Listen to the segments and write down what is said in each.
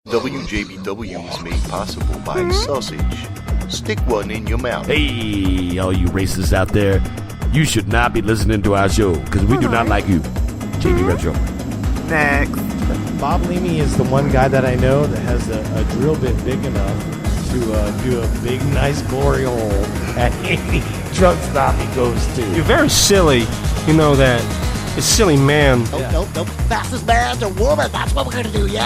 WJBW is made possible by sausage. Stick one in your mouth. Hey, all you racists out there, you should not be listening to our show because we do not like you. JB Retro. Next. Bob Leamy is the one guy that I know that has a drill bit big enough to do a big, nice glory hole at any truck stop he goes to. You're very silly. You know that. It's silly, man. Nope. Fastest man to woman. That's what we're going to do. Yeah.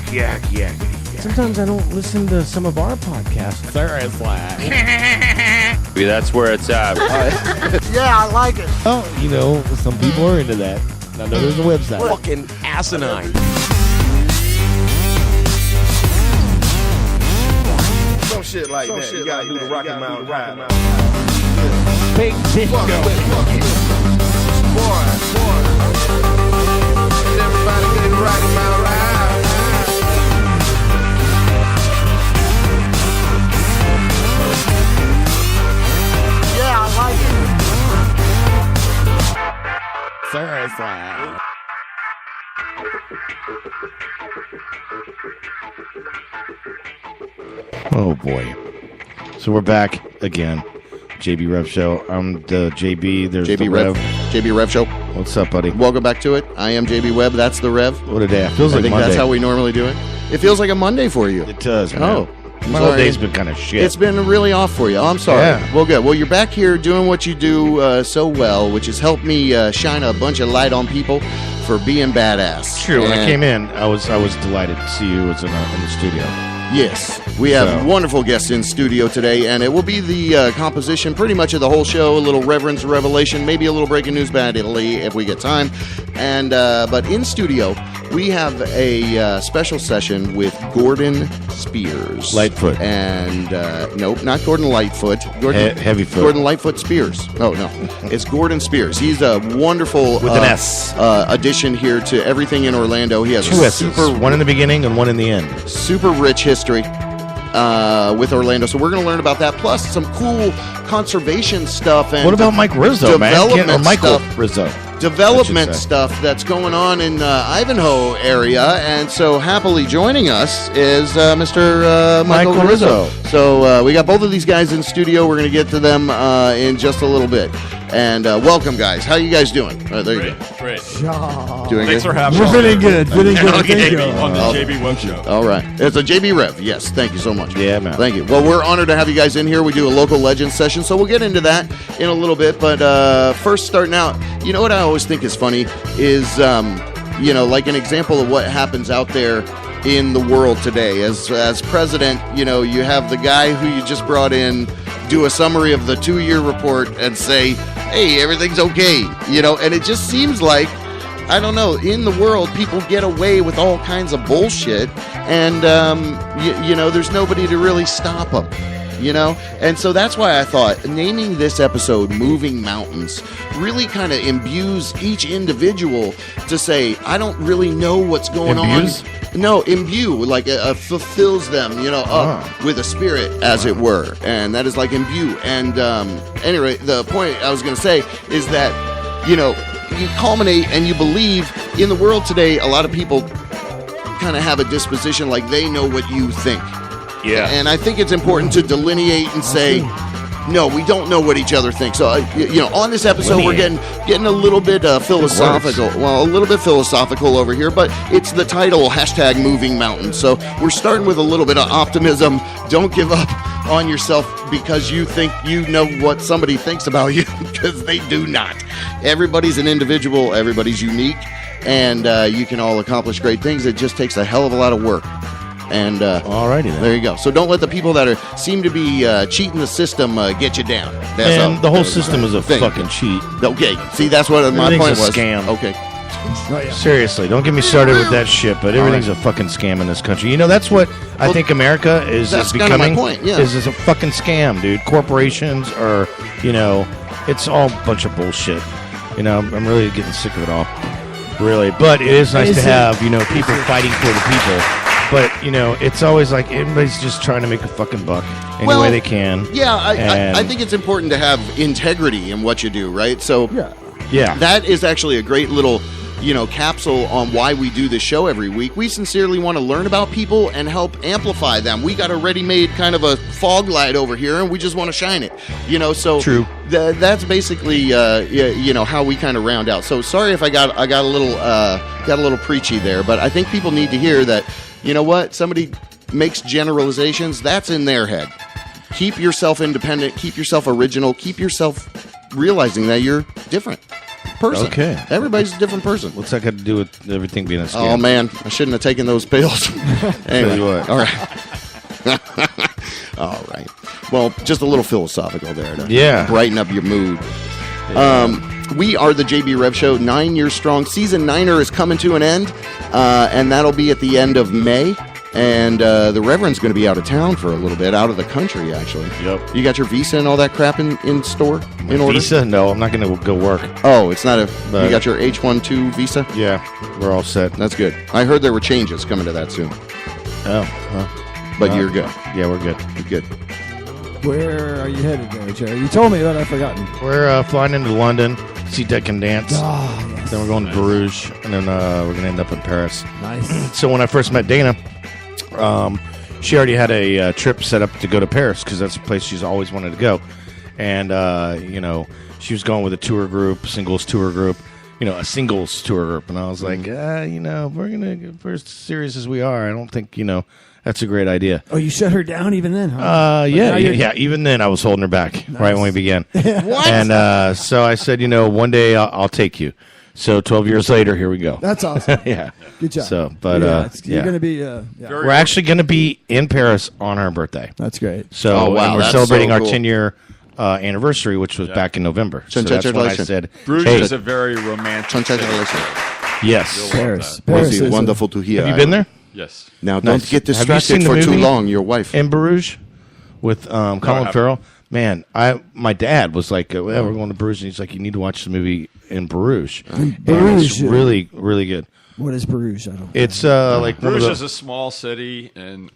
Yeah. Sometimes I don't listen to some of our podcasts. Maybe that's where it's at. Yeah, I like it. Oh, you know, some people are into that. I know there's a website. Fucking asinine. Some shit like that. You gotta do the Rocky Mountain Ride. Big disco. Boy. Everybody get the Rocky Mountain Ride. Yeah, I like it. Oh boy. So we're back again. JB Rev Show. I'm the JB. There's JB the Rev. JB Rev Show. What's up, buddy? Welcome back to it. I am JB Webb. That's the Rev. What a day. It feels I like think Monday. that's how we normally do it. It feels like a Monday for you. It does, man. Oh. My whole day's been kind of shit. It's been really off for you. Oh, I'm sorry. Yeah. Well, good. Well, you're back here doing what you do so well, which has helped me shine a bunch of light on people for being badass. True. When I And- came in, I was delighted to see you was in the studio. Yes, we have wonderful guests in studio today, and it will be the composition pretty much of the whole show, a little reverence, revelation, maybe a little breaking news about Italy if we get time. And but in studio, we have a special session with Gordon Spears. Lightfoot. And nope, not Gordon Lightfoot. Gordon, Heavyfoot. Gordon Lightfoot Spears. Oh, no. It's Gordon Spears. He's a wonderful With an S. addition here to everything in Orlando. He has Two a S's. super One in the beginning and one in the end. super rich history with Orlando, so we're going to learn about that, plus some cool conservation stuff and What about Mike Rizzo, man? development Or Michael stuff. Rizzo. Development I should say. stuff that's going on in Ivanhoe area, and so happily joining us is Mr. Michael Rizzo. So we got both of these guys in studio. We're going to get to them in just a little bit. And welcome, guys. How you guys doing? There you go. Great. Doing Thanks good? for having We're us. feeling good. Feeling good. Thank you. On the JB Webb Show. All right. It's a JB Rev. Yes. Thank you so much. Yeah, man. Thank you. Well, we're honored to have you guys in here. We do a local legends session, so we'll get into that in a little bit. But first, starting out, you know what I always think is funny is, like an example of what happens out there in the world today. As president, you have the guy who you just brought in do a summary of the 2-year report and say, hey, everything's okay, and it just seems like, I don't know, in the world, people get away with all kinds of bullshit, and, there's nobody to really stop them, And so that's why I thought naming this episode Moving Mountains really kind of imbues each individual to say, I don't really know what's going Imbues? on. No, imbue, like fulfills them, up with a spirit, as it were. And that is like imbue. And anyway, the point I was going to say is that, you culminate and you believe in the world today, a lot of people kind of have a disposition like they know what you think. Yeah. And I think it's important to delineate and say, no, we don't know what each other thinks. So, on this episode, we're getting a little bit philosophical. Well, a little bit philosophical over here, but it's the title, #Moving Mountains. So we're starting with a little bit of optimism. Don't give up on yourself because you think you know what somebody thinks about you, because they do not. Everybody's an individual. Everybody's unique. And you can all accomplish great things. It just takes a hell of a lot of work. And Alrighty then. there you go. So don't let the people that seem to be cheating the system get you down. That's And all. the whole system is a Thing. fucking cheat. Okay, see, that's what my Everything's point a was. scam. Okay. Seriously, don't get me started with that shit, but everything's a fucking scam in this country. That's what I think America is that's kinda becoming. my point, yeah. Is a fucking scam, dude. Corporations are, it's all a bunch of bullshit. I'm really getting sick of it all. Really. But it is nice to have, people fighting for the people. But, it's always like everybody's just trying to make a fucking buck any way they can. Yeah, And- I think it's important to have integrity in what you do, right? So Yeah. that is actually a great little capsule on why we do this show every week. We sincerely want to learn about people and help amplify them. We got a ready-made kind of a fog light over here, and we just want to shine it. So True. That's basically how we kind of round out. So sorry if I got a little preachy there, but I think people need to hear that. You know what? Somebody makes generalizations. That's in their head. Keep yourself independent. Keep yourself original. Keep yourself realizing that you're different person. Okay. Everybody's a different person. What's that got to do with everything being a scam? Oh man, I shouldn't have taken those pills. Anyway, Tell you what. all right. All right. Well, just a little philosophical there to brighten up your mood. We are the JB Rev Show, 9 years strong. Season 9er is coming to an end, and that'll be at the end of May. And the Reverend's going to be out of town for a little bit, out of the country, actually. Yep. You got your visa and all that crap in store, in order? Visa? No, I'm not going to go work. Oh, it's not you got your H-1-2 visa? Yeah, we're all set. That's good. I heard there were changes coming to that soon. Oh, But you're good. Yeah, we're good. You're good. Where are you headed there, Jerry? You told me, but I've forgotten. We're flying into London, see Deck and Dance. Oh, yes. Then we're going to Bruges, and then we're going to end up in Paris. Nice. So when I first met Dana, she already had a trip set up to go to Paris because that's a place she's always wanted to go. And, she was going with a tour group, singles tour group, a singles tour group. And I was like, we're going to get first serious as we are. I don't think, that's a great idea. Oh, you shut her down even then, huh? Yeah. Even then, I was holding her back right when we began. What? And so I said, one day I'll take you. So 12 years later, here we go. That's awesome. Yeah. Good job. So, but you're going to be. we're actually going to be in Paris on her birthday. That's great. So Oh, wow, and we're that's celebrating so our cool. 10-year anniversary, which was back in November. So that's when I said, Bruges hey, is a very romantic city. yes. Paris. Paris is is wonderful to hear. Have you been there? Yes. Now, don't Nice. get Have you seen distracted the for too movie? long. Your wife. In Bruges with Colin haven't. Farrell. Man, my dad was like, well, we're going to Bruges, and he's like, you need to watch the movie in Bruges. And Bruges. it's really, really good. What is Bruges? I don't. It's like one of Bruges the- is a small city in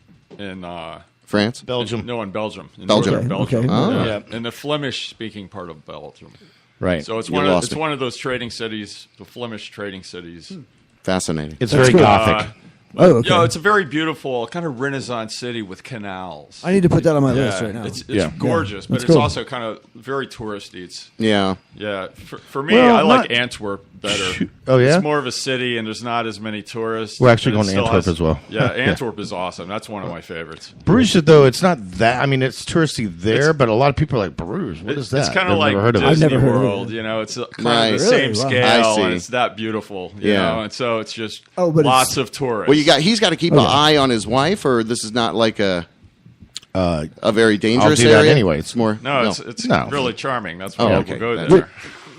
France? Belgium. in Belgium. In Belgium. northern Belgium. Okay. Oh. Yeah. In the Flemish-speaking part of Belgium. Right. So it's You one lost me. of those trading cities, the Flemish trading cities. Fascinating. It's That's very cool. gothic. Oh, okay. It's a very beautiful kind of Renaissance city with canals. I need to put that on my list right now. It's Yeah. gorgeous, but That's it's cool. also kind of very touristy. It's Yeah. For me, Well, I like not- Antwerp better. Oh, yeah? It's more of a city, and there's not as many tourists. We're actually and going it to still Antwerp as well. Yeah, Antwerp is awesome. That's one of my favorites. Bruges, though, it's not that. I mean, it's touristy there, but a lot of people are like, Bruges, what is that? It's kind of They've like never heard of it. I've Disney never heard of World. it. It's kind Right. of the Really? same Wow. scale, I see. and it's that beautiful. Yeah. And so it's just Oh, but lots it's- of tourists. Well, he's got to keep an eye on his wife, or this is not like a very dangerous I'll do that area. anyway. It's more. No, it's No. really charming. That's Oh, why okay. people go That's there.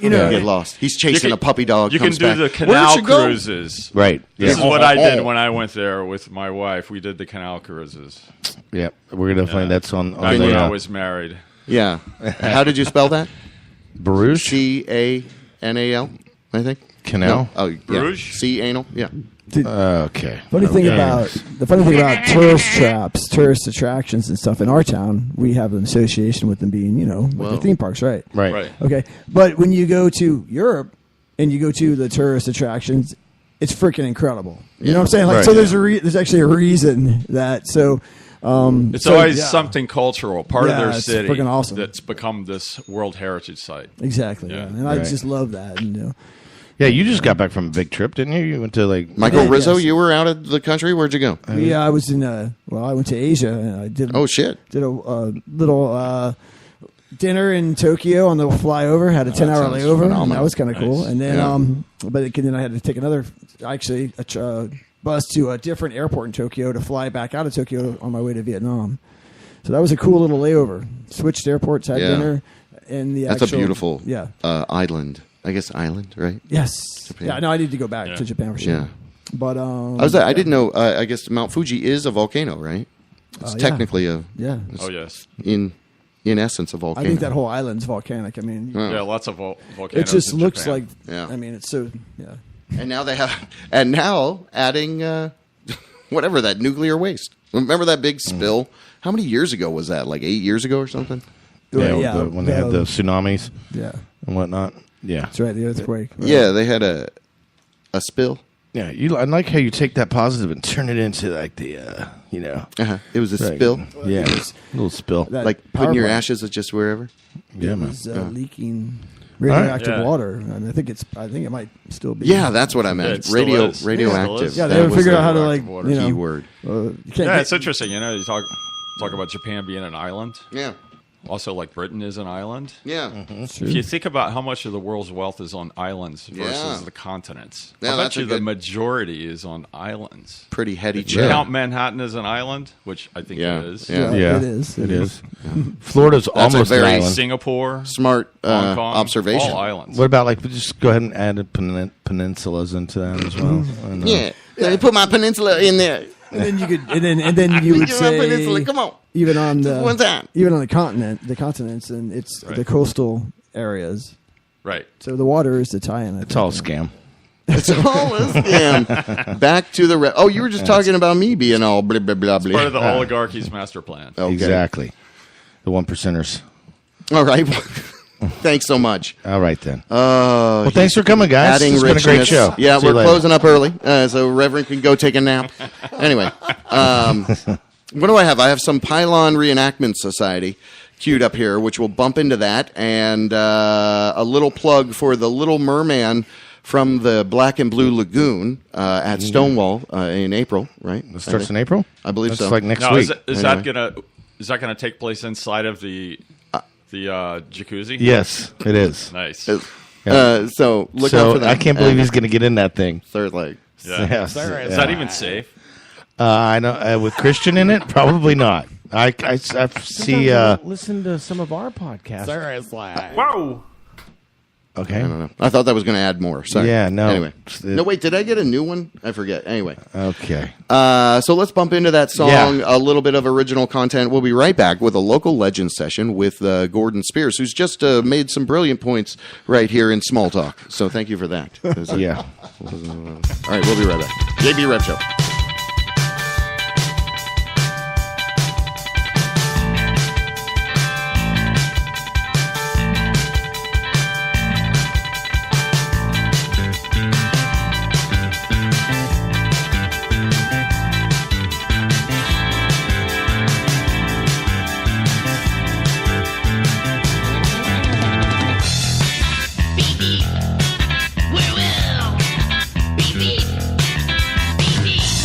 You know, Get lost. He's chasing a puppy dog. You can comes do back. the Where'd canal you go? cruises. Right. This Yeah. is what I did when I went there with my wife. We did the canal cruises. Yeah. We're going to find that's on Back the when I was married. Yeah. How did you spell that? Bruges C-A-N-A-L, I think. Canal. No. Oh, yeah. Bruges? C-anal. Yeah. Okay. the funny thing about tourist traps, tourist attractions and stuff in our town, we have an association with them being, like the theme parks, right? Right. Okay. But when you go to Europe and you go to the tourist attractions, it's freaking incredible. You know what I'm saying? Like, Right. so there's actually a reason that It's always something cultural, part of Yeah, their it's city freaking awesome. that's become this World Heritage Site. Exactly. Yeah. Yeah. And I Right. just love that. And, Yeah, you just got back from a big trip, didn't you? You went to like Michael Yeah, Rizzo, yes. you were out of the country. Where'd you go? I was in. I went to Asia and I did. Oh, shit. Did a little dinner in Tokyo on the flyover. Had a 10-hour sounds layover. And phenomenal. that was kind of cool. Nice. And then, Yeah. but then I had to take another, bus to a different airport in Tokyo to fly back out of Tokyo on my way to Vietnam. So that was a cool little layover. Switched airports, had Yeah. dinner, and the That's actual, a beautiful yeah. island. I guess island, right? Yes. Japan. Yeah. No, I need to go back to Japan for sure. Yeah. But I didn't know. I guess Mount Fuji is a volcano, right? It's yeah. technically a Yeah. Oh, yes. in essence a volcano. I think that whole island's volcanic. I mean, Yeah, lots of volcanoes. it just in looks Japan. like. Yeah. I mean, it's so. Yeah. And now they have, and now adding whatever that nuclear waste. Remember that big spill? How many years ago was that? Like 8 years ago or something? yeah, when they had the tsunamis Yeah. and whatnot. Yeah. That's right. The earthquake. Right. Yeah, they had a. A spill. Yeah, I like how you take that positive and turn it into like the, It was a Right. spill. Yeah, a little spill. That Like power putting your plant ashes just wherever. Yeah, man. is leaking radioactive Yeah. water, and I think it might still be. Yeah, that's what I meant. It still is. It still Radioactive. is. Yeah, they That haven't was figured the out how to like water. you know. keyword. You can't Yeah, get- it's interesting. You know, you talk about Japan being an island. Yeah. Also, like Britain is an island. Yeah. If you think about how much of the world's wealth is on islands versus Yeah. the continents, Yeah, I that's bet a you the good- majority is on islands. Pretty heady Did you chat. count Manhattan as an island, which I think Yeah. it is. Yeah. Yeah, it is. It is. Florida's almost a very an island. Singapore, Smart Hong Kong, observation. all islands. What about just go ahead and add peninsulas into that as well? I don't know. Yeah. Let me put my peninsula in there. And then you could, and then you would Get my say, peninsula. Come on. even on One time. the continents, and it's the Right. coastal areas. Right. So the water is the tie-in. I It's think. all a scam. It's all a scam. Back to the. Oh, you were just talking about me being all blah, blah, blah, blah. Part of the oligarchy's master plan. Okay. Exactly. The 1%ers. All right. Thanks so much. All right, then. Well, Well, thanks for coming, guys. Adding It's been a great richness. show. Yeah, See you we're later. closing up early, so Reverend can go take a nap. Anyway, what do I have? I have some Pylon Reenactment Society queued up here, which will bump into that, and a little plug for the Little Merman from the Black and Blue Lagoon at Stonewall in April, right? It starts in April? I believe That's so. like next Now, week. is Anyway. that gonna take place inside of the jacuzzi? Yes, it is. Nice. So look out So for that. I can't believe And he's going to get in that thing. third leg. Yeah. Yes. Is that even safe? I know. With Christian in it, probably not. I see. Listen to some of our podcasts. Whoa! Okay. I don't know. I thought that was going to add more. Sorry. Yeah, no. Anyway. No, wait. Did I get a new one? I forget. Anyway. Okay. So let's bump into that song. Yeah. A little bit of original content. We'll be right back with a local legend session with Gordon Spears, who's just made some brilliant points right here in Small Talk. So thank you for that. Yeah. All right. We'll be right back. JB Rev Show. Beep beep. Where will? Beep beep. Beep beep.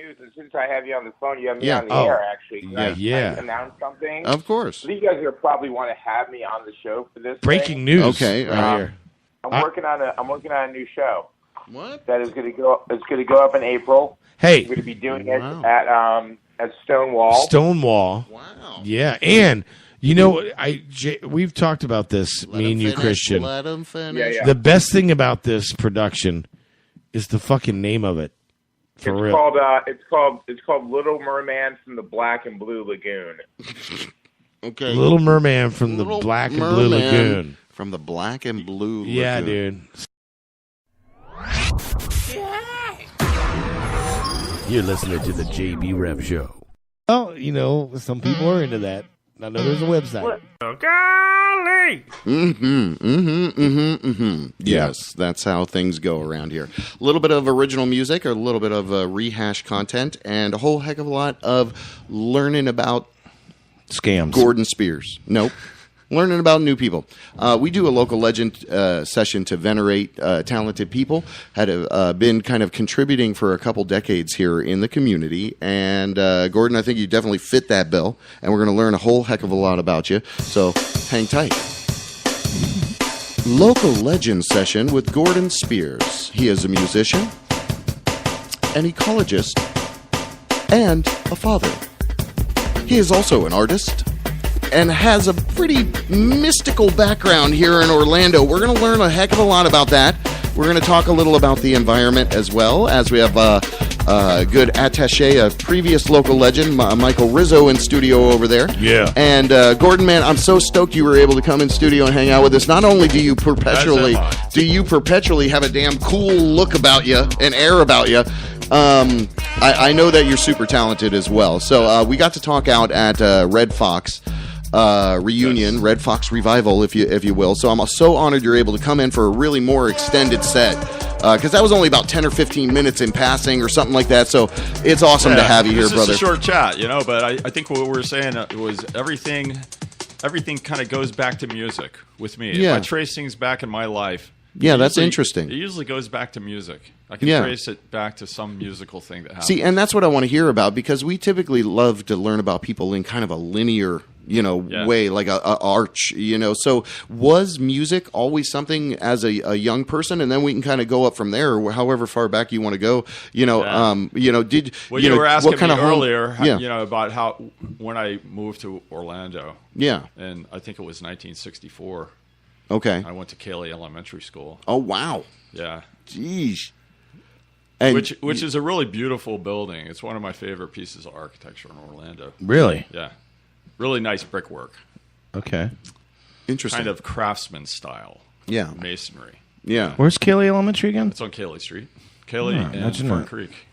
news, and since I have you on the phone, you have me Yeah. on the Oh. air, actually. Can I Yeah. announce something? Of course. So you guys are probably want to have me on the show for this Breaking thing. news. Okay, right here. I'm working on a new show What? that is going to go. It's going to go up in April. Hey, I'm going to be doing it Wow. at Stonewall. Stonewall. Wow. Yeah, and you know, we've talked about this, me and you, Christian. Let him finish. Yeah. The best thing about this production is the fucking name of it. For It's real. called Little Merman from the Black and Blue Lagoon. Okay. Little Merman from the Black and Blue Merman Lagoon. From the Black and Blue Lagoon. Yeah, dude. You're listening to the JB Rev Show. Well, you know, some people are into that. I know there's a website. Yes, that's how things go around here. A little bit of original music, or a little bit of rehash content, and a whole heck of a lot of learning about Scams. Gordon Spears. Nope. Learning about new people. We do a local legend session to venerate talented people. Had been kind of contributing for a couple decades here in the community. And Gordon, I think you definitely fit that bill. And we're going to learn a whole heck of a lot about you. So hang tight. Local legend session with Gordon Spears. He is a musician, an ecologist, and a father. He is also an artist and has a pretty mystical background here in Orlando. We're going to learn a heck of a lot about that. We're going to talk a little about the environment as well, as we have a good attaché, a previous local legend, Michael Rizzo, in studio over there. Yeah. And Gordon, man, I'm so stoked you were able to come in studio and hang out with us. Not only do you perpetually have a damn cool look about you and air about you, I know that you're super talented as well. So we got to talk out at Red Fox reunion, Red Fox Revival, if you will. So I'm so honored you're able to come in for a really more extended set, because that was only about 10 or 15 minutes in passing or something like that. So it's awesome to have you here, brother. It's a short chat, you know. But I think what we were saying was everything kind of goes back to music with me. Yeah. If I trace things back in my life. Yeah, that's interesting. It usually goes back to music. I can trace it back to some musical thing that happened. See, and that's what I want to hear about, because we typically love to learn about people in kind of a linear, way, like a arch, So was music always something as a young person, and then we can kind of go up from there, or however far back you want to go. You were asking what kind me of earlier, about how when I moved to Orlando. Yeah, and I think it was 1964. Okay, I went to Cayley Elementary School. Oh wow, yeah, jeez. And which is a really beautiful building. It's one of my favorite pieces of architecture in Orlando. Really? Yeah. Really nice brickwork. Okay. Interesting. Kind of craftsman style. Yeah. Masonry. Yeah. Where's Cayley Elementary again? It's on Cayley Street. Cayley and Fern Creek.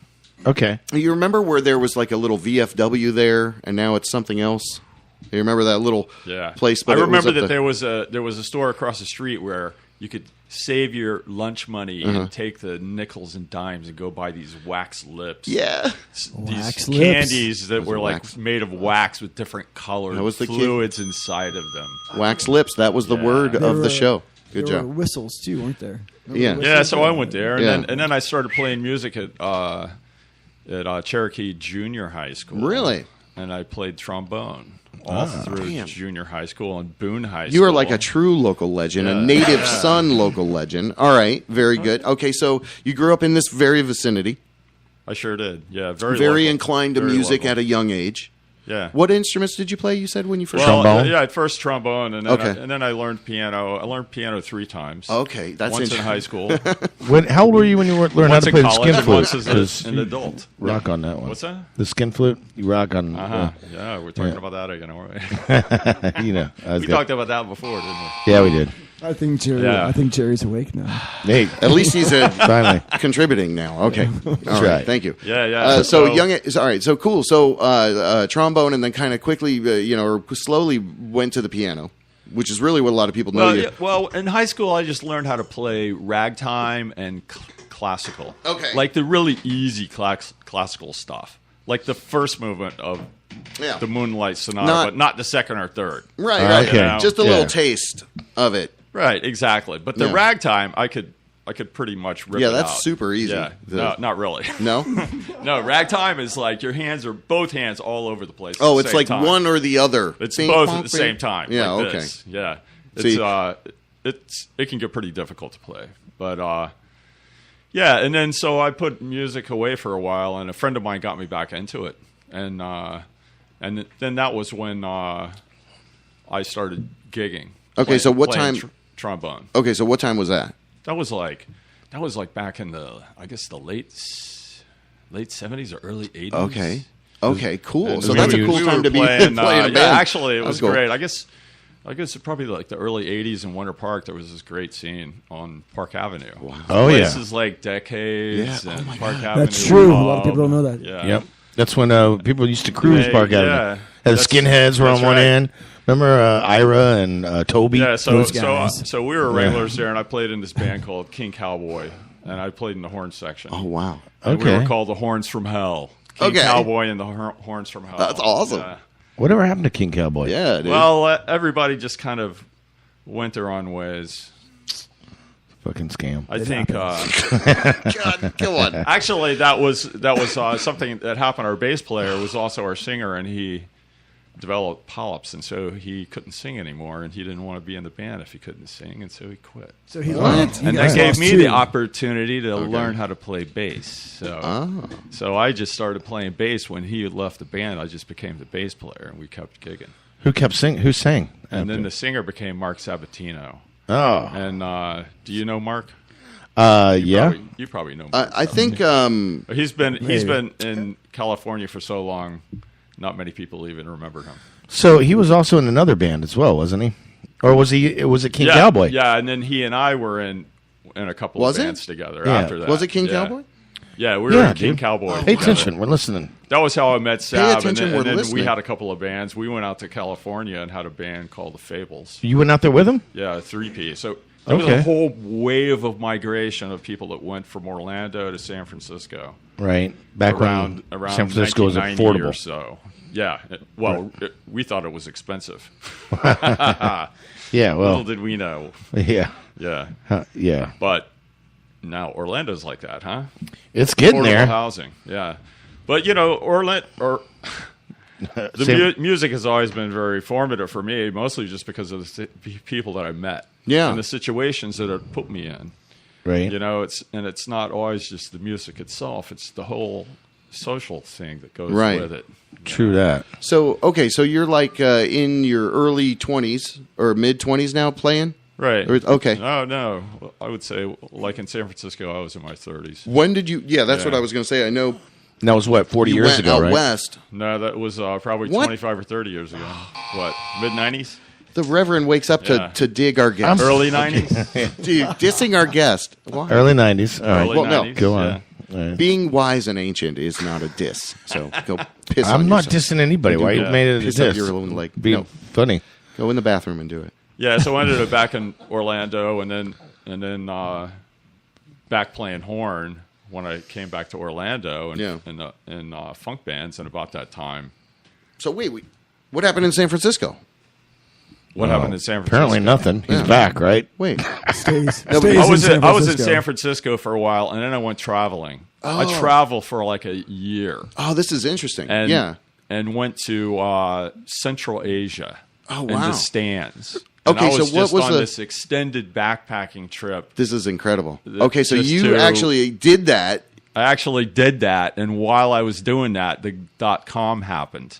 Okay. You remember where there was like a little VFW there, and now it's something else? You remember that little place? But I remember that there was a store across the street where you could save your lunch money and take the nickels and dimes and go buy these wax lips. Yeah. These candies that were like made of wax with different colored fluids inside of them. Wax lips. That was the word of the show. Good job. There were whistles too, weren't there? Yeah. So I went there, and then I started playing music at Cherokee Junior High School. Really? And I played trombone all through junior high school and Boone High School. You are like a true local legend, a native son local legend. All right, very good. Okay, so you grew up in this very vicinity. I sure did. Yeah, very local. Inclined to music at a young age. Yeah. What instruments did you play? You said when you first trombone. Yeah, at first trombone, and then I learned piano. I learned piano 3 times. Okay, that's once in high school. How old were you when you learned how to play the skin flute? Once as an adult. Rock on that one. What's that? The skin flute. You rock on. Yeah, we're talking about that again, aren't we? We talked about that before, didn't we? Yeah, we did. I think Jerry's awake now. Hey, at least he's finally contributing now. Okay, that's right. Thank you. Yeah. So young. All right. So cool. So trombone, and then kind of quickly, or slowly went to the piano, which is really what a lot of people know. Well, in high school, I just learned how to play ragtime and classical. Okay. Like the really easy classical stuff, like the first movement of the Moonlight Sonata, but not the second or third. Right. Okay. Just a little taste of it. Right, exactly. But the ragtime, I could I could pretty much rip Yeah, it that's out. super easy. Yeah, no, not really. No? No, ragtime is like your hands are both hands all over the place. Oh, at the it's same like time. one or the other. It's Bing, both bong, at the bing. same time. Yeah, like okay. This. Yeah, See- it can get pretty difficult to play, but yeah. And then so I put music away for a while, and a friend of mine got me back into it, and then that was when I started gigging. Okay, so what playing time- trombone. Okay, so what time was that? That was like back in the late 70s or early 80s. Okay, cool. And So we that's a were- cool we time were to be playing, playing a band. Yeah, actually, it That's was cool. great. I guess probably like the early 80s in Winter Park, there was this great scene on Park Avenue. Wow. Oh, yeah. Places like Decades Yeah. Oh, and my Park God. Avenue. That's true. A lot of Pub. people don't know that. Yeah. Yep. That's when people used to cruise Yeah, Park Avenue. yeah. And the That's- skinheads were on that's one right. end. Remember Ira and Toby? Yeah, so Those guys. so we were regulars there, and I played in this band called King Cowboy, and I played in the horn section. Oh, wow. And we Okay. were called the Horns from Hell. King Okay. Cowboy and the Horns from Hell. That's awesome. Yeah. Whatever happened to King Cowboy? Yeah, dude. Well, everybody just kind of went their own ways. Fucking scam. I think. God, come on. Actually, that was something that happened. Our bass player was also our singer, and he developed polyps, and so he couldn't sing anymore, and he didn't want to be in the band if he couldn't sing, and so he quit. So he What? learned. And that gave me the opportunity to learn how to play bass. So I just started playing bass when he had left the band. I just became the bass player, and we kept gigging. Who kept singing? Who sang? And then the singer became Mark Sabatino. Oh. And do you know Mark? Yeah. You probably know Mark. I think He's been in California for so long, not many people even remember him. So he was also in another band as well, wasn't he? Or was it King Cowboy? Yeah, and then he and I were in a couple Was of it? bands together Yeah. after that. was it King Yeah. Cowboy? Yeah, we were Yeah, in King dude. Cowboy. Pay together. attention. We're listening. That was how I met Sab, attention, and we're then we listening. had a couple of bands. We went out to California and had a band called the Fables. You went out there with him? Yeah, a 3-piece. So there was Okay. a whole wave of migration of people that went from Orlando to San Francisco. Right. Back around when San Francisco was 1990 affordable. or so. Yeah. We thought it was expensive. Yeah, Little well, did we know. yeah. Yeah. Yeah. But now Orlando's like that, huh? It's getting Affordable there. housing. Yeah. But, music has always been very formative for me, mostly just because of the people that I met. Yeah. And the situations that it put me in. Right. It's not always just the music itself. It's the whole social thing that goes Right. with it. True that. So, okay, so you're like in your early 20s or mid 20s now playing? Right. Or- okay. No. I would say, like in San Francisco, I was in my 30s. When did you? Yeah, that's Yeah. what I was going to say. I know And that was what, 40 you years went ago, out right? west. No, that was probably What? 25 or 30 years ago. What, mid-90s? The Reverend wakes up Yeah. to dig our guest. Early 90s? Dude, dissing our guest. Why? Early 90s. All right. Early Well, no, 90s? Go on. Yeah. All right. Being wise and ancient is not a diss. So go piss on I'm not yourself. dissing anybody. Why you Yeah. made it a Piss up diss? your own leg. Be No. funny. Go in the bathroom and do it. Yeah, so I ended up back in Orlando and then back playing horn when I came back to Orlando and Yeah. in funk bands. And about that time, So wait, what happened in San Francisco? what happened in San Francisco? Apparently nothing. He's back, right? Wait, Stays but in I was San in Francisco. San Francisco for a while, and then I went traveling. I traveled for like a year, oh, this is interesting. and yeah. and went to Central Asia. Oh, and wow. the stands. And Okay, I so was what just was on the- this extended backpacking trip. This is incredible. Okay, so just you to- actually did that. I actually did that, and while I was doing that, the .com happened.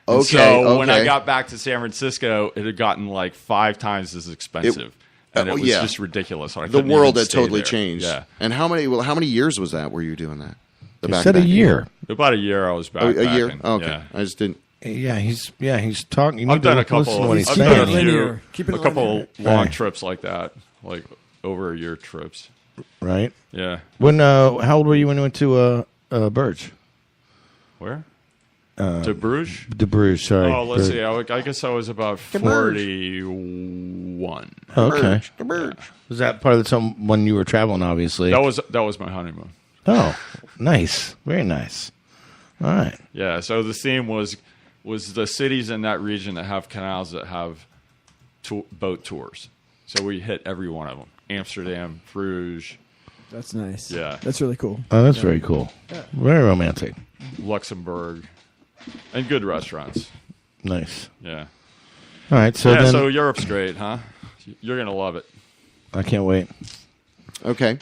And Okay, so when I okay. got back to San Francisco, it had gotten like 5 times as expensive, and it was yeah. just ridiculous. I The couldn't world even had stay totally there. changed. Yeah, And how many years was that? Were you doing that? The He said a backpacking? year. about a year I was back. A year. Oh, okay. Yeah. I just didn't. Yeah, he's talking. You need I've done to a couple. listen to what he's I've keeping done saying. a it few, linear. Keeping a it couple linear. long Right. trips like that, like over a year trips. Right? Yeah, When? How old were you when you went to Burge? where? To Bruges. The Bruges. Sorry. Oh, let's Bruges. see. I guess I was about 41. Okay. The Burge. Was that part of the time when you were traveling? Obviously. That was my honeymoon. Oh, nice. Very nice. All right. Yeah. So the theme was the cities in that region that have canals that have boat tours. So we hit every one of them. Amsterdam, Bruges, That's nice. Yeah. That's really cool. Oh, that's very cool. Very romantic. Luxembourg, and good restaurants. Nice. Yeah. All right. So yeah, then, so Europe's great, huh? You're gonna love it. I can't wait. Okay.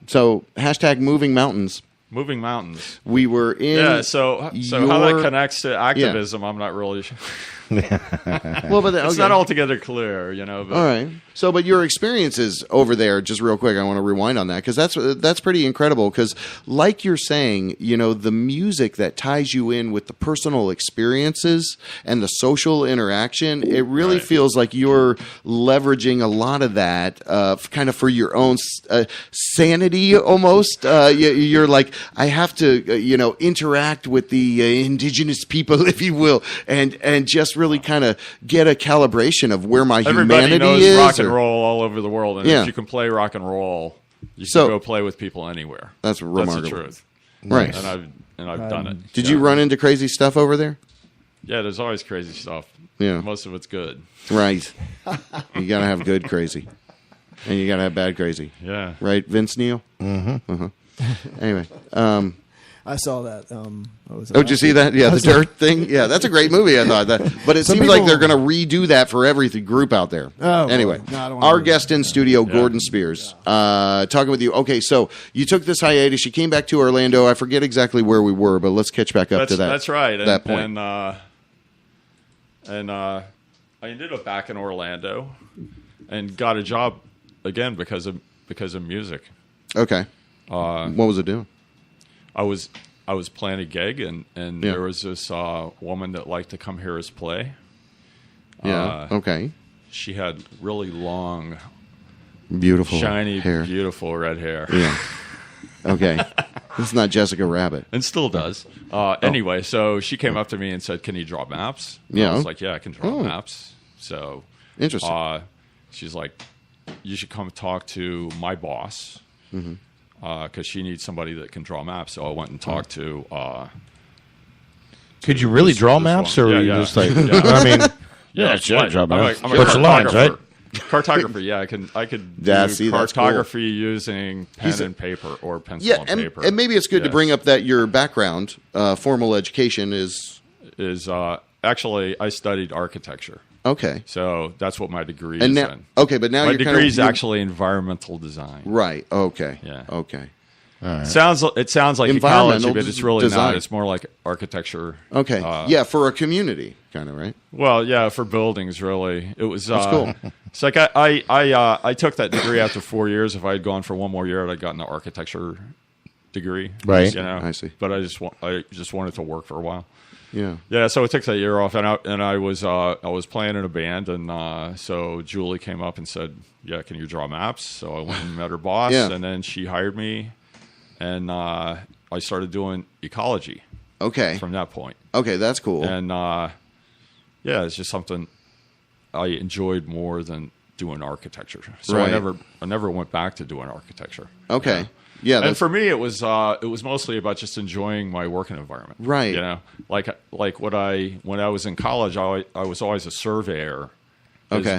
So hashtag moving mountains. Moving mountains. We were in. Yeah. So how that connects to activism, I'm not really. Well, but it's not altogether clear, you know. But. All right. So, but your experiences over there, just real quick, I want to rewind on that because that's pretty incredible. Because, like you're saying, you know, the music that ties you in with the personal experiences and the social interaction, it really feels like you're leveraging a lot of that, kind of for your own sanity, almost. You're like, I have to, interact with the indigenous people, if you will, and just really kind of get a calibration of where my Everybody humanity knows is. rock and roll all over the world, and if you can play rock and roll, you can go play with people anywhere. That's remarkable. That's the truth, right? And I've done it. Did you run into crazy stuff over there? Yeah, there's always crazy stuff. Yeah, most of it's good. Right. You gotta have good crazy, and you gotta have bad crazy. Yeah. Right, Vince Neil. Mm-hmm. Anyway, I saw that. Did you see that? Yeah, the dirt thing. Yeah, that's a great movie. I thought that, but it seems like they're going to redo that for every group out there. Oh, anyway, no, I don't our guest in studio, Gordon Spears, talking with you. Okay, so you took this hiatus. You came back to Orlando. I forget exactly where we were, but let's catch back up to that. That's right. That point. And I ended up back in Orlando, and got a job again because of music. Okay. What was it doing? I was playing a gig, and there was this woman that liked to come hear us play. Yeah. Okay. She had really long, beautiful, shiny, hair. Beautiful red hair. Yeah. Okay. It's not Jessica Rabbit. And still does. Anyway, so she came up to me and said, "Can you draw maps?" And yeah. I was like, "Yeah, I can draw maps." So interesting. She's like, "You should come talk to my boss." Mm-hmm. Because she needs somebody that can draw maps. So I went and talked to. Could you really draw maps, or were you just like? Yeah. I mean, sure, draw maps. I'm a Bunch of lines, right? Cartography, yeah, I could do cartography using pen and paper or pencil and paper. And maybe it's good to bring up that your background, formal education is actually I studied architecture. Okay. So that's what my degree is in. Okay, but now my your degree is actually environmental design. Right. Okay. Yeah. Okay. All right. It sounds like ecology, but it's really not. It's more like architecture. Okay. For a community, kind of, right? Well, yeah, for buildings, really. It was. That's cool. It's like I took that degree after 4 years. If I had gone for one more year, I'd gotten an architecture degree. Right. I see. But I just wanted to work for a while. Yeah. Yeah. So I took that year off, and I was playing in a band, and so Julie came up and said, "Yeah, can you draw maps?" So I went and met her boss, and then she hired me, and I started doing ecology. Okay. From that point. Okay, that's cool. And it's just something I enjoyed more than doing architecture. So I never went back to doing architecture. Okay. You know? Yeah, and for me, it was mostly about just enjoying my working environment. Right. You know, like when I was in college, I was always a surveyor. Okay.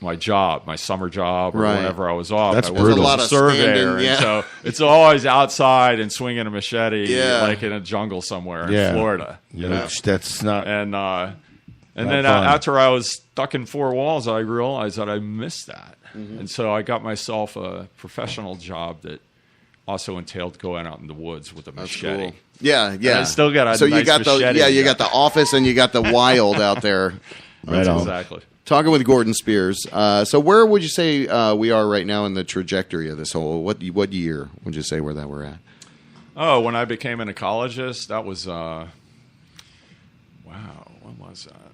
My job, my summer job, or whenever I was off. That's I was brutal. a a lot of surveyor, standing, and so it's always outside and swinging a machete, Yeah. like in a jungle somewhere in Florida. You know? That's not. And then fun. after I was stuck in four walls, I realized that I missed that, and so I got myself a professional job that also entailed going out in the woods with a machete. Cool. Yeah, yeah. And I still got a so nice you got machete. you got the office and you got the wild out there. Right on. Exactly. Talking with Gordon Spears. So where would you say we are right now in the trajectory of this whole? What year would you say that we're at? Oh, when I became an ecologist, that was wow. When was that?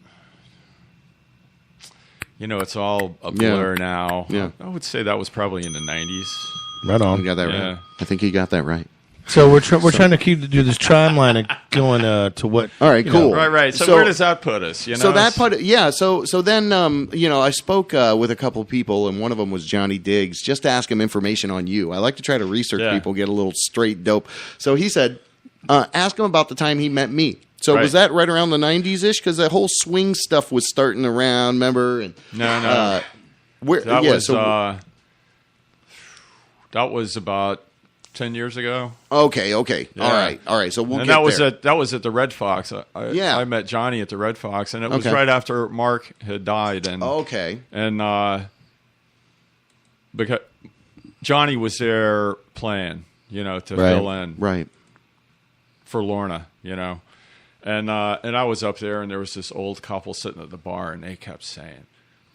You know, it's all a blur now. Yeah. I would say that was probably in the 90s. Right on. You got that right. I think he got that right. So we're trying to do this timeline and going to what? All right, cool. Right. So where does that put us? You know? So that put So then I spoke with a couple of people, and one of them was Johnny Diggs, just to ask him information on you. I like to try to research people, get a little straight dope. So he said, ask him about the time he met me. So was that right around the 90s ish? Because that whole swing stuff was starting around. Remember? And, no. Where? That was. that was about 10 years ago. Okay. Yeah. All right. So we'll And get that was at the Red Fox. I met Johnny at the Red Fox, and it was right after Mark had died. And because Johnny was there playing, to fill in for Lorna, and I was up there, and there was this old couple sitting at the bar, and they kept saying,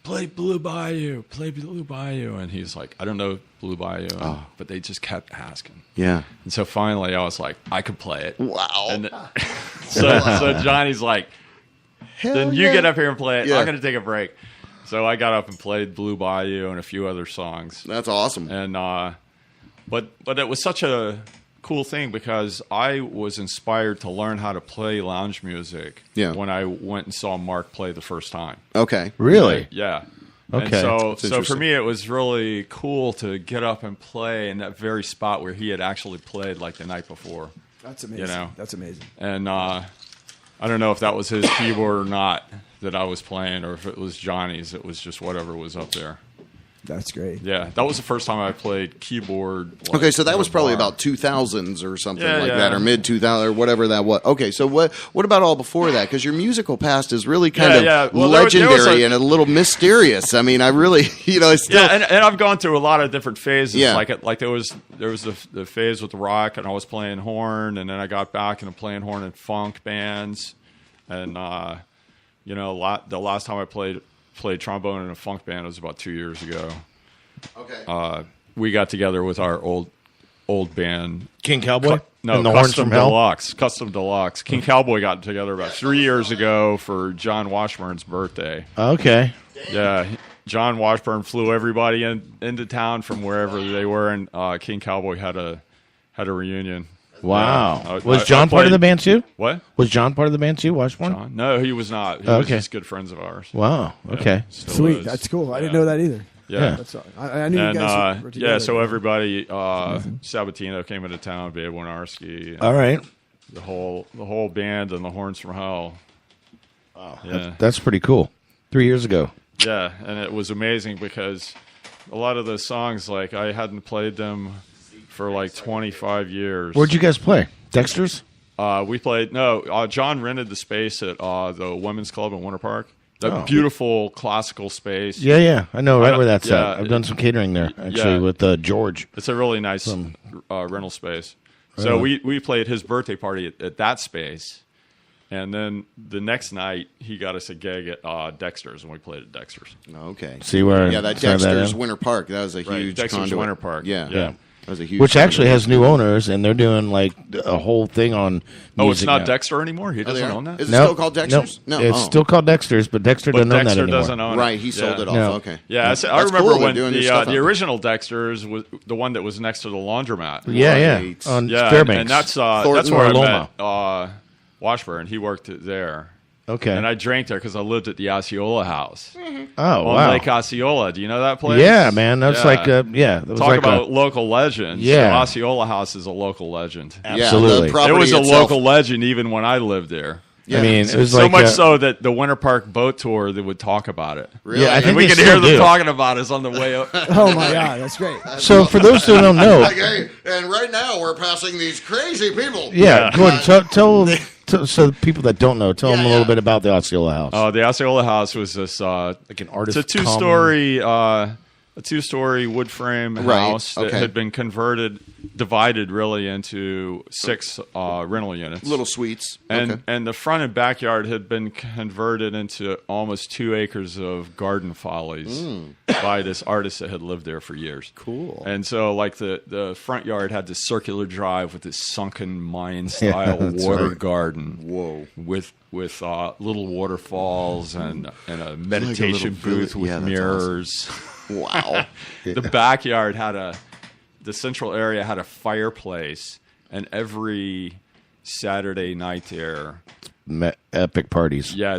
play Blue Bayou, and he's like, I don't know Blue Bayou, but they just kept asking. Yeah. And so finally I was like, I could play it. Wow. And so Johnny's like, then you get up here and play it. Yeah. I'm going to take a break. So I got up and played Blue Bayou and a few other songs. That's awesome. And but it was such a cool thing because I was inspired to learn how to play lounge music when I went and saw Mark play the first time. Okay. Really? Yeah. Okay. And so for me, it was really cool to get up and play in that very spot where he had actually played like the night before. That's amazing. That's amazing. And I don't know if that was his keyboard or not that I was playing, or if it was Johnny's. It was just whatever was up there. That's great. Yeah, that was the first time I played keyboard. Okay, so that was probably about 2000s or something that, or mid 2000 or whatever that was. Okay, so what about all before that? Because your musical past is really kind of legendary and a little mysterious. I mean, I really, I still and I've gone through a lot of different phases. Yeah. Like there was the phase with the rock, and I was playing horn, and then I got back and I'm playing horn in funk bands, and the last time I played trombone in a funk band was about 2 years ago. Okay. We got together with our old band, King Cowboy. No, Custom Deluxe. Custom Deluxe. King Cowboy got together about 3 years ago for John Washburn's birthday. Okay. Yeah, John Washburn flew everybody into town from wherever they were, and King Cowboy had a reunion. Wow. Was John part of the band too? What? Was John part of the band too, Washburn? John? No, he was not. He was just good friends of ours. Wow. Okay. Sweet. That's cool. I didn't know that either. Yeah. That's, I knew you guys were together. Yeah, so everybody, Sabatino came into town, Babe Winarski. All right. The whole band and the Horns from Hell. Wow. Yeah. That's pretty cool. 3 years ago. Yeah, and it was amazing because a lot of those songs, like, I hadn't played them for like 25 years. Where'd you guys play? Dexter's? We played, John rented the space at the Women's Club in Winter Park. That beautiful classical space. Yeah. I know right where that's at. I've done some catering there, actually, with George. It's a really nice rental space. So we played his birthday party at that space. And then the next night, he got us a gig at Dexter's, and we played at Dexter's. Okay. See where? Yeah, that Dexter's Winter Park. That was a huge Dexter's conduit. Winter Park. Yeah. That was a huge Which actually has new owners, and they're doing like a whole thing on music. Oh, it's not now. Dexter anymore? He doesn't own that? Is it still called Dexter's? No. It's still called Dexter's, but Dexter doesn't own that anymore. Doesn't own it. Right, he sold it off. No. Okay. Yeah, I remember when the original Dexter's was the one that was next to the laundromat. Yeah. On Fairbanks. And that's where I met Washburn. He worked there. Okay. And I drank there because I lived at the Osceola House. Oh, on wow. Lake Osceola. Do you know that place? Yeah, man. That's like that was Talk like about local legends. Yeah. The Osceola House is a local legend. Absolutely. It was a local legend even when I lived there. Yeah. I mean, it was so much so that the Winter Park boat tour, they would talk about it. Really? Yeah, I think we could hear them talking about us on the way up. Oh my God, that's great. So for those who don't know, and right now we're passing these crazy people. Yeah, Gordon, tell so the people that don't know, tell them a little bit about the Osceola House. Oh, the Osceola House was this like an artist. It's a two-story wood frame house that had been divided really into 6 rental units, little suites, and the front and backyard had been converted into almost 2 acres of garden follies by this artist that had lived there for years. Cool. And so, like the front yard had this circular drive with this sunken Mayan style water garden. Whoa. With little waterfalls and a meditation booth with mirrors. Awesome. Wow. The backyard the central area had a fireplace, and every Saturday night there, epic parties. Yeah,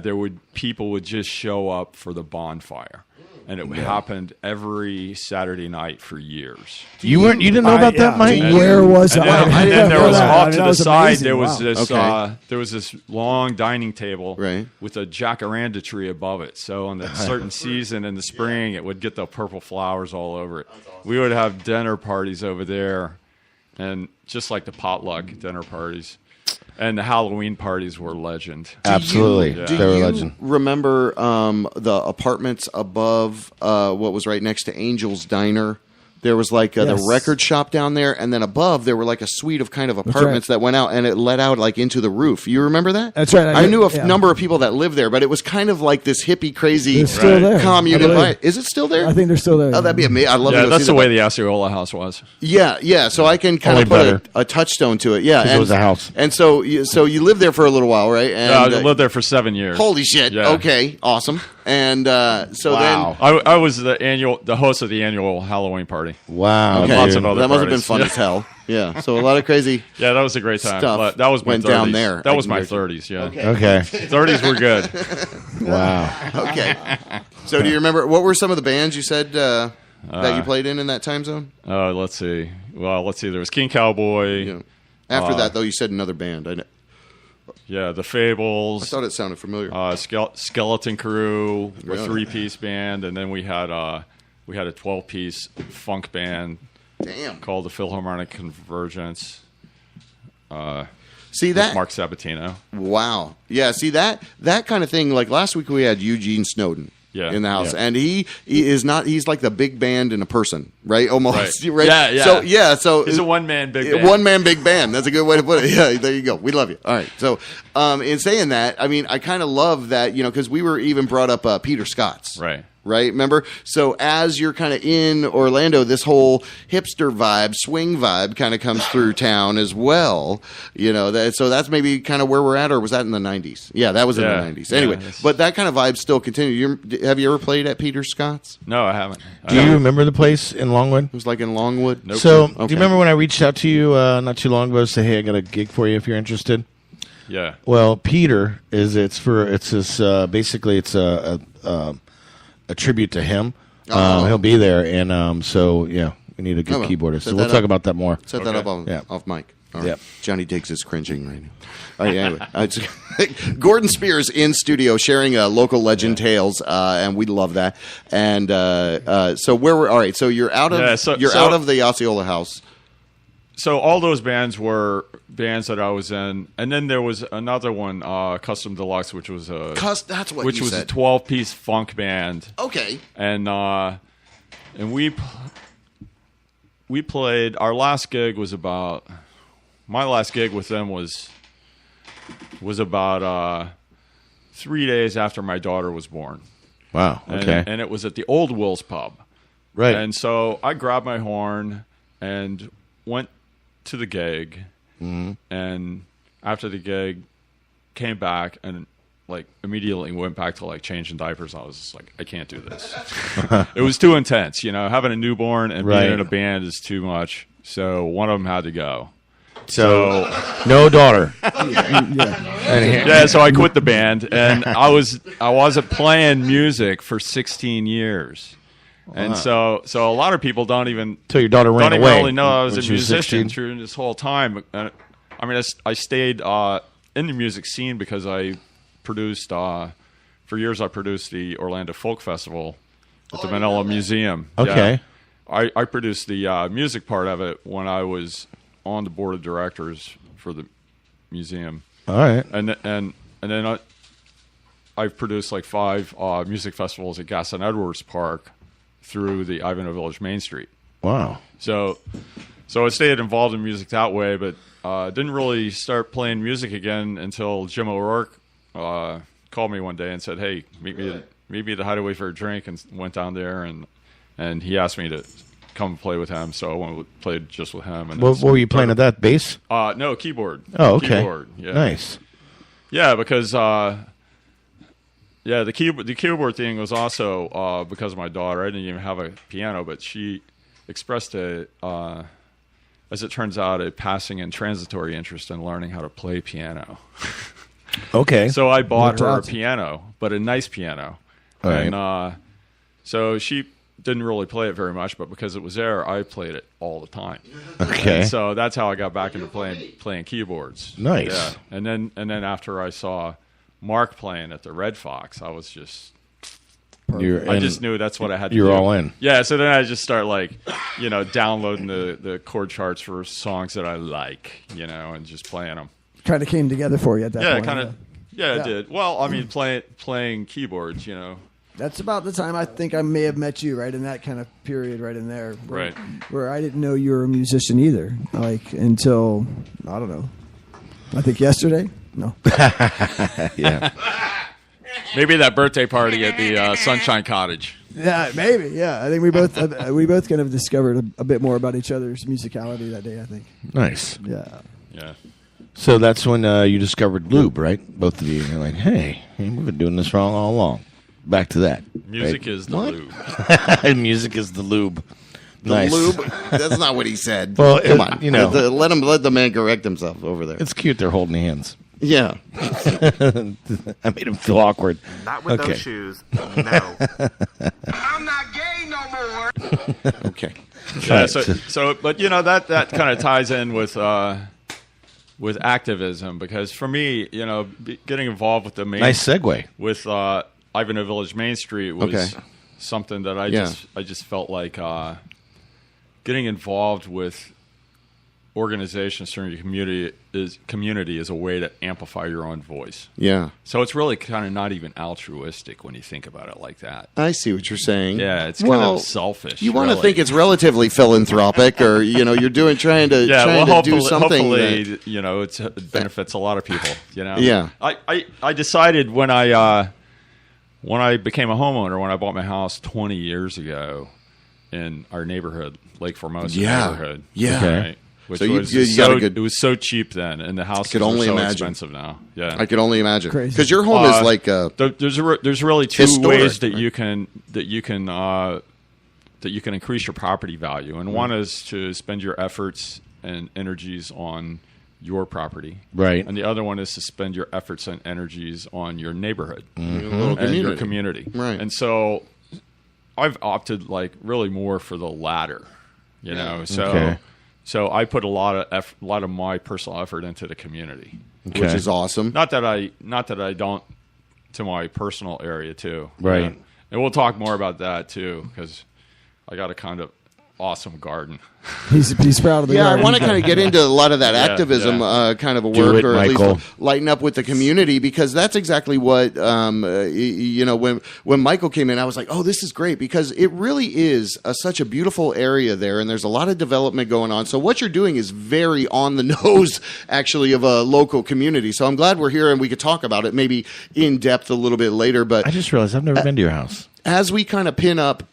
people would just show up for the bonfire. and it happened every Saturday night for years. You didn't know about that, Mike? Where was I? And then there was off to That the was side. amazing. There was Wow. this. There was this long dining table Right. with a jacaranda tree above it. So on a certain season in the spring, it would get the purple flowers all over it. We would have dinner parties over there, and just like the potluck dinner parties. And the Halloween parties were legend. Absolutely. Do They were you legend. remember the apartments above what was right next to Angel's Diner? There was like the Yes. record shop down there, and then above there were like a suite of kind of apartments that went out, and it led out like into the roof. You remember that? That's right. I knew a yeah. number of people that lived there, but it was kind of like this hippie, crazy It's still there. commune I believe. environment. Is it still there? I think they're still there. Oh, that'd be amazing. I'd love to Yeah, go that's see the that. way the Osceola house was. Yeah. So I can kind Only of put better. a touchstone to it. Yeah, It was a house. And so you lived there for a little while, right? And, I lived there for 7 years. Holy shit! Yeah. Okay, awesome. And so Wow. I was the host of the annual Halloween party. Wow. then Okay. Lots of other that must have been parties. fun Yeah. as hell. Yeah. So a lot of crazy Yeah, that was a great time. stuff But that was my went 30s. down there. That I was can my guarantee. 30s. Yeah, Okay. 30s were good. Wow. Okay. So do you remember what were some of the bands you said that you played in that time zone? Let's see. Well, let's see. There was King Cowboy. Yeah. After that, though, you said another band. Yeah, the Fables. I thought it sounded familiar. Skeleton Crew, a Really? 3-piece band, and then we had a 12-piece funk band Damn. called the Philharmonic Convergence. See with that? Mark Sabatino. Wow. Yeah. See that kind of thing. Like last week, we had Eugene Snowden. Yeah. In the house, Yeah. and he is not. He's like the big band in a person, right? Almost, Right. Yeah. So It's a one-man big band. One man big band. That's a good way to put it. Yeah, there you go. We love you. All right. So, in saying that, I mean, I kind of love that, because we were even brought up Peter Scott's. Right. Right. Remember? So as you're kind of in Orlando, this whole hipster vibe, swing vibe kind of comes through town as well. So that's maybe kind of where we're at, or was that in the 90s? Yeah, that was in the 90s. Anyway, Yeah, but that kind of vibe still continues. Have you ever played at Peter Scott's? No, I haven't. Do you remember the place in Longwood? It was like in Longwood. Nope. So, Okay. do you remember when I reached out to you not too long ago to say, hey, I got a gig for you if you're interested? Yeah. Well, Peter basically it's a tribute to him. Oh. He'll be there, and so yeah, we need a good Oh, well, keyboardist. set So we'll that talk up. about that more. Set that Okay. up off mic. All right. Yep. Johnny Diggs is cringing right now. All right, anyway, Gordon Spears in studio sharing local legend tales, and we love that. And so where we're all right. So you're out of out of the Osceola house. So all those bands were bands that I was in, and then there was another one, Custom Deluxe, which was That's what which you was said. a 12-piece funk band, Okay. and we played. Our last gig was about. My last gig with them was about 3 days after my daughter was born. Wow. Okay. And it was at the Old Will's Pub. Right. And so I grabbed my horn and went to the gig. Mm-hmm. And after the gig, came back and immediately went back to changing diapers. I was just like, I can't do this. It was too intense. Having a newborn and Right. being in a band is too much. So one of them had to go. So no daughter. Yeah, so I quit the band, and I wasn't playing music for 16in years, and so a lot of people don't even ran away really know I was a when she was musician 16. through this whole time. I stayed in the music scene because I produced for years. I produced the Orlando Folk Festival at the Manila Museum. Okay. Yeah. I produced the music part of it when I was on the board of directors for the museum. All right. And then I've produced 5 music festivals at Gaston Edwards Park through the Ivanhoe Village Main Street. Wow. So I stayed involved in music that way, but didn't really start playing music again until Jim O'Rourke called me one day and said, "Hey, meet me at the Hideaway for a drink," and went down there and he asked me to come play with him, so I went and played just with him. And What were you playing at that? Bass? No, keyboard. Oh, okay. Keyboard, yeah. Nice. Yeah, because the keyboard thing was also because of my daughter. I didn't even have a piano, but she expressed as it turns out, a passing and transitory interest in learning how to play piano. Okay. So I bought her a piano, but a nice piano. All right. And So she didn't really play it very much, but because it was there, I played it all the time. Okay. And so that's how I got back into playing keyboards. Nice. Yeah. And then after I saw Mark playing at the Red Fox, I was just I just knew that's what I had to do. You're all in. Yeah, so then I just start downloading the chord charts for songs that I like, and just playing them. Kind of came together for you at that point. It did. Well, I mean, playing keyboards, That's about the time I think I may have met you, right in that kind of period, right in there, where I didn't know you were a musician either, until I don't know. I think yesterday. No. Yeah. Maybe that birthday party at the Sunshine Cottage. Yeah, maybe. Yeah, I think we both kind of discovered a bit more about each other's musicality that day. I think. Nice. Yeah. Yeah. So that's when you discovered lube, right? Both of you. You're like, hey, we've been doing this wrong all along. Back to that. Music is the lube. Music is the lube. Nice. The lube? That's not what he said. Well, come on. Let the man correct himself over there. It's cute they're holding hands. Yeah. I made him feel awkward. Not with those shoes. No. I'm not gay no more. Okay. Yeah, Right. so but that kind of ties in with activism, because for me, getting involved with the main Nice segue. with Ivanhoe Village Main Street was something that I just felt like getting involved with organizations during your community is a way to amplify your own voice. Yeah. So it's really kind of not even altruistic when you think about it like that. I see what you're saying. Yeah, it's kind of selfish. You want to really. think it's relatively philanthropic, or you're trying to do something. Hopefully, it benefits a lot of people. Yeah. I decided when I became a homeowner, when I bought my house 20 years ago in our neighborhood, Lake Formosa neighborhood. Yeah. Okay. Right? Which So was you got a good. It was so cheap then, and the houses Could are only so imagine. expensive now. Yeah, I could only imagine, Crazy. because your home is like there's really two historic, ways that right? you can increase your property value, and one is to spend your efforts and energies on your property, Right. and the other one is to spend your efforts and energies on your neighborhood little and your community. Right. And so I've opted really more for the latter. So I put a lot of my personal effort into the community, which is awesome. Not that I don't to my personal area too. Right. And we'll talk more about that too, because I got a kind of awesome garden. He's proud of the Yeah, garden. I want to kind of get into a lot of that activism kind of a Do work, it, or at Michael. least lighten up with the community, because that's exactly what when Michael came in, I was like, oh, this is great, because it really is such a beautiful area there, and there's a lot of development going on. So what you're doing is very on the nose, actually, of a local community. So I'm glad we're here and we could talk about it maybe in depth a little bit later. But I just realized I've never been to your house. as we kind of pin up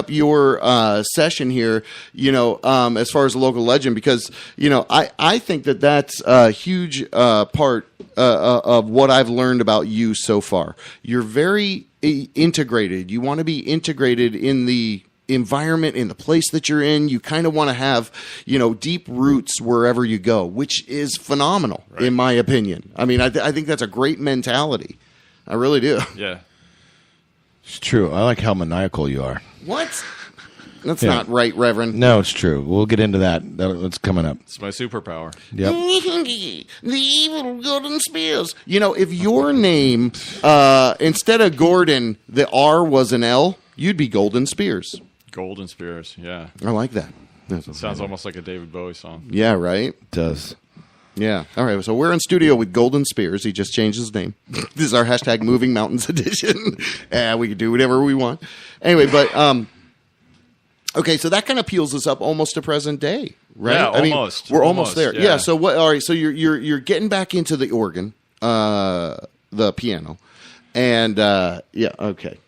your session here, as far as a local legend, because I think that's a huge part of what I've learned about you so far. You're very integrated. You want to be integrated in the environment, in the place that you're in. You kind of want to have deep roots wherever you go, which is phenomenal, in my opinion. I mean, I think that's a great mentality. I really do. Yeah. It's true. I like how maniacal you are. What? That's not right, Reverend. No, it's true. We'll get into that. That's coming up. It's my superpower. Yep. The evil Golden Spears. If your name, instead of Gordon, the R was an L, you'd be Golden Spears. Golden Spears. Yeah. I like that. Sounds almost like a David Bowie song. Yeah, right? It does. Yeah. All right. So we're in studio with Golden Spears. He just changed his name. This is our hashtag Moving Mountains edition. We can do whatever we want. Anyway, but okay. So that kind of peels us up almost to present day, right? Yeah, I mean, almost. we're almost there. Yeah. Yeah. So what? All right. So you're getting back into the organ, the piano, and okay.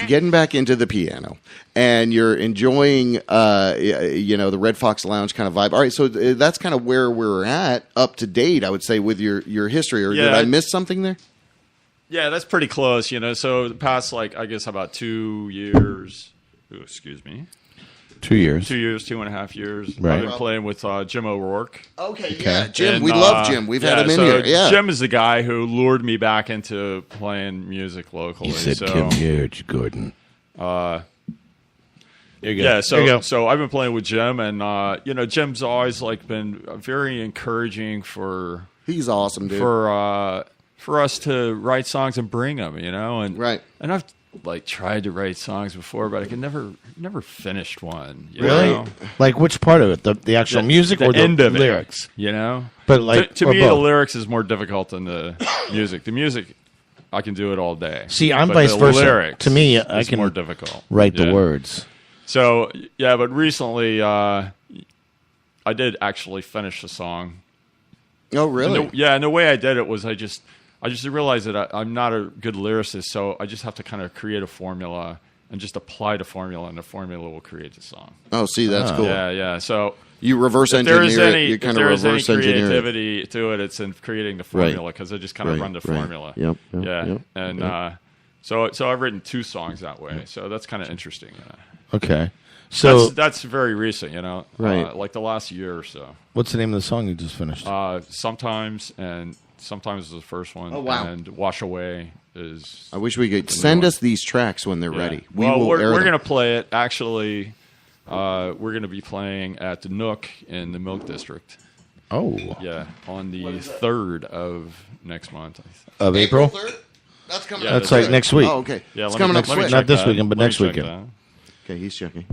Getting back into the piano, and you're enjoying, the Red Fox Lounge kind of vibe. All right, so that's kind of where we're at, up to date, I would say, with your history. Or did I miss something there? Yeah, that's pretty close. So the past, I guess, about 2 years. Ooh, excuse me. 2 years. 2 years, 2.5 years. Right. I've been playing with Jim O'Rourke. Okay, yeah, Jim. We love Jim. We've had him in so here. Yeah, Jim is the guy who lured me back into playing music locally. He said, so, "Come here, Gordon." There you go. Yeah, There you go. so I've been playing with Jim, and Jim's always been very encouraging for. He's awesome, dude. For us to write songs and bring them, and right. And I've tried to write songs before, but I could never finished one. You Really? know? Like which part of it? The actual music the or the end of lyrics? It, But like to or me, the both? lyrics is more difficult than the music. The music, I can do it all day. See, I'm But vice the versa. Lyrics To me, is I can more difficult. write the Yeah. words. So yeah, but recently I did actually finish the song. Oh, really? And the way I did it was I just realized that I'm not a good lyricist, so I just have to kind of create a formula and just apply the formula, and the formula will create the song. Oh, see, that's cool. Yeah. So you reverse if there engineer is it. You kind of if there reverse is any engineer it. creativity to it, it's in creating the formula because I just kind of run the formula. Yep. And so I've written 2 songs that way. So that's kind of interesting. Okay. So that's very recent, Right. like the last year or so. what's the name of the song you just finished? Sometimes is the first one. Oh, wow. And Wash Away is. I wish we could send us these tracks when they're ready. We're air them. going to play it. Actually, we're going to be playing at the Nook in the Milk District. Oh. Yeah, on the 3rd of next month. Of April? 3rd? That's coming. That's like next week. Oh, okay. Yeah, It's let me- coming let up me quick. check Not this that. weekend, but Let me next check weekend. that. Okay, he's checking.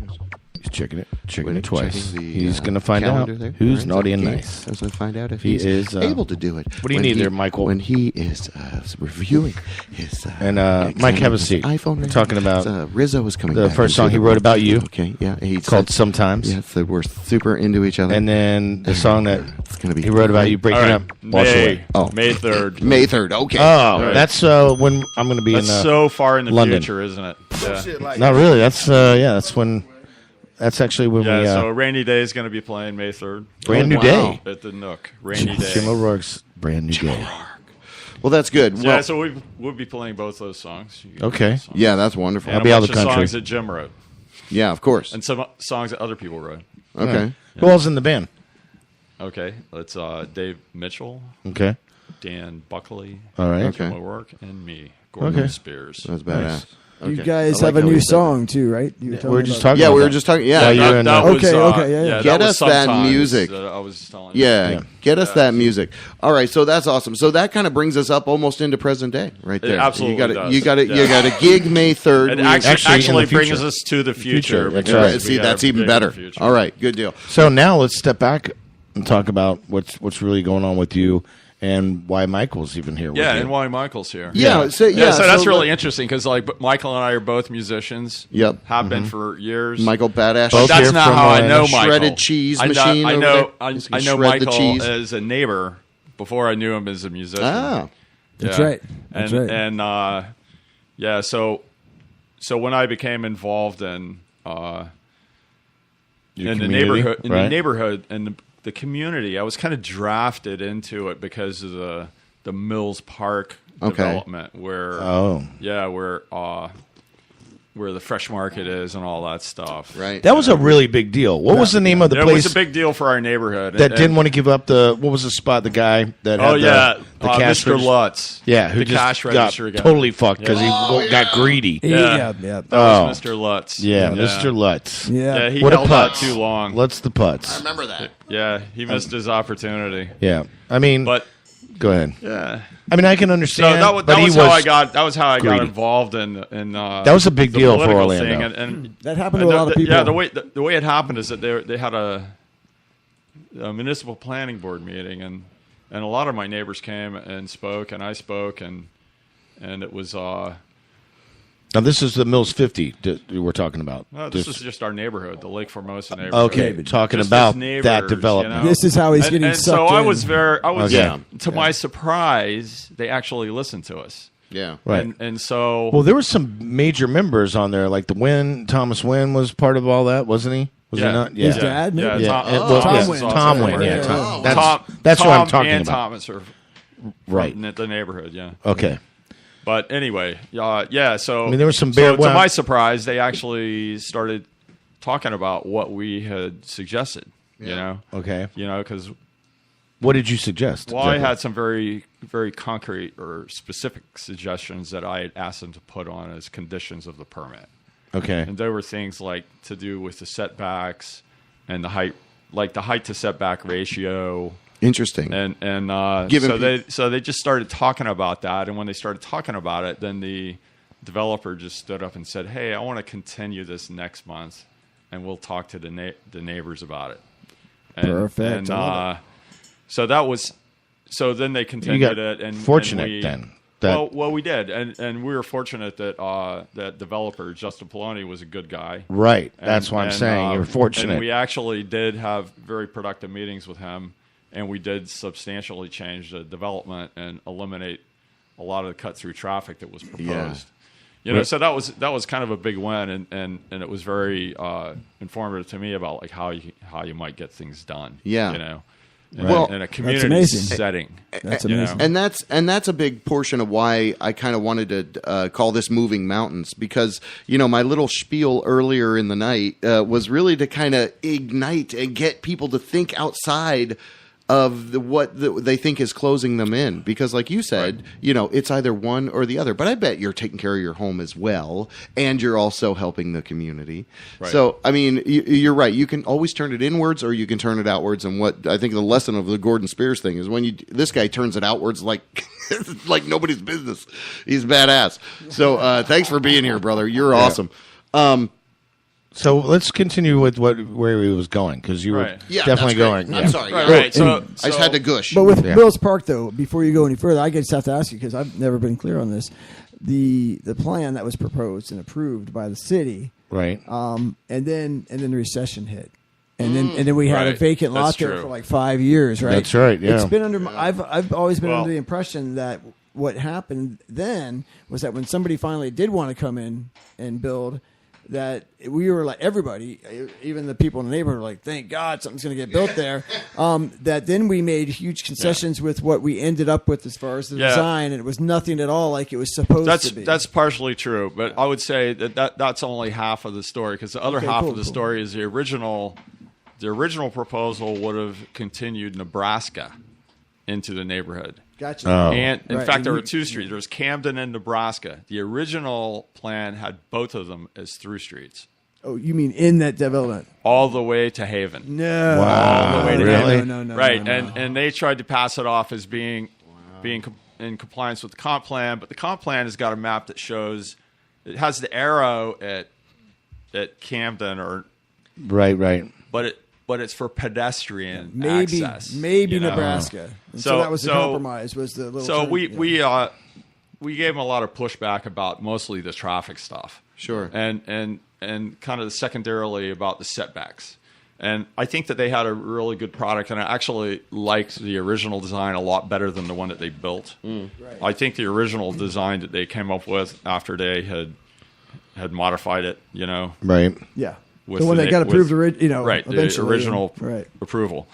He's checking it Wait, twice. checking the, He's going to find out calendar there. who's All right, naughty and okay. nice. Let's find out if He he's is, able to do it. what do you need there, Michael? When he is reviewing his And, Mike, have a seat. iPhone. We're talking about Rizzo is coming. the back first into song he the wrote room. about you. Okay, yeah, he's called Sometimes. Yes, that we're super into each other. And then the song that it's gonna be he wrote about you breaking All right. up. Wash Away. May 3rd. May 3rd. Okay. Oh, Right. that's when I'm going to be That's in so far in the London. future, isn't it? Yeah. Not really. That's that's when. That's actually when we. So Rainy Day is going to be playing May 3rd. Brand new day. At the Nook. Rainy Day. Jim O'Rourke's brand new day. Well, that's good. Yeah, Well, so we'll be playing both those songs. You can Okay. play songs. yeah, that's wonderful. And I'll be a out bunch of the of country. songs that Jim wrote. Yeah, of course. And some songs that other people wrote. Okay. Who else in the band? Okay, that's Dave Mitchell, Okay. Dan Buckley, All right. Okay. Jim O'Rourke, and me, Gordon Okay. Spears. That's badass. You Okay. guys I have like a how new he said song too, right? You We were just talking. Yeah, about we were that. just talking. Yeah, While you're in, that was, Okay, okay, yeah. that Get was us that sometimes music. that I was telling you. Yeah, get us that music. All right, so that's awesome. So that kind of brings us up almost into present day, right there. absolutely does. You got to Yeah. gig May 3rd. It We- actually in the brings future. us to the future. That's because right. we See, got that's a even big better. future. All right, good deal. So now let's step back and talk about what's really going on with you and why Michael's even here. Yeah, with you. and why Michael's here. Yeah, so that's really let- interesting because Michael and I are both musicians. Yep. have been for years. Michael Badass. Both That's here not from, how I know Michael. shredded cheese I know- machine I over know. there. I, He's gonna I know shred the Michael cheese. as a neighbor before I knew him as a musician. Ah, That's Yeah. right. That's and, right. And yeah, so when I became involved in Your the community, neighborhood, right? and the community, I was kind of drafted into it because of the Mills Park Okay. development, where where the fresh market is and all that stuff. right. That was a really big deal. What was the name of the It place was a big deal for our neighborhood. that And- didn't want to give up the? What was the spot? The guy that Oh had yeah, the cash Mr. register? Lutz. Yeah, who the just cash got register guy. totally fucked because he got greedy. yeah. That Oh. was Mr. Lutz. Yeah, Mr. Lutz. Yeah. Yeah, he What a held out putz. too long. Lutz the putz. remember that. Yeah, he missed his opportunity. Yeah, I mean, But go ahead. yeah, I mean, I can so understand. that was but he how I got. That was how I greedy. got involved in. That was a big the deal for political Orlando. thing, and That happened to a lot of people. Yeah, the way it happened is that they had a municipal planning board meeting, and a lot of my neighbors came and spoke, and I spoke, and it was. Now this is the Mills 50 that we're talking about. This is just our neighborhood, the Lake Formosa neighborhood. Okay, talking Just about as neighbors, that development. This is how he's getting and so sucked I in. was Okay. to my surprise, they actually listened to us. Yeah. Right. And so Well, there were some major members on there, like the Wynn. Thomas Wynn was part of all that, wasn't he? Was he not? His dad, maybe? Yeah, Yeah, Tom, it was- Tom yeah, Wynn. Tom also Wynn. part Yeah, of it. Tom. Tom, That's what I'm Tom talking and about. Thomas are Right. from the neighborhood. Yeah. Okay. But anyway, yeah. So I mean, there was some so bare- to well- my surprise, they actually started talking about what we had suggested. You know, Okay. Because What did you suggest? I had some very, very concrete or specific suggestions that I had asked them to put on as conditions of the permit. Okay. And there were things like to do with the setbacks and the height, like the height to setback ratio. Interesting. And Given so they just started talking about that. And when they started talking about it, then the developer just stood up and said, "Hey, I want to continue this next month, and we'll talk to the neighbors about it." And, Perfect. So that was. So then they continued it, and fortunate and we, then. Well, we did, and we were fortunate that that developer Justin Poloni was a good guy. Right. That's what I'm saying. You're fortunate. And we actually did have very productive meetings with him, and we did substantially change the development and eliminate a lot of the cut through traffic that was proposed. Yeah. So that was kind of a big win, and it was very informative to me about like how you might get things done. Yeah. In a community setting. That's amazing. And that's a big portion of why I kind of wanted to call this Moving Mountains, because my little spiel earlier in the night was really to kind of ignite and get people to think outside of what they think is closing them in, because like you said, it's either one or the other. But I bet you're taking care of your home as well, and you're also helping the community. Right. So I mean, you're right. You can always turn it inwards, or you can turn it outwards. And what I think the lesson of the Gordon Spears thing is when this guy turns it outwards like like nobody's business. He's badass. So thanks for being here, brother. You're awesome. So let's continue with where he was going, because you were definitely going. I'm sorry. Right. So I just had to gush. But with Mills Park, though, before you go any further, I just have to ask you, because I've never been clear on this. The plan that was proposed and approved by the city, Right. and then the recession hit. And then we had a vacant lot there for like 5 years, right? That's right. Yeah. It's been under. I've always been under the impression that what happened then was that when somebody finally did want to come in and build, that we were like, everybody, even the people in the neighborhood, were like, thank God something's going to get built there. That then we made huge concessions with what we ended up with as far as the design, and it was nothing at all like it was supposed to be. That's partially true, but I would say that's only half of the story, because the other half of the story is the original proposal would have continued Nebraska into the neighborhood. Gotcha. And in fact, there were two streets. There was Camden and Nebraska. The original plan had both of them as through streets. Oh, you mean in that development? All the way to Haven. No. Wow. All the way to Really? Haven. No. Right. And they tried to pass it off as being in compliance with the comp plan, but the comp plan has got a map that shows it has the arrow at Camden, or Right. but it's for pedestrian access. Maybe Nebraska. And so that was the compromise. Was the little. So we gave them a lot of pushback about mostly the traffic stuff. Sure. And kind of secondarily about the setbacks. And I think that they had a really good product, and I actually liked the original design a lot better than the one that they built. Right. I think the original design that they came up with after they had modified it, Right. Yeah. The one that got approved, right, eventually. The original approval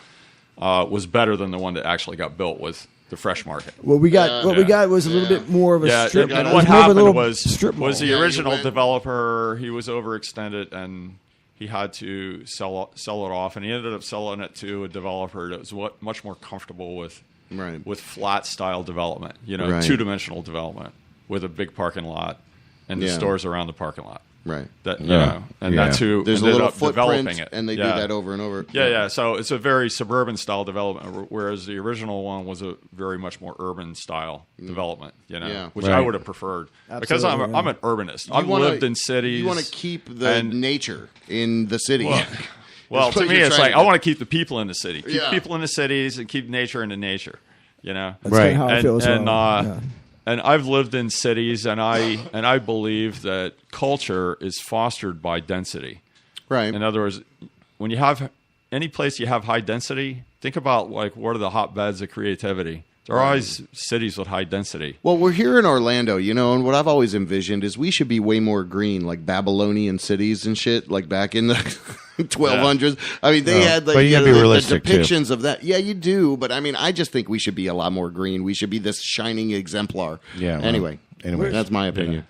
was better than the one that actually got built with the Fresh Market. What we got was a little bit more of a strip. And what happened was the Yeah, original developer, he was overextended, and he had to sell it off, and he ended up selling it to a developer that was much more comfortable with flat style development, two-dimensional development with a big parking lot and the stores around the parking lot. Right. That's who there's a ended little up footprint, developing it. and they do that over and over. Yeah. So it's a very suburban style development, whereas the original one was a very much more urban style development. Which I would have preferred. Because I'm an urbanist. I've lived in cities. You want to keep the nature in the city. Well, to me, it's like I want to keep the people in the city. Keep people in the cities and keep nature in the nature. That's kind of how I feel as well. And I've lived in cities, and I believe that culture is fostered by density. Right. In other words, when you have any place you have high density, think about like what are the hotbeds of creativity. There are always cities with high density. Well, we're here in Orlando, and what I've always envisioned is we should be way more green, like Babylonian cities and shit, like back in the 1200s. I mean, they had like, the depictions of that. Yeah, you do, but I mean, I just think we should be a lot more green. We should be this shining exemplar. Yeah. Anyway, that's my opinion.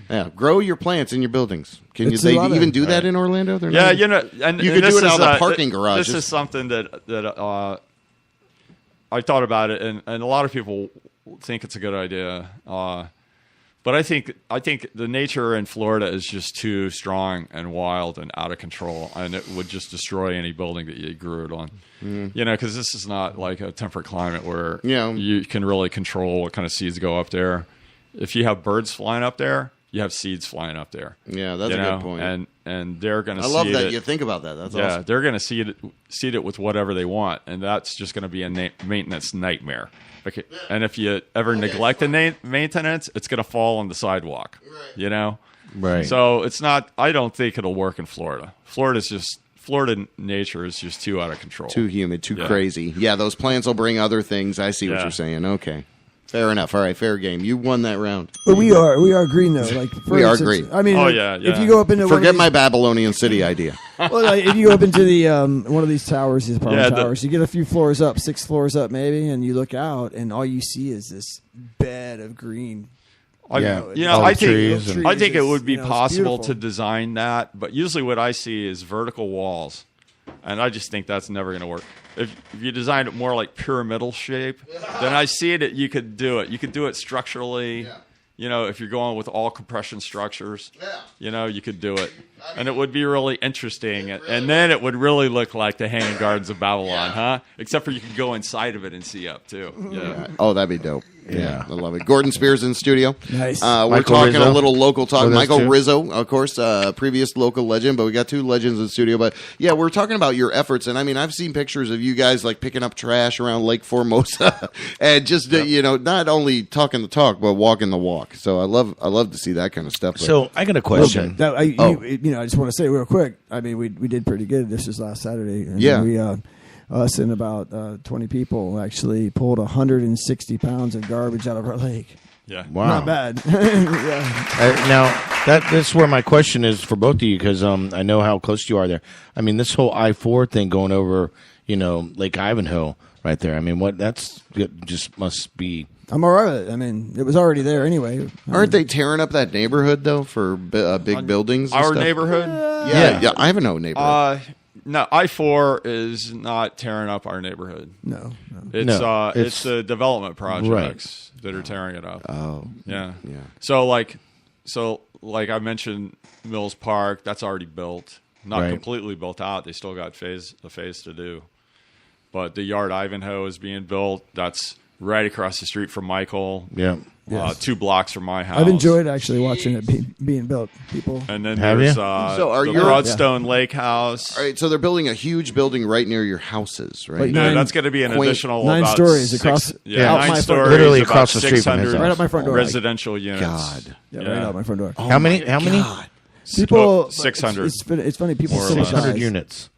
Yeah, grow your plants in your buildings. Can It's they a lot of- even do that in Orlando? They're Yeah, not- you know, and you and could do this it out is, of the parking garage. This is something that I thought about it, and a lot of people think it's a good idea. But I think the nature in Florida is just too strong and wild and out of control, and it would just destroy any building that you grew it on. You know, because this is not like a temperate climate where you can really control what kind of seeds go up there. If you have birds flying up there, you have seeds flying up there. Yeah, that's a good point. And they're going to. I love that you think about that. That's awesome. They're going to seed it with whatever they want, and that's just going to be a maintenance nightmare. Okay, and if you ever neglect the maintenance, it's going to fall on the sidewalk. Right. You know, right? So it's not. I don't think it'll work in Florida. Florida nature is just too out of control, too humid, too crazy. Yeah, those plants will bring other things. I see what you're saying. Okay. Fair enough. All right, fair game. You won that round. But we are green though. Like we are green. I mean, if you go up into forget my Babylonian city idea. Well, like, if you go up into the one of these towers, these apartment towers, you get a few floors up, 6 floors up maybe, and you look out, and all you see is this bed of green. I think it would be possible to design that, but usually what I see is vertical walls, and I just think that's never going to work. If you designed it more like pyramidal shape, then I see it. You could do it. You could do it structurally. Yeah. You know, if you're going with all compression structures, you know, you could do it. And it would be really interesting. And then it would really look like the Hanging Gardens of Babylon, huh? Except for you could go inside of it and see up, too. Yeah. Oh, that'd be dope. Yeah, I love it. Gordon Spears in the studio. Nice. We're talking Rizzo. A little local talk. Michael Rizzo, of course, previous local legend, but we got 2 legends in the studio. But yeah, we're talking about your efforts, and I mean, I've seen pictures of you guys like picking up trash around Lake Formosa, and just you know, not only talking the talk but walking the walk. So I love to see that kind of stuff. So I got a question. I just want to say real quick. I mean, we did pretty good. This was last Saturday. And we us and about 20 people actually pulled 160 pounds of garbage out of our lake. Yeah, wow, not bad. Yeah. Now that's where my question is for both of you, because I know how close you are there. I mean, this whole I-4 thing going over, you know, Lake Ivanhoe right there. I mean, that's just must be. I'm all right with it. I mean, it was already there anyway. Aren't they tearing up that neighborhood though for big buildings? And our stuff? Neighborhood? Yeah, Ivanhoe neighborhood. No, I-4 is not tearing up our neighborhood. No. It's the development projects that are tearing it up. Oh, yeah. So like I mentioned, Mills Park, that's already built, not completely built out. They still got a phase to do. But the Yard Ivanhoe is being built. That's right across the street from Michael. Yeah. 2 blocks from my house. I've enjoyed actually watching it being built. People. And then there's the Broadstone Lake House. All right, so they're building a huge building right near your houses, right? That's going to be an additional 9 about stories across. 9 stories, literally across the street from his house. Right up my front door. Residential units. God. Yeah, right out my front door. Oh how many? People. 600. It's funny. People say 600 units.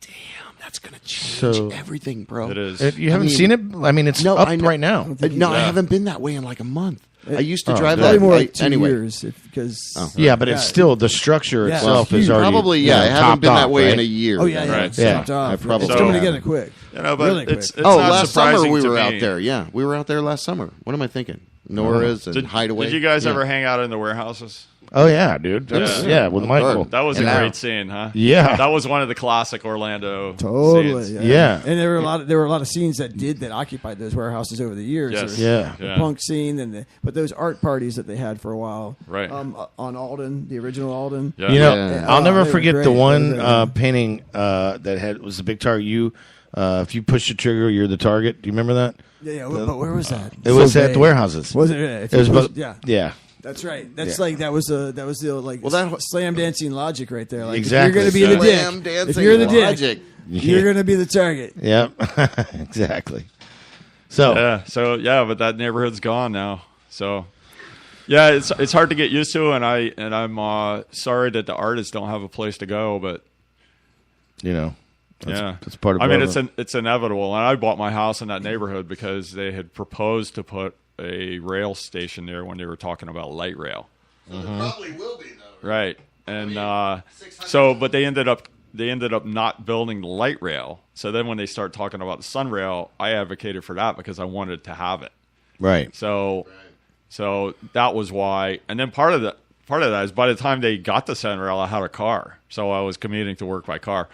That's going to change everything, bro. It is. You haven't seen it? I mean, it's up right now. No, I haven't been that way in like a month. I used to drive probably that more like 2 anyway. years because but it's still the structure itself is already probably I haven't been that way in a year. Oh yeah, right. I probably it's coming together quick. You know, but really quick. it's last summer we were out out there. Yeah, we were out there last summer. What am I thinking? Nora's and Hideaway. Did you guys ever hang out in the warehouses? Oh yeah, dude. With Michael. That was a great scene, huh? Yeah, that was one of the classic Orlando. Totally. scenes. Yeah. And there were a lot of scenes that occupied those warehouses over the years. Yes. The punk scene but those art parties that they had for a while. Right. On Alden, the original Alden. Yeah. You know, I'll never forget the one painting that was the big target. If you push the trigger, you're the target. Do you remember that? Yeah. But where was that? It was at the warehouses. Was it? Yeah. That's right. That's like that was the like slam dancing logic right there. Like exactly. If you're going to be the dick. If you're the dick, you're going to be the target. Yep. Exactly. So but that neighborhood's gone now. So yeah, it's hard to get used to, and I'm sorry that the artists don't have a place to go, but you know. That's part of. I mean, it's inevitable, and I bought my house in that neighborhood because they had proposed to put a rail station there when they were talking about light rail. So there probably will be though. Right, and but they ended up not building the light rail. So then when they start talking about the sun rail, I advocated for that because I wanted to have it. Right. So that was why. And then part of part of that is by the time they got to Centerville, I had a car, so I was commuting to work by car.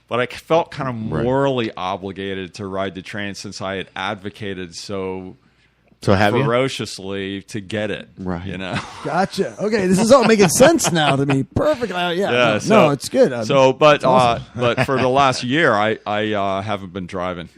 But I felt kind of morally obligated to ride the train since I had advocated so ferociously to get it. Right. You know. Gotcha. Okay, this is all making sense now to me. Perfect. Yeah. No, it's good. But awesome. but for the last year, I haven't been driving.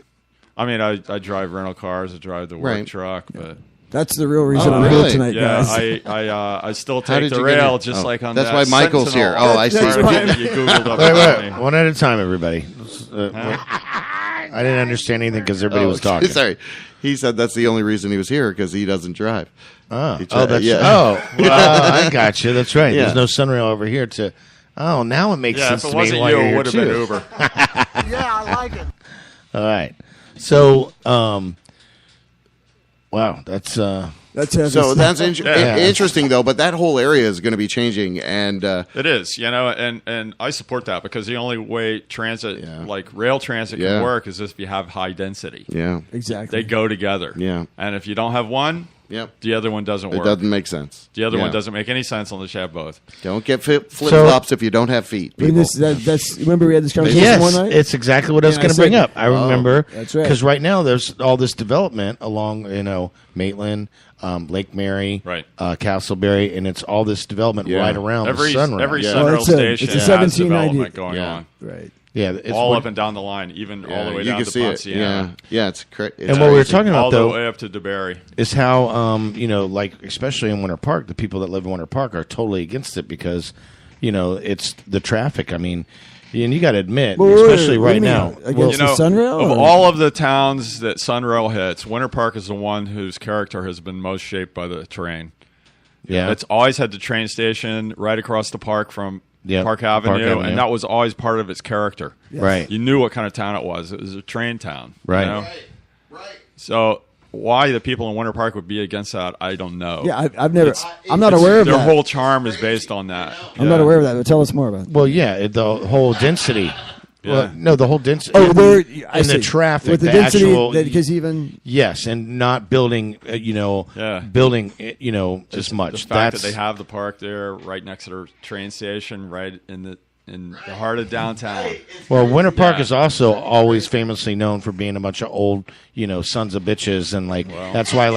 I mean, I drive rental cars, I drive the work truck, but. That's the real reason I'm really? here tonight, guys. Yeah, I still take the rail, just like on That's that why Michael's Sentinel. here. Oh, I see. You Googled up Wait. One at a time, everybody. I didn't understand anything because everybody was talking. Sorry. He said that's the only reason he was here because he doesn't drive. Oh, He that's yeah. I got you. That's right. Yeah. There's no sunrail over here to. Oh, now it makes sense if it to me. wasn't why you, you're it here would have too. been Uber. Yeah, I like it. All right. So, wow, that's heavy. So that's interesting, though. But that whole area is going to be changing, and it is, and I support that because the only way transit, like rail transit, Yeah. can work is if you have high density. yeah, Exactly. They go together. Yeah. And if you don't have one, the other one doesn't it work. doesn't make sense. The other Yeah. one doesn't make any sense unless you have both. Don't get flip flops if you don't have feet. I mean, People. that's remember we had this conversation one yes, night? it's exactly what I was And I going to bring said- up. I remember that's right. because right now there's all this development along, Maitland, Lake Mary, Right. Castleberry, and it's all this development Yeah. right around Every the sunrise. every Yeah. Central Well, it's a station has 1790 development going Yeah. on. Right. Yeah, it's All what- up and down the line, even all the way you down can to see it. Ponciana. Yeah, it's correct. And what we were talking about All the though way up to DeBerry. is how like especially in Winter Park, the people that live in Winter Park are totally against it because it's the traffic. I mean, and you got to admit, Well, especially what do right you mean? now. Against the Sunrail? Of or- all of the towns that Sunrail hits, Winter Park is the one whose character has been most shaped by the terrain. Yeah, It's always had the train station right across the park from Park Avenue, Park Avenue. and that was always part of its character. right. You knew what kind of town it was. It was a train town. Right. Right. So why the people in Winter Park would be against that, I don't know. Yeah, I'm not aware of Their that. whole charm is based on that. I'm not aware of that, but tell us more about it. Well, yeah, the whole density. Yeah. Well, no, the whole density. Oh, there, I and the see. traffic, With the the density, actual, because even... yes, and not building, building, as much. The fact that they have the park there right next to the train station, right in the heart of downtown. Well, Winter Park is also always famously known for being a bunch of old, sons of bitches, and that's why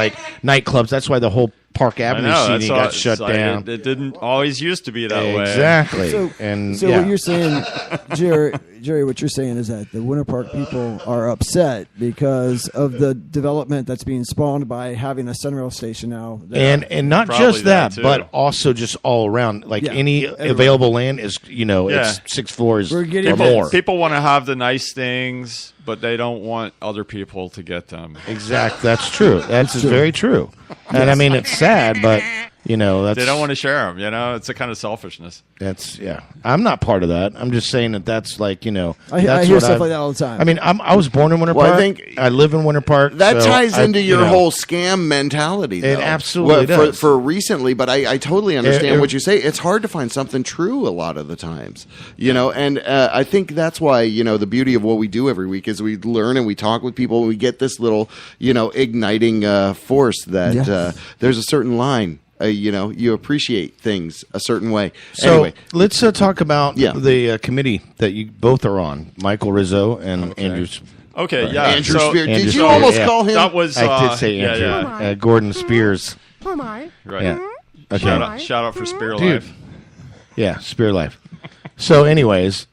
nightclubs. That's why the whole Park Avenue seating got shut down. It didn't always used to be that way. Exactly. So what you're saying, Jerry, what you're saying is that the Winter Park people are upset because of the development that's being spawned by having a Sunrail station now. And not Probably just that, too. but also just all around. Any everywhere. available land is, it's 6 floors We're or getting more. People want to have the nice things, but they don't want other people to get them. Exactly. That's true. That's very true. And I mean, it's sad, but that's They don't want to share them. It's a kind of selfishness. That's I'm not part of that. I'm just saying that's I that's hear what stuff like that all the time. I mean, I was born in Winter Well, I Park. think I live in Winter Park. That so ties into your you know. whole scam mentality. Though. It absolutely does. For recently, but I totally understand It- what you say. It's hard to find something true a lot of the times, and I think that's why the beauty of what we do every week is we learn and we talk with people and we get this little igniting force that there's a certain line. You appreciate things a certain way. So Anyway, let's talk about Yeah. the committee that you both are on, Michael Rizzo and Andrew. Okay, yeah. Andrew so, Spears. Did Andrew you Spears, almost yeah. call him? That was I did say Andrew. Yeah. Gordon Spears. Who am I? Right. Yeah. Okay. Shout out for Spear Dude. Life. Yeah, Spear Life. So, anyways,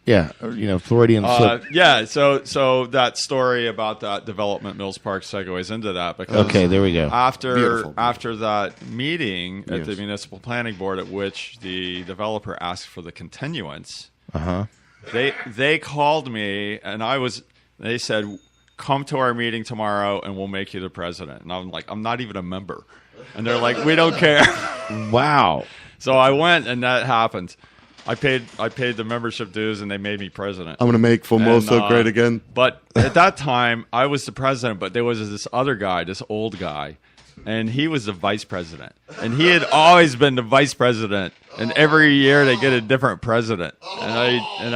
Floridian flip. So that story about that development Mills Park segues into that because Okay, there we go. After that meeting at Yes. the municipal planning board, at which the developer asked for the continuance, they called me and they said, "Come to our meeting tomorrow and we'll make you the president." And I'm like, "I'm not even a member," and they're like, "We don't care." Wow. So I went and that happened. I paid the membership dues and they made me president. I'm going to make Formosa And, great again. But at that time, I was the president, but there was this other guy, this old guy, and he was the vice president. And he had always been the vice president, and every year they get a different president. And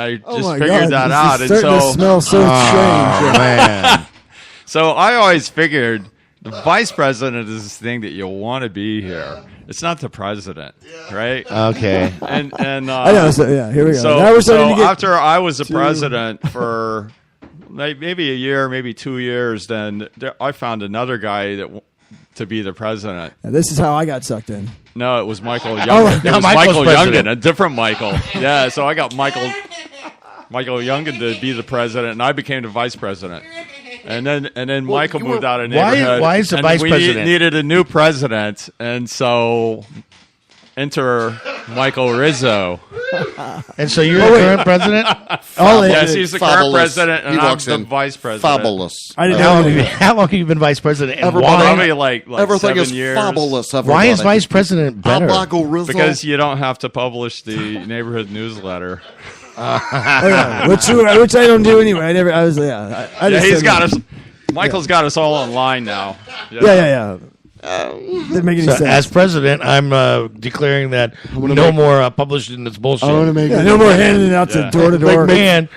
I just my figured God, that this out. is starting to smell so strange. Man. So I always figured The vice president is this thing that you want to be here. It's not the president, right? Okay. And I know. So, yeah, here we go. Now So, we're starting to get after I was the president for maybe a year, maybe 2 years, then I found another guy to be the president. Now, this is how I got sucked in. No, it was Michael Youngin. Oh, It now was Michael's Michael president. Youngin, a different Michael. Yeah, so I got Michael Youngin to be the president, and I became the vice president. And then Michael moved out of neighborhood. Why is the and vice we president? needed a new president, and so enter Michael Rizzo. And so you're the current president? Yes, he's the current Fabulous. president, and He I'm walks the in. vice president. Fabulous. I didn't How long, know. have you, how long have you been vice president? And Everybody- Probably why? like Everything 7 is years. fabulous. Why is vice president better? Michael Rizzo. Because you don't have to publish the neighborhood newsletter. Oh, yeah. Which I don't do anyway. I was I Yeah, just he's said got that. us. Michael's got us all online now. Yeah. Didn't make any So sense. as president, I'm declaring that no more publishing this bullshit. I want to make no more handing it out to door to door. And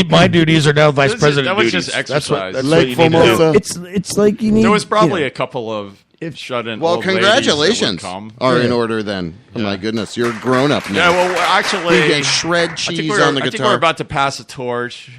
my duties are now vice president that was duties. just That's what, exercise. that's Lake what you need to do. Formosa. It's like you need. There was probably you a couple of shut-in Well, old ladies that would congratulations come. are in order then. Oh, my goodness. You're grown up now. Yeah, well, actually, You can shred I cheese think we're, on the I think guitar. we're about to pass a torch.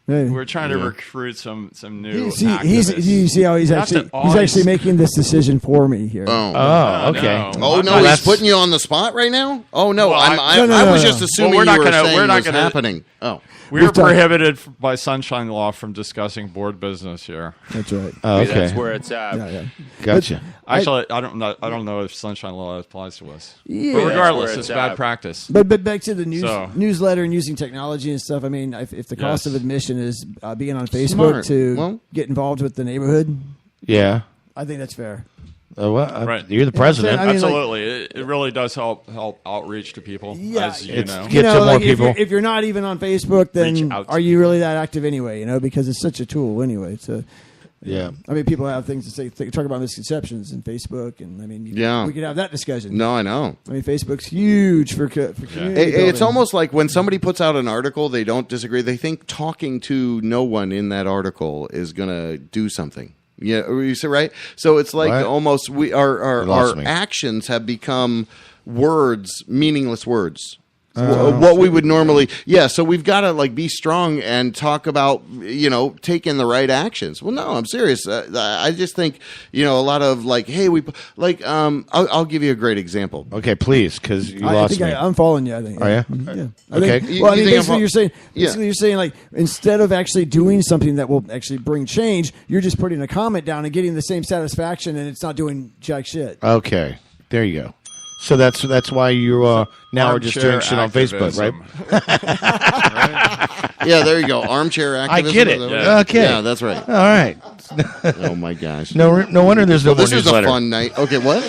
Hey. We're trying to recruit some new You activists. you see how he's Not actually that he's always- actually making this decision for me here. Oh, okay. No. Oh, I'm no, not- he's that's- putting you on the spot right now? Oh, no. Well, I was just assuming Well, we're not you were gonna- saying we're not was gonna- happening. Oh. We are We've done- prohibited by sunshine law from discussing board business here. That's right. Oh, okay. That's where it's at. Yeah. Gotcha. Actually, I don't know if sunshine law applies to us. Yeah. But regardless, That's it's where bad it's at. practice. But back to the So- newsletter and using technology and stuff. I mean, if the cost Yes. of admission is being on Facebook Smart. to Well- get involved with the neighborhood, Yeah. I think that's fair. Right. You're the president. I mean, like- Absolutely, it really does help outreach to people. Yeah, as you it's- know. Get to more like people. if you're not even on Facebook, Reach then out to are you really that active anyway? You know, because it's such a tool anyway. So, Yeah. I mean, people have things to say, talk about misconceptions in Facebook, and I mean, Yeah. we could have that discussion. No, I know. I mean, Facebook's huge for community It's building. almost like when somebody puts out an article, they don't disagree. They think talking to no one in that article is going to do something. Yeah, you see, right? So it's like What? almost our You lost me. actions have become words, meaningless words. What we would normally, so we've got to like be strong and talk about taking the right actions. Well, no, I'm serious. I just think a lot of like, hey, I'll give you a great example. Okay, please, because you I lost think me. I'm following you. I think. Are you? Yeah. I Okay. think, You- well, I you mean, think I'm basically, Yeah. you're saying like instead of actually doing something that will actually bring change, you're just putting a comment down and getting the same satisfaction, and it's not doing jack shit. Okay, there you go. So that's why you now are just doing shit on Facebook, right? Yeah, there you go. Armchair activism. I get it. Yeah. Okay. Yeah, that's right. All right. Oh my gosh. No wonder there's no Well, more this is newsletter. a fun night. Okay, what?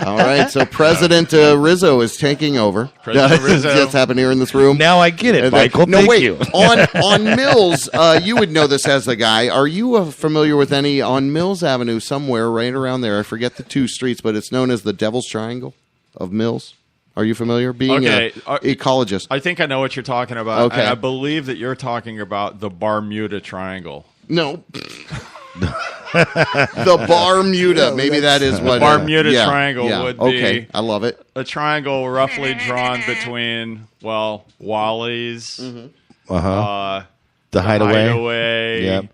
All right, so President Rizzo is taking over. President Rizzo. That's happened here in this room. Now I get it, Michael. No, Thank wait. you. on Mills, you would know this as the guy. Are you familiar with any on Mills Avenue somewhere right around there? I forget the two streets, but it's known as the Devil's Triangle of Mills. Are you familiar? Being Okay. an ecologist. I think I know what you're talking about. Okay. And I believe that you're talking about the Bermuda Triangle. No. The Bermuda. Maybe that is what. Bermuda Triangle would be- Okay, I love it. A triangle roughly drawn between, Wally's, The hideaway. Yep.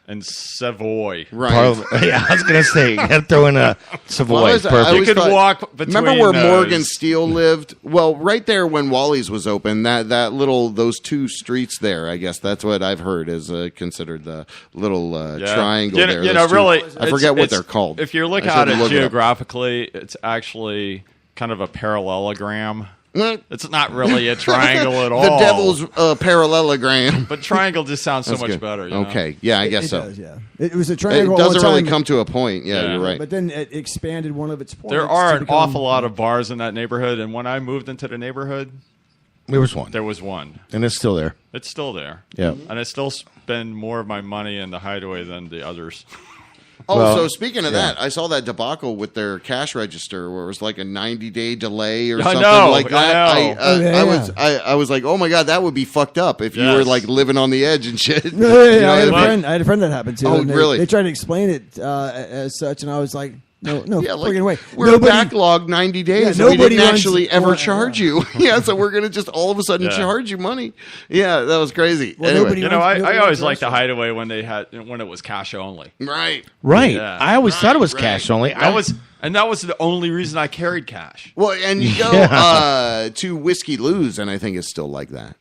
and Savoy. Right. Yeah, I was gonna say, you gotta throw in a Savoy. Well, I was- I Perfect. You always could thought- walk between Remember where those. Morgan Steele lived? Well, right there when Wally's was open, those two streets there. I guess that's what I've heard is considered the little Yeah. triangle You know- there. you Those know, really, two- I forget what it's- they're called. If you look I at should it look up. geographically, it's actually kind of a parallelogram. Mm. It's not really a triangle at all. The devil's parallelogram. But triangle just sounds so That's much good. better. You know? Okay, yeah, I guess it so. does, yeah. It was a It triangle. all doesn't the really time, come to a point. Yeah, Yeah. you're right. But then it expanded one of its points. There are to an become- awful lot of bars in that neighborhood, and when I moved into the neighborhood, There was one, there was one. and it's still there. It's still there. Yeah. And I still spend more of my money in the hideaway than the others. Oh, Well, so speaking of yeah. that, I saw that debacle with their cash register where it was like a 90-day delay or I something know, like that. I know. I was like, oh my god, that would be fucked up if you were Yes. like living on the edge and shit. No, You know I had a what I mean? friend. I had a friend that happened to. Oh, and really? They tried to explain it as such, and I was like, no, Yeah, friggin' way. we're backlogged 90 days. Yeah, and we nobody didn't runs- actually ever well, charge you. Yeah, so we're gonna just all of a sudden Yeah. charge you money. Yeah, that was crazy. Well, anyway, nobody You know, runs- I always runs liked the restaurants. Hideaway when it was cash only. right. Right. Yeah. I always thought it was Right, cash only. That was the only reason I carried cash. Well, and you go Yeah. to Whiskey Lou's, and I think it's still like that.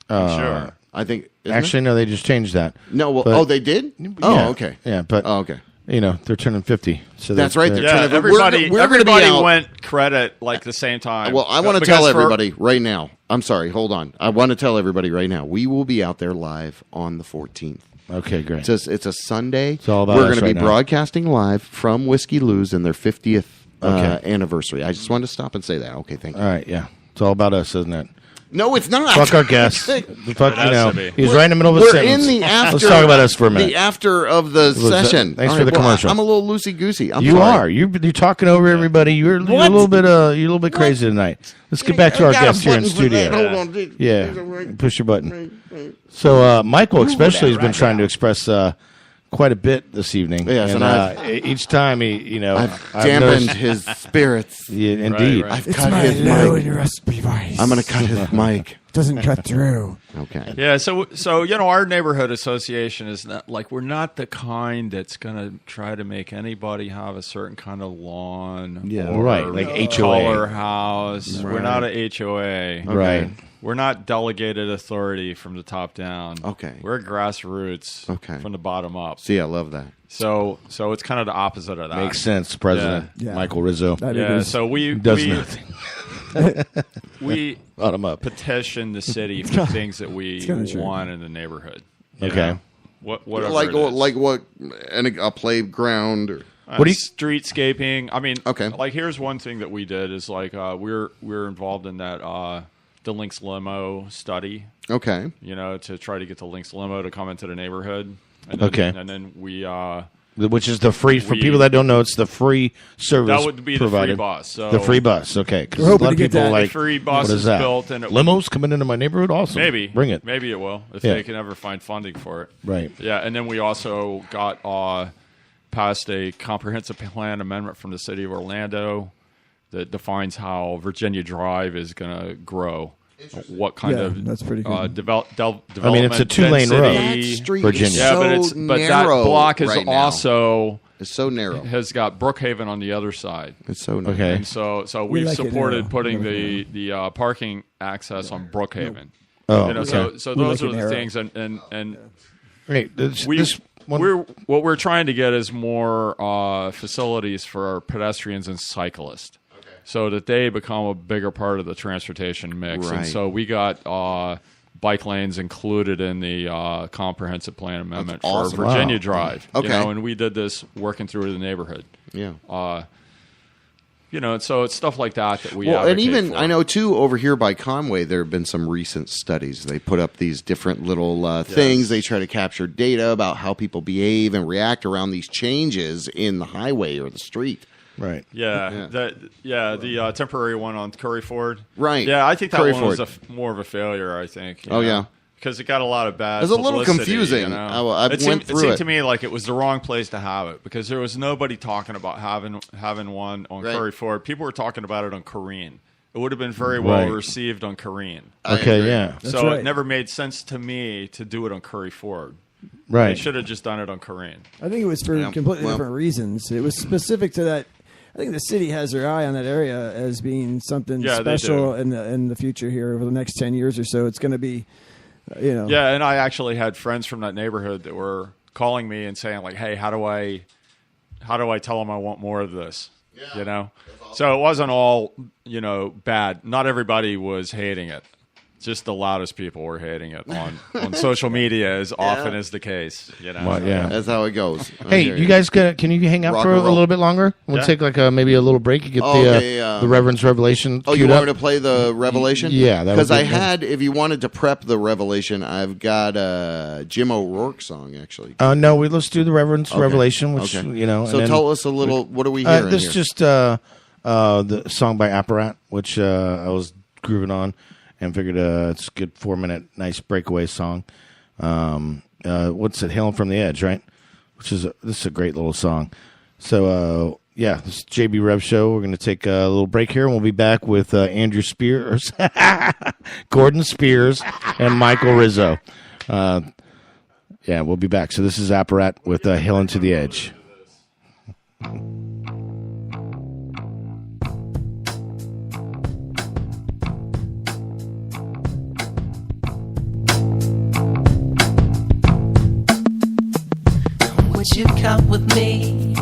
Sure. I think isn't Actually, no, they just changed that. it? No. Well, but- they did. Yeah. Oh, okay. Yeah, but Oh, okay. you know, they're turning 50. So That's right, they're Yeah, Kind of- everybody we're gonna be everybody out- went credit like the same time. Well, I want to Because tell for- everybody right now. I'm sorry. Hold on. I want to tell everybody right now. We will be out there live on the 14th. Okay, great. It's a Sunday. It's all about We're us going to right be now. broadcasting live from Whiskey Lou's in their 50th Okay. anniversary. I just wanted to stop and say that. Okay, thank you. All right, yeah. It's all about us, isn't it? No, it's not. Fuck our guests. Fuck, has you know, to be. he's right in the middle of a We're sentence. in the after. Let's talk about us for a minute. The after of the session. Thanks All for the well, commercial. I'm a little loosey goosey. You are. You're talking over everybody. You're a little bit crazy tonight. Let's get back to our I got a guest here in button for that. studio. Hold on. Yeah, push your button. So Michael especially has been trying to express quite a bit this evening. Yes, and each time I've I've dampened noticed- his spirits. Yeah, indeed. Right. I've It's cut my his low mic. and raspy voice. I'm going to cut his mic. Doesn't cut through. Okay. Yeah, so you know, our neighborhood association is not like we're not the kind that's gonna try to make anybody have a certain kind of lawn, Yeah, or right, like HOA. color house. We're not a HOA, Right. We're not delegated authority from the top down. Okay. We're grassroots. Okay. From the bottom up. See, I love that. So it's kind of the opposite of that. Makes sense, President Yeah. Michael Rizzo. That Yeah. is- So we Does nothing. we Bottom up. petition the city for things that we kinda true. want in the neighborhood. You Okay. know? Whatever Like it is. like what? A playground or What do you- streetscaping? I mean, Okay. Like here's one thing that we did is like we're involved in that the Lynx limo study. okay. You know, to try to get the Lynx limo to come into the neighborhood. And Okay. and then we Which is the free, for We- people that don't know, it's the free service that would be provided. the free bus. So The free bus, okay. Because We're a hoping lot of to get people that. like, The free bus what is is that? built and it- Limos coming into my neighborhood? Awesome. maybe Bring it. Maybe it will if Yeah. they can ever find funding for it. Right. Yeah, and then we also got passed a comprehensive plan amendment from the city of Orlando that defines how Virginia Drive is going to grow. What kind Yeah, of that's pretty good. development? I mean, it's a two-lane road. That street Virginia. is Yeah, so but that narrow block is right now. also It's so narrow. has got Brookhaven on the other side. It's so narrow. Okay. And so We we've like it supported narrow. putting Never the parking access on Brookhaven. Oh, You know, okay. so We those like are it the narrow. things, and Okay, this one, what we're trying to get is more facilities for our pedestrians and cyclists, so that they become a bigger part of the transportation mix. Right. And so we got bike lanes included in the comprehensive plan amendment That's awesome. for Virginia Wow. Drive. Okay. You know, and we did this working through the neighborhood. Yeah. You know, so it's stuff like that we Well, and advocate even for. I know too over here by Conway, there have been some recent studies. They put up these different little things. They try to capture data about how people behave and react around these changes in the highway or the street. right. Yeah, the temporary one on Curry Ford. Right. Yeah, I think that Curry one was Ford. more of a failure. I think. Oh, yeah. because it got a lot of bad. It was a little publicity, confusing. You know? I it went through seemed it. to me like it was the wrong place to have it because there was nobody talking about having one on Right. Curry Ford. People were talking about it on Kareen. It would have been very well Right. received on Kareen. Okay, yeah. So right. it never made sense to me to do it on Curry Ford. They Right. should have just done it on Kareen. I think it was for Yeah, completely well- different reasons. It was specific to that. I think the city has their eye on that area as being something Yeah, they special do. in the future here over the next 10 years or so. It's going to be, Yeah, and I actually had friends from that neighborhood that were calling me and saying like, "Hey, how do I tell them I want more of this?" So it wasn't all bad. Not everybody was hating it. just the loudest people were hating it on social media as often as the case. You know, Well, yeah. That's how it goes. Hey, you guys can you hang out Rock for a and roll. little bit longer? We'll take like maybe a little break and get the Reverend's Revelation. Oh, you queued want up? me to play the Revelation? Yeah, that would because be I good. had. If you wanted to prep the Revelation, I've got a Jim O'Rourke song actually. No, let's do the Reverend's Revelation, which you know. So and then, tell us a little. What are we hearing this here? is just the song by Apparat, which I was grooving on, and figured it's a good 4-minute nice breakaway song. What's it? Hailing from the Edge, right? This is a great little song. So this is JB Rev Show. We're going to take a little break here, and we'll be back with Andrew Spears, Gordon Spears, and Michael Rizzo. We'll be back. So this is Apparat with Hailing to the Edge. Would you come with me?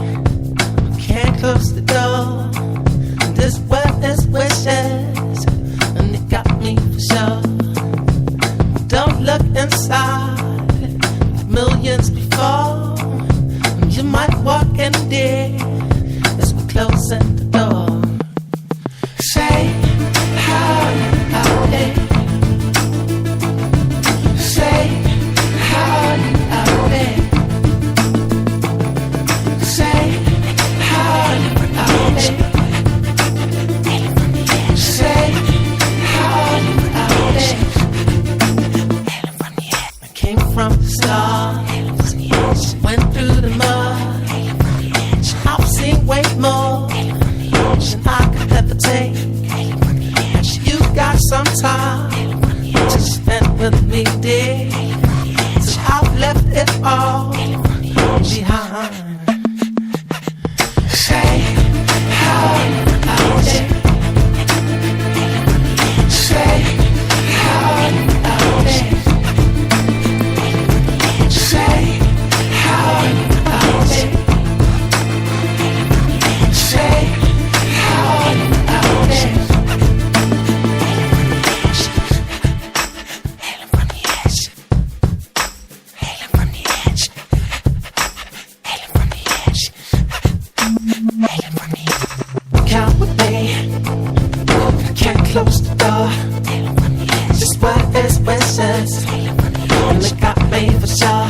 Can't close the door. This world is wishes, and it got me for sure. Don't look inside like millions before. You might walk in there as we're closing the door. Say how are they? Say how are they? Say how are they? Say how are they? I came from the stars, went through the mud. I've seen way more than I could ever take. You got some time to spend with me, dear. So I've left it all behind. Say how are they? Say how are they? Say how are they? Say how are they? Hailing from the edge. Hailing from the edge. Hailing from the edge. Hailing from the edge. Count with me. I can't close the door. This world is wishes, and it got me for sure.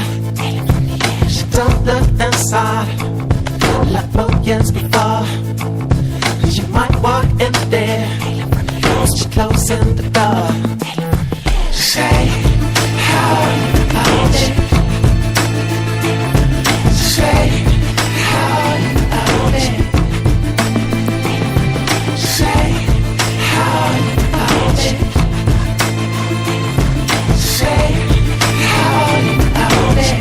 Don't look inside like millions before. You might walk in there as we're closing the door. Say how are they? Say how are they? Say how are they? Say how are they?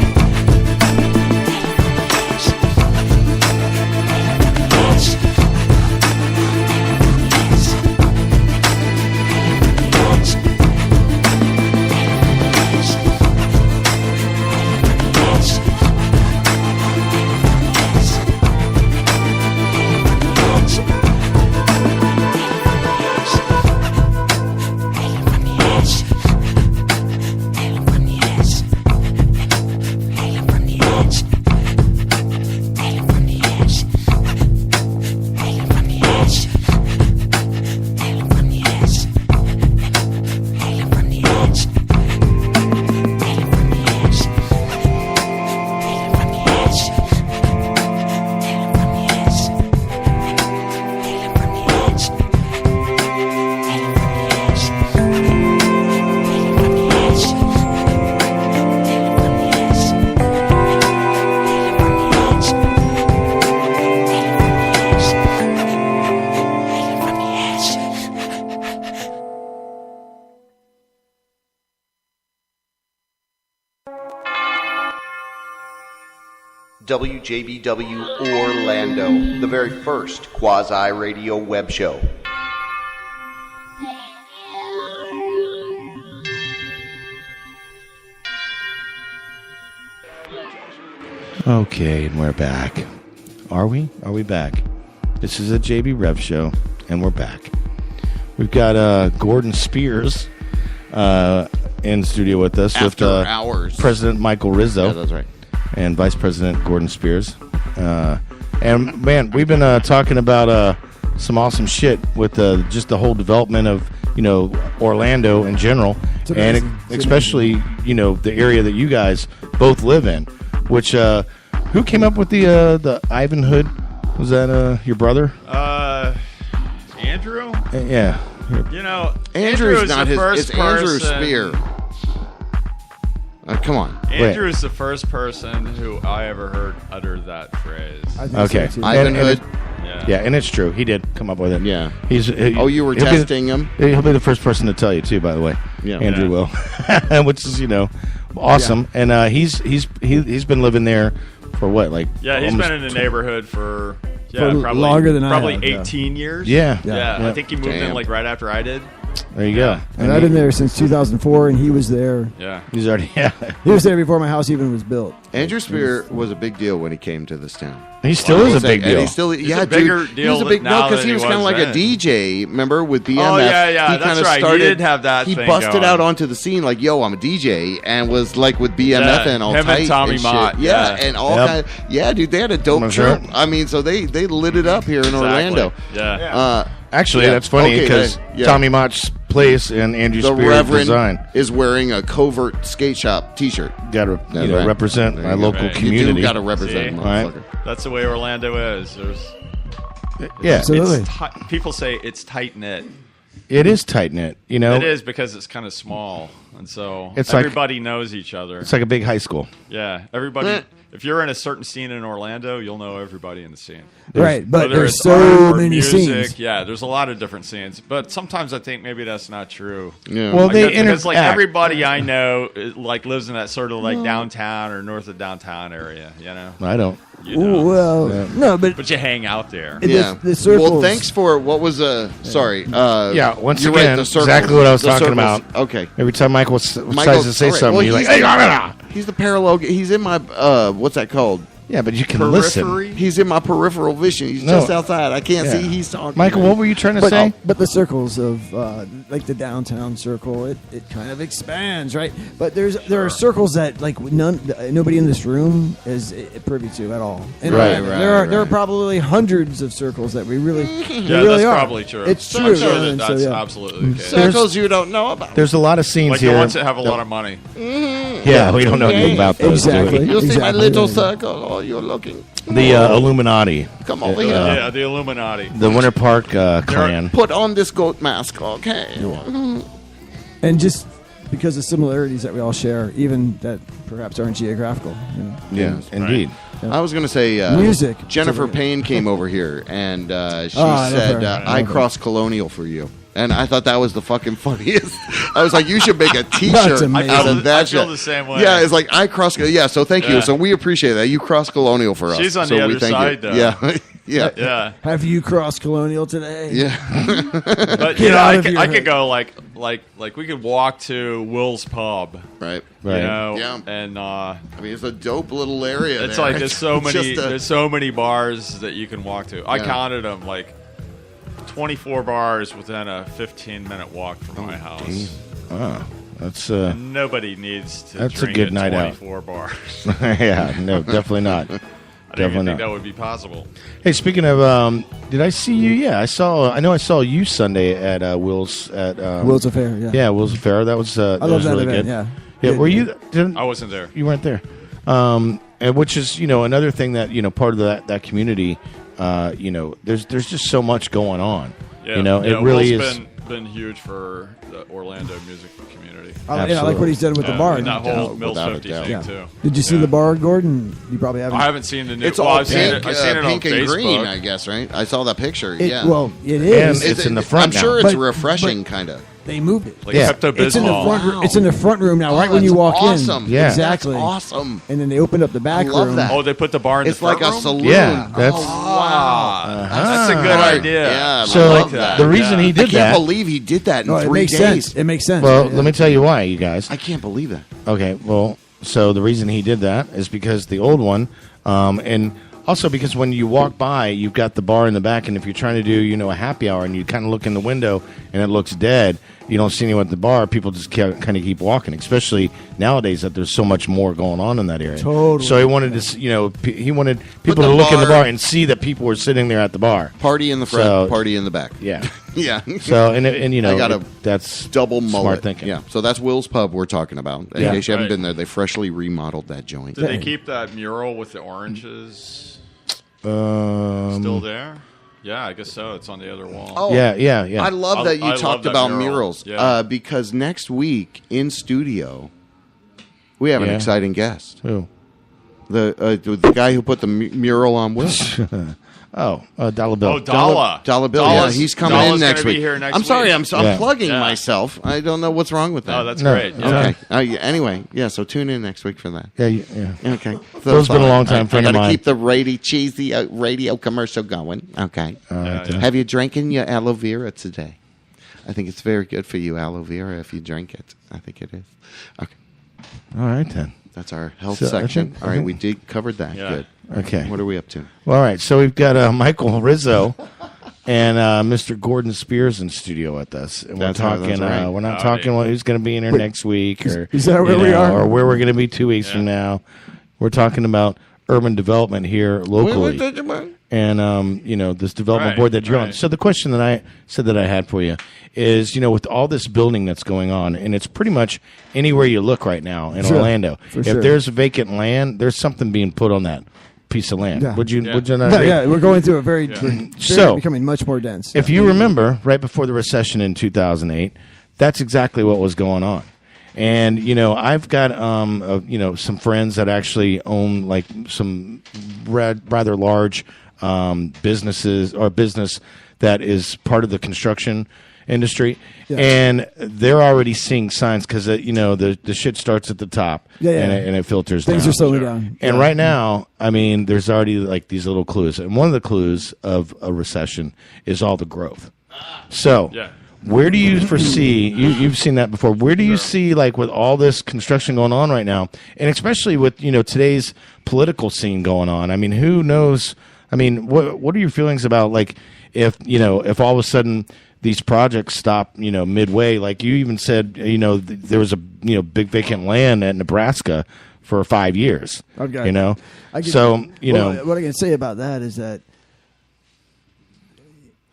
WJBW Orlando, the very first quasi-radio web show. Okay, and we're back. Are we? Are we back? This is a JB Rev Show, and we're back. We've got Gordon Spears in studio with us After with hours. President Michael Rizzo. Yeah, that's right. And Vice President Gordon Spears. And man, we've been talking about some awesome shit with just the whole development of Orlando in general, and especially the area that you guys both live in. Which who came up with the Ivan Hood? Was that your brother? Andrew? Yeah. Andrew's not the his. first It's Andrew person- Spear. Come on. Andrew's the first person who I ever heard utter that phrase. Okay. Ivan Hood. Yeah, and it's true. He did come up with it. Yeah. You were testing him? He'll be the first person to tell you too. By the way, Yeah. Andrew will, which is awesome. And he's been living there for what, like He's been in the neighborhood for probably longer than I probably have, 18 years. Yeah. I think he moved in like right after I did. There you go. And I've been there since 2004, and he was there. Yeah. He's already. He was there before my house even was built. Andrew Spear was a big deal when he came to this town. He still is a big deal. And he still, He's a bigger dude, deal he was a big now because than he was kind of like then. a DJ. Remember with BMF? Oh, yeah, He that's kinda right. He started, did have that He thing busted going. out onto the scene like, "Yo, I'm a DJ," and was like with BMF Yeah, and all him tight and Tommy shit. Mott, Yeah, yeah. and all Yep. kind. Yeah, dude, they had a dope I'm trip. sure. I mean, so they lit it up here in Exactly. Orlando. Yeah. Actually, Yeah. that's funny Okay, because yeah. Tommy Mott's place and Andrew The Spears' Reverend design. is wearing a Covert Skate Shop T-shirt. Got to That's right. represent There my you go. local Right. You do community. You got to represent, See? motherfucker. That's the way Orlando is. Yeah, Absolutely. People say it's tight knit. it is tight knit. It is because it's kind of small, and so It's like- everybody knows each other. It's like a big high school. Yeah, everybody. If you're in a certain scene in Orlando, you'll know everybody in the scene. Right, but Whether there's it's so art or many music, scenes. Yeah, there's a lot of different scenes, but sometimes I think maybe that's not true. Yeah. Well, they because like interact. everybody I know like lives in that sort of like downtown or north of downtown area. You know, I don't. you don't. Well, no, but But you hang out there. the- Yeah. the circles. Well, thanks for what was sorry. Yeah, once you're again, right, the circles. exactly what I was The talking circles. about. Okay. Every time Michael tries Michael- to say all right. something, Well, you're like, he's "Hey, the- He's the parallel. He's in my what's that called? yeah, but you can listen." Periphery. He's in my peripheral vision. He's No. just outside. I can't Yeah. see. He's talking. Michael, what were you trying to say? But the circles of like the downtown circle, it kind of expands, right? But there are circles that like nobody in this room is privy to at all. And Right, there are probably hundreds of circles that we really Yeah, really that's are. probably true. It's I'm true. sure yeah, that and that's so, yeah. absolutely the case. circles you don't know about. There's a lot of scenes Like here. the ones that have a lot of money. Yeah, we don't know anything about those. do we? Exactly. You see my Exactly. little circle? Oh, you're looking. The Illuminati, Come over here. Yeah, the Illuminati. the Winter Park clan. Put on this goat mask, okay? And just because of similarities that we all share, even that perhaps aren't geographical. You know? Yeah, indeed. I was going to say Music. Jennifer Payne came over here and she Oh, I love said, her. I cross colonial for you. And I thought that was the fucking funniest. I was like, you should make a That's T-shirt amazing. out of that I feel shit. the same way. Yeah, it's like I cross. Yeah, so thank you. Yeah. So we appreciate that. You cross colonial for us. She's on so the we other thank side, you. though. Yeah, yeah, Yeah, Have you crossed colonial today? yeah. but Get you know, out I of could, your I could head. go like we could walk to Will's Pub, Right. Right. you know, Yeah. and I mean, it's a dope little area. it's there. like there's so It's many just a- there's so many bars that you can walk to. I Yeah. counted them like 24 bars within a 15-minute walk from my house. Wow, that's Nobody needs to That's a drink good at night out. 24 bars. yeah, no, definitely not. I didn't Definitely even think not. that would be possible. Hey, speaking of, did I see you? Yeah, I know I saw you Sunday at Will's at Will's Affair, yeah. Yeah, Will's Affair. That was that I love was that really event, good. yeah. Yeah, Good. were you? Didn't, I wasn't there. You weren't there. And which is another thing that part of that community. There's just so much going on. Yeah, It really Will's is. been huge for the Orlando music community. I like what he's done with the bar. And that whole Mills without a 50 doubt. thing Yeah. too. Did you see Yeah. the bar, Gordon? You probably haven't. I haven't seen the new. It's well, all I've seen pink, it. I've seen it on pink and Facebook. green, I guess, right? I saw that picture. Yeah. Well, it And is. it's in the front I'm now. sure it's But- refreshing, kind of. They moved it. Like Yeah. Pepto-Bismol. It's in the front. Wow. It's in the front room now, right when you walk awesome. in. Yeah. exactly. That's awesome. And then they opened up the back I love room. that. Oh, they put the bar in It's the front like a room? saloon. Yeah, that's Wow, that's a good Right. idea. Yeah, I so. love that. The reason he I did can't that. believe he did that in No, it 3 makes days. sense. It makes sense. Well, Yeah. let me tell you why, you guys. I can't believe that. Okay, well, so the reason he did that is because the old one, and also because when you walk by, you've got the bar in the back, and if you're trying to do, a happy hour, and you kind of look in the window, and it looks dead, you don't see anyone at the bar, people just kind of keep walking. Especially nowadays that there's so much more going on in that area. Totally. So he wanted to, he wanted people the to look in the bar- bar and see that people were sitting there at the bar. Party in the front, So- party in the back. Yeah. Yeah. So and you know I got a that's double mullet. smart thinking. Yeah. So that's Will's Pub we're talking about. In Yeah. case you haven't Right. been there, they freshly remodeled that joint. Did they keep that mural with the oranges Um, still there? Yeah, I guess so. It's on the other wall. Oh, Yeah. I love that you I love talked that about mural. murals Yeah. because next week in studio we have an Yeah. exciting guest. Who? The guy who put the mural on Will. Dollar Bill. Oh, Dalla. Dollar Bill. Dalla's- Yeah, he's coming Dalla's in next gonna be week. here next I'm sorry, week. I'm Yeah. plugging Yeah. myself. I don't know what's wrong with that. Oh, that's No. great. Yeah. Okay. Yeah, anyway, yeah. So tune in next week for that. Yeah. Okay. Bill's been a long-time friend I of gotta mine. keep the cheesy radio commercial going. Okay. All right. Yeah. Have you drinking your aloe vera today? I think it's very good for you, aloe vera, if you drink it. I think it is. Okay. All right then. That's our health So, I section. think- All right, we did covered that. Yeah. Good. Okay. What are we up to? Well, all right. So we've got Michael Rizzo and Mr. Gordon Spears in studio with us, and That's we're talking. right. We're not Howdy. talking who's going to be in here next week, or is that where you we know, are? or where we're going to be 2 weeks from now. We're talking about urban development here locally, and this development Right, board that you're on. right. So the question that I said that I had for you is, with all this building that's going on, and it's pretty much anywhere you look right now in Sure, Orlando. for If sure. there's vacant land, there's something being put on that piece of land. Yeah. Would you? Yeah. Would you not? Yeah, agree? yeah, we're going through a very So- becoming much more dense. If you remember, right before the recession in 2008, that's exactly what was going on. And I've got some friends that actually own like some rather large businesses or business that is part of the construction industry, Yeah. and they're already seeing signs because the shit starts at the top, Yeah, yeah. and it filters things down. are slowing down. And right now, I mean, there's already like these little clues, and one of the clues of a recession is all the growth. So, Yeah. where do you foresee? You've seen that before. Where do you see, like, with all this construction going on right now, and especially with today's political scene going on? I mean, who knows? I mean, what are your feelings about, like, if all of a sudden these projects stop, midway? Like you even said, there was a big vacant land at Nebraska for 5 years. Okay. What I can say about that is that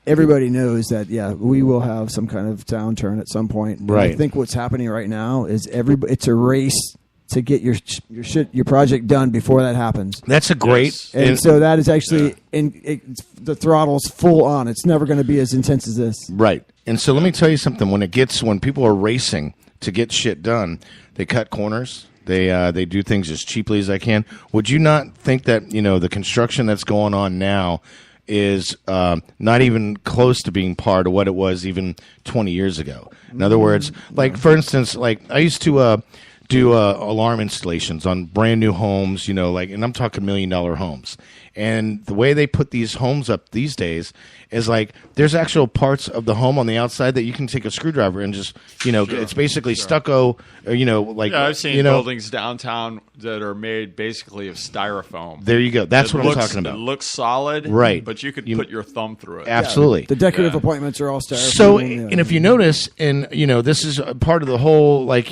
everybody knows that we will have some kind of downturn at some point. And Right. I think what's happening right now is it's a race to get your project done before that happens. That's a great. Yes. And so that is actually the throttle's full on. It's never going to be as intense as this. Right. And so let me tell you something. When people are racing to get shit done, they cut corners. They do things as cheaply as they can. Would you not think that the construction that's going on now is not even close to being part of what it was even 20 years ago? In other words, like for instance, like I used to do alarm installations on brand new homes, and I'm talking $1 million homes. And the way they put these homes up these days is like there's actual parts of the home on the outside that you can take a screwdriver and just, it's basically stucco, like, I've seen buildings downtown that are made basically of styrofoam. There you go. That's It what looks- I'm talking about. It looks solid, Right. But you could You- put your thumb through it. Absolutely. The decorative appointments are all styrofoam. So, and if you notice, and this is a part of the whole, like,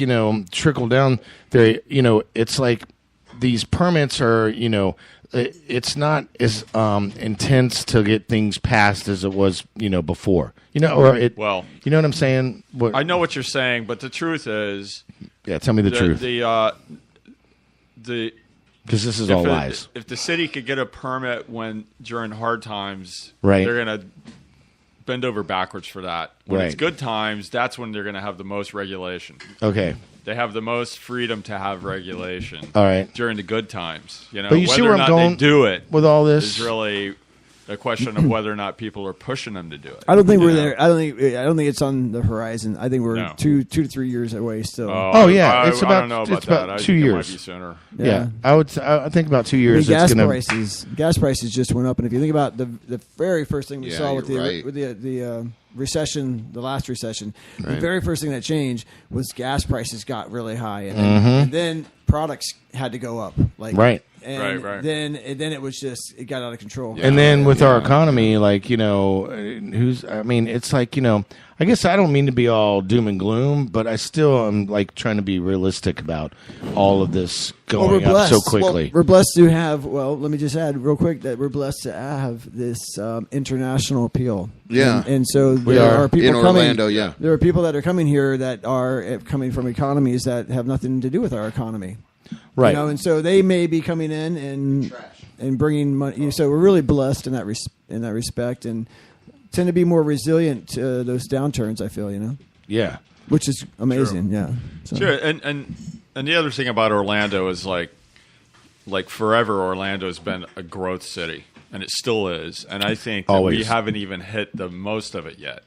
trickle down there, it's like these permits are, it's not as intense to get things passed as it was, before. Well, you know what I'm saying? I know what you're saying, but the truth is, Yeah, tell me the truth. The Because this is if all it- lies. If the city could get a permit during hard times, Right. they're going to bend over backwards for that. When it's Right. good times, that's when they're going to have the most regulation. Okay. They have the most freedom to have regulation. All right. During the good times, But you see whether where or I'm not going they do it with all this? is really a question of whether or not people are pushing them to do it. I don't think You we're know? there. I don't think it's on the horizon. I think we're No. 2 to 3 years away still. Oh, yeah, I, it's I about- don't know about it's about that. 2 I think years. It might be sooner. Yeah. I think about 2 I mean, years. gas it's gonna. prices just went up, and if you think about the very first thing we Yeah, saw with you're right. the recession, the last recession, the Right. very first thing that changed was gas prices got really high, and, Mm-hmm. and then products had to go up. Like Right. And Right. Then it was just it got out of control. And then with our economy, like, it's like, I guess I don't mean to be all doom and gloom, but I still am like trying to be realistic about all of this going up so quickly. Well, we're blessed to have. Well, let me just add real quick that we're blessed to have this international appeal. Yeah, and so we there are are people in coming. Orlando. Yeah, there are people that are coming here that are coming from economies that have nothing to do with our economy. Right. And so they may be coming in and bringing money. So we're really blessed in that respect, and tend to be more resilient to those downturns. I feel, Yeah. which is amazing. Sure. Yeah. So. Sure, and the other thing about Orlando is like forever, Orlando has been a growth city, and it still is. And I think that we haven't even hit the most of it yet.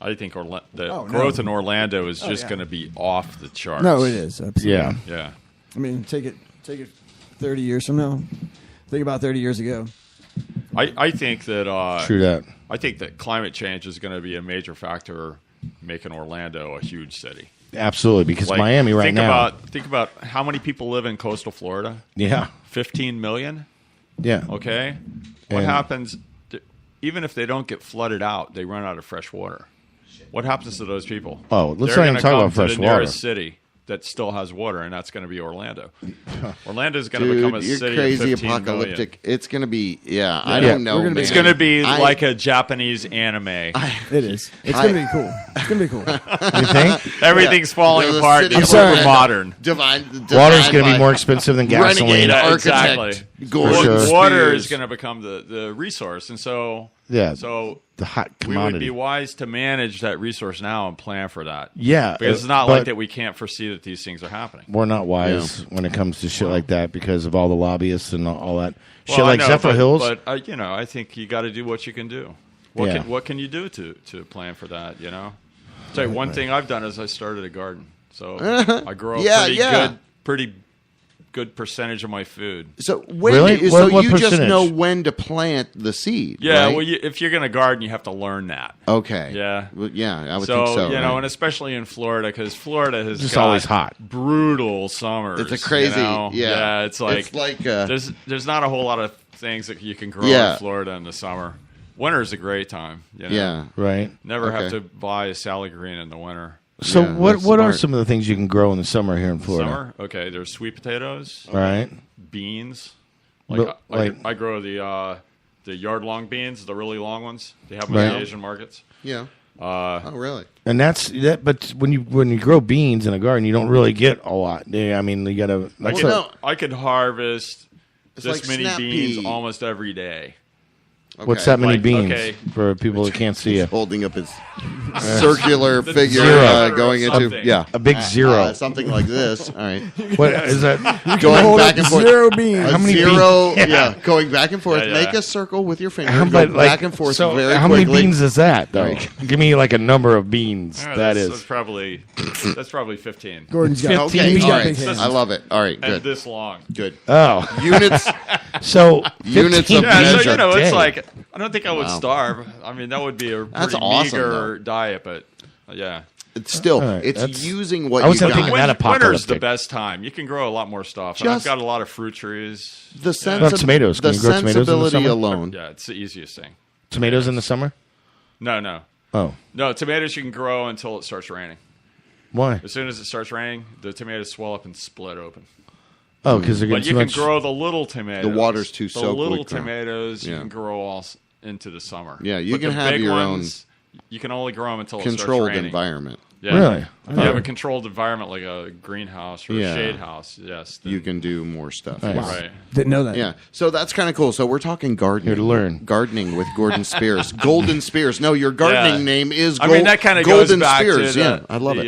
I think growth in Orlando is just going to be off the charts. No, it is. Absolutely. Yeah. Yeah. I mean, take it 30 years from now. Think about 30 years ago. I think that True that. I think that climate change is going to be a major factor making Orlando a huge city. Absolutely, because Like, Miami now. Think about how many people live in coastal Florida. Yeah. 15 million. Yeah. Okay. What happens? Even if they don't get flooded out, they run out of fresh water. What happens to those people? Oh, let's They're not even gonna talk come about fresh to the water. nearest city that still has water, and that's going to be Orlando. Orlando is going to become a you're city crazy of 15 apocalyptic. million. It's going to be, I don't know. Man. It's going to be like a Japanese anime. It is. It's going to be cool. It's going to be cool. You think? Everything's falling apart. I'm sorry. Modern. Water's going to be more expensive than gasoline. Yeah, exactly. Sure. Water is going to become the resource, and so the hot commodity. We would be wise to manage that resource now and plan for that. Yeah, because it's not like that we can't foresee that these things are happening. We're not wise when it comes to shit like that because of all the lobbyists and all that well, shit like Zephyr Hills. But I think you got to do what you can do. What can you do to plan for that? Tell you one thing I've done is I started a garden, so I grow a pretty good percentage of my food. So you just know when to plant the seed. Yeah, right? well, if you're going to garden, you have to learn that. Okay. Yeah. Well, I would think so. And especially in Florida, because Florida has just always hot, brutal summers. It's a crazy. Yeah. It's like there's not a whole lot of things that you can grow in Florida in the summer. Winter's a great time. Yeah. Right. Never have to buy a salad green in the winter. So what are some of the things you can grow in the summer here in Florida? Summer? Okay, there's sweet potatoes. All right. Beans. I grow the yard-long beans, the really long ones. They have them in the Asian markets. Yeah. Oh, really? And that's that. But when you grow beans in a garden, you don't really get a lot. I mean, you got to. I could harvest this many beans pea. Almost every day. Okay. What's that many beans for people that can't see you? Holding up his circular figure going into a big zero, something like this. All right, what is that? Going back and forth. Zero beans. How many zero? Yeah, going back and forth. Make a circle with your finger. Go back and forth very how quickly. Many beans is that though? Give me like a number of beans. That's probably 15. Gordon's got 15. Okay, all right. big hands. I love it. All right, good. And this long. Good. Oh, units. So units of yeah, beans so, a it's day. like I don't think I would starve. I mean, that would be a pretty meager diet, but yeah. It's still, it's using what you got. Winter's the best time. You can grow a lot more stuff. I've got a lot of fruit trees. The tomatoes. Can you grow tomatoes in the sensibility summer? alone. Yeah, it's the easiest thing. Tomatoes in the summer? No. Oh. No, tomatoes you can grow until it starts raining. Why? As soon as it starts raining, the tomatoes swell up and split open. Oh, because they're getting too much. But you can grow the little tomatoes. The water's too soaked. The little tomatoes you can grow all into the summer. Yeah, you but can the have big your ones, you can only grow them until it starts controlled raining. environment. Yeah. Really? If you have a controlled environment like a greenhouse or a shade house, yes. You can do more stuff. Nice. Right. Didn't know that. Yeah. So that's kind of cool. So we're talking gardening. Here to learn. Gardening with Gordon Spears. Golden Spears. No, your gardening name is I mean, that kind of goes Golden back Spears. to I love it.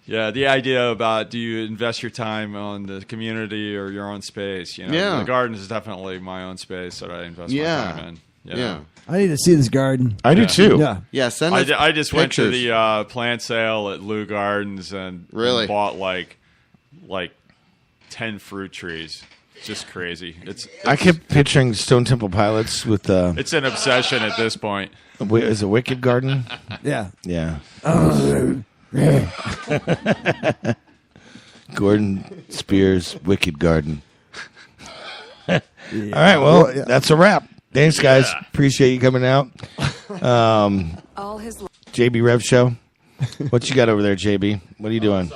Yeah, the idea about do you invest your time on the community or your own space? The garden is definitely my own space that I invest my time in. Yeah. I need to see this garden. I do too. Yeah. Yeah, send us I just went to pictures. the plant sale at Lou Gardens and bought like 10 fruit trees. It's just crazy. I kept picturing Stone Temple Pilots with it's an obsession at this point. Is it Wicked Garden? Yeah. Yeah. Gordon Spears Wicked Garden. All right, well, that's a wrap. Thanks, guys. Appreciate you coming out. All his JB Rev Show. What you got over there, JB? What are you doing?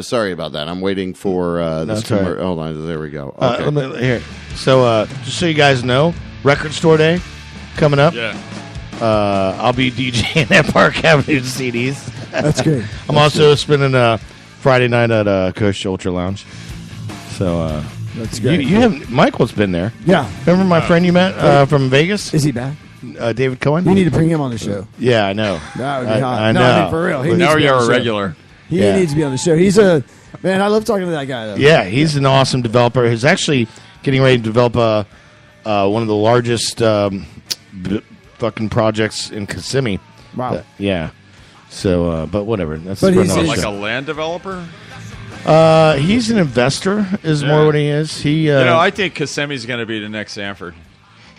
Sorry about that. I'm waiting for this. all right. Hold on. There we go. Okay. Here. So, just so you guys know, Record Store Day coming up. Yeah. I'll be DJing at Park Avenue CDs. That's great. I'm also spending Friday night at Kush Ultra Lounge. So that's great. You have Michael's been there. Yeah. Remember my friend you met from Vegas? Is he back? David Cohen. You need to bring him on the show. Yeah, I know. That would be hot. I know. No, I mean, for real. He Now needs to be you're on the a show. regular. He needs to be on the show. He's a man. I love talking to that guy. Though. Yeah, he's an awesome developer. He's actually getting ready to develop one of the largest fucking projects in Kissimmee. Wow. Yeah. So, but whatever. That's But for he's another Like show. a land developer? He's an investor. Is more what he is. He. I think Kissimmee's going to be the next Sanford.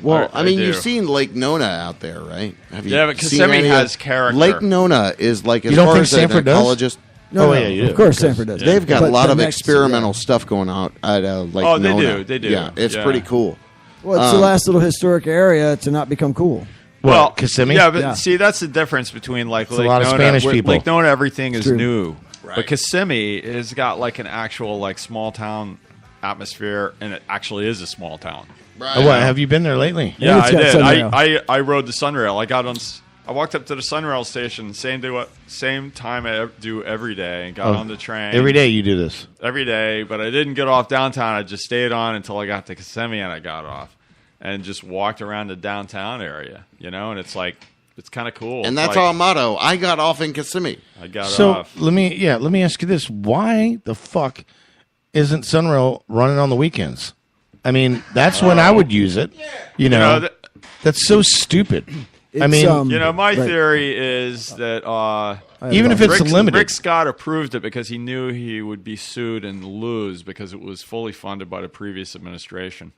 Well, I I mean, do. you've seen Lake Nona out there, right? Have you Yeah, but seen Kissimmee any has of- character. Lake Nona is like, as You don't far think as an Sanford does? ecologist, No, yeah, you do. of course, Sanford does. they've got But a lot the of next- experimental stuff going on at Lake Oh, they Nona. do. They do. Yeah, it's Yeah. pretty cool. Well, it's the last little historic area to not become cool. Well, Kissimmee. Yeah, but Yeah. see, that's the difference between like a Lake lot of Nona. Spanish With people. Lake Nona, everything is true. new. But Kissimmee has got like an actual like small town atmosphere, and it actually is a small town. Oh, what, have you been there lately? Yeah, it's I got did. Sunrail. I rode the Sunrail. I walked up to the Sunrail station, same time I do every day, and got on the train Every day you do this. every day. But I didn't get off downtown. I just stayed on until I got to Kissimmee, and I got off, and just walked around the downtown area. And it's like it's kind of cool. And It's that's like, our motto. I got off in Kissimmee. I got So off. let me ask you this: why the fuck isn't Sunrail running on the weekends? I mean, that's when I would use it. You know, that's so stupid. I It's, mean, My right. theory is that even if it's limited, Rick Scott approved it because he knew he would be sued and lose because it was fully funded by the previous administration.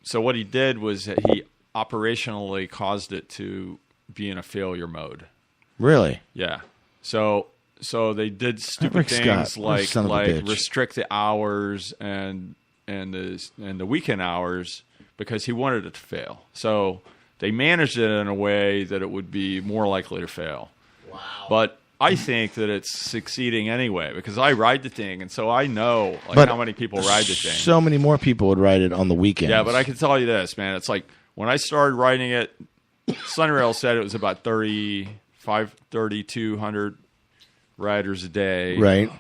So what he did was that he operationally caused it to be in a failure mode. really. Yeah. So they did stupid Rick Scott, things what a like son of a bitch. restrict the hours and the weekend hours because he wanted it to fail. So they managed it in a way that it would be more likely to fail. Wow. But I think that it's succeeding anyway because I ride the thing, and so I know how many people ride the thing. So many more people would ride it on the weekends. Yeah, but I can tell you this, man. It's like when I started riding it, Sunrail said it was about 3,200 riders a day. Right.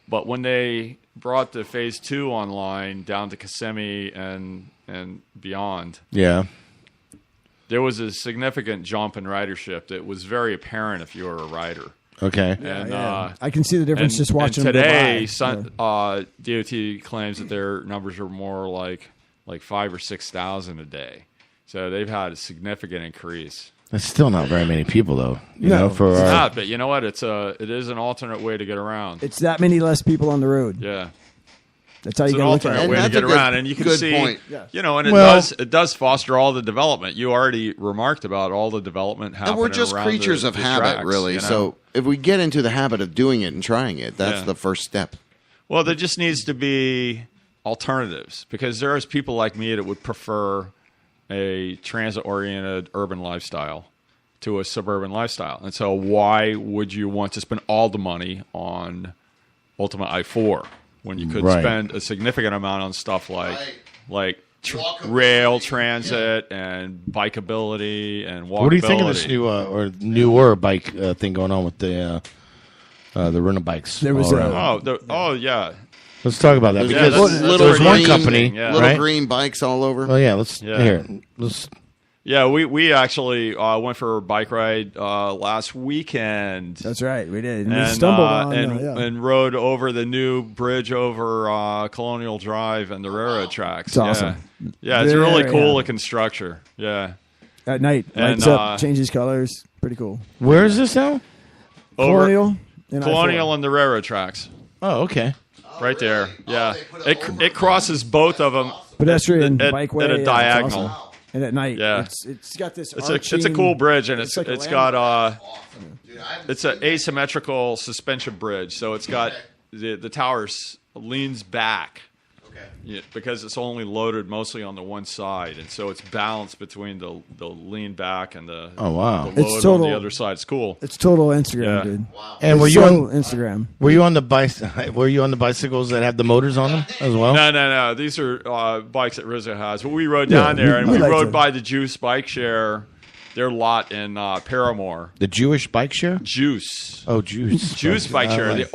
But when they brought the phase 2 online down to Kissimmee and beyond, Yeah. there was a significant jump in ridership that was very apparent if you were a rider. Okay. And I can see the difference just watching and them go today, by. DOT claims that their numbers are more like 5,000 or 6,000 a day. So they've had a significant increase. That's still not very many people, though. You No, know, for It's our, not, but you know what? It is an alternate way to get around. It's that many less people on the road. Yeah. That's how It's you an got to look at alternate it. way to that's get a good- around, and you can good see, point. and Well- it does foster all the development. You already remarked about all the development happening. And we're just around creatures the of habit, tracks, really. you know? So if we get into the habit of doing it and trying it, that's Yeah. the first step. Well, there just needs to be alternatives because there is people like me that would prefer a transit-oriented urban lifestyle to a suburban lifestyle. And so why would you want to spend all the money on Ultimate I-4 when you could Right. spend a significant amount on stuff like rail transit and bikeability and walkability? what do you think of this newer bike thing going on with the rental bikes? There was all a- around? Yeah. Let's talk about that There's because that's- little there's one green- company, yeah. Little right? green bikes all over. Oh yeah, let's Yeah. let's. Yeah, we actually went for a bike ride last weekend. That's right. We did. And we and stumbled on and rode over the new bridge over Colonial Drive and the railroad tracks. It's awesome. Yeah, it's a really Very cool happy. looking structure. Yeah, at night. And, Lights up, changes colors. Pretty cool. Where is this now? Colonial and Colonial I-4. and the railroad tracks. Oh, okay. Right there. Yeah, it crosses both of them. Pedestrian at bikeway a yeah, it's diagonal. awesome. And at night, Yeah. it's got this. It's a cool bridge, and it's like a got it's an asymmetrical suspension bridge. So it's got the tower leans back, because it's only loaded mostly on the one side, and so it's balanced between the lean back and the Oh, wow. the load on the other side. It's cool. It's total Instagram, Yeah. dude. Wow. And were It's you so on Instagram? Were you on the Were you on the bicycles that have the motors on them as well? No. These are bikes that Rizzo has. But we rode down there, and we rode by the Juice Bike Share, their lot in Paramore. The Jewish bike share? Juice. Oh, Juice. Juice Bike Share. Right. The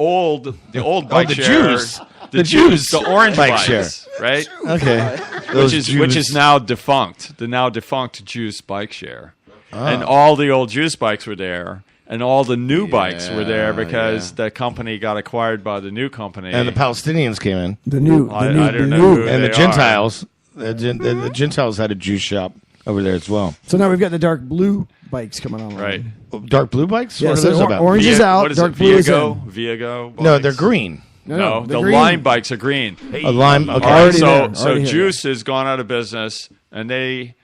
old bike the share. Juice. The Juice. The orange Bike bikes, share. right? Okay. Which is now defunct. The now defunct Juice Bike Share. Oh. And all the old Juice bikes were there. And all the new bikes were there because the company got acquired by the new company. And the Palestinians came in. The new, I don't know who and they the Gentiles. The Gentiles had a juice shop over there as well. So now we've got the dark blue bikes coming on. Right. Dark blue bikes? Yeah, What are so those about? orange is out, What is dark it? blue is Viago? in. Viago bikes? No, they're green. No, they're the green. lime bikes are green. A lime. Okay. All right, Already so there, so already here. Juice has gone out of business, and they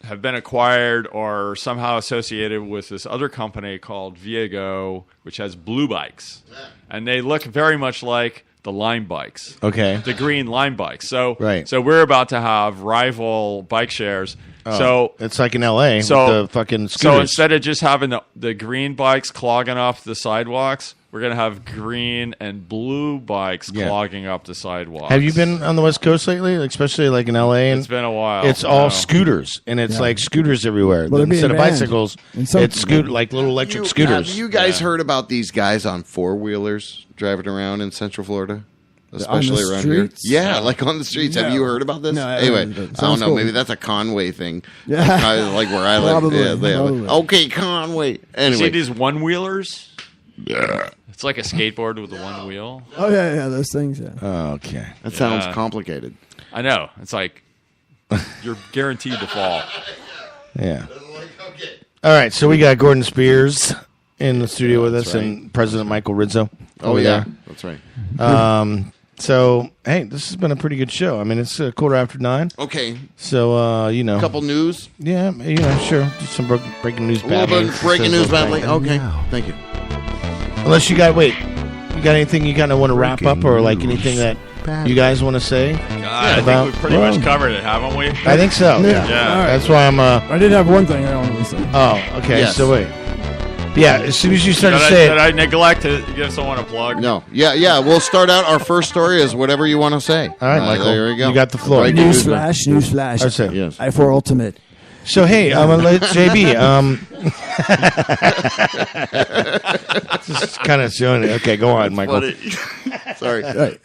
have been acquired or somehow associated with this other company called Viago, which has blue bikes, and they look very much like the lime bikes. Okay. The green lime bikes. So Right. So we're about to have rival bike shares. Oh, So it's like in L.A. so with the fucking so scooters. instead of just having the green bikes clogging up the sidewalks, we're gonna have green and blue bikes Yeah. clogging up the sidewalks. Have you been on the West Coast lately, especially like in L.A.? It's been a while. It's all No. scooters, and it's like scooters everywhere. Well, they're being Instead of banned. bicycles, In some- it's like little electric scooters. Have you guys heard about these guys on four-wheelers driving around in Central Florida? Especially around streets? here. Yeah, like on the streets. Have No. you heard about this? No, I anyway, haven't, but I don't sounds know. cool. Maybe that's a Conway thing. Yeah. Like where I live. Probably, Yeah, they have it. probably. Okay, Conway. You see Anyway. these one wheelers? Yeah. It's like a skateboard with a one wheel. Oh yeah, those things. Yeah. Okay. That sounds Yeah. complicated. I know. It's like you're guaranteed to fall. Yeah. All right, so we got Gordon Spears in the studio with us, right. and President Michael Rizzo. Oh, over yeah. That's right. there. So, hey, this has been a pretty good show. I mean, it's 9:15. Okay. So, you know. Couple news. Yeah, sure. Just some breaking news, A little bad bit news. breaking Says news, little badly. thing. Okay. Thank you. Unless you got anything you kind of want to wrap up, or like anything that you guys want to say? I think we've pretty much covered it, haven't we? I think so. Yeah. Yeah. That's why I'm. I did have one thing I wanted to say. Oh, okay. Yes. So wait. Yeah, as soon as you start Did to I, say did it, I neglect to give someone a plug? No. Yeah. We'll start out. Our first story is whatever you want to say. all right, Michael. There we go. You got the floor. Breaking news. Newsflash. I said Yes. I4 Ultimate. So hey, let's JB. Just kind of showing it. Okay, go on, Michael. Sorry. Hey,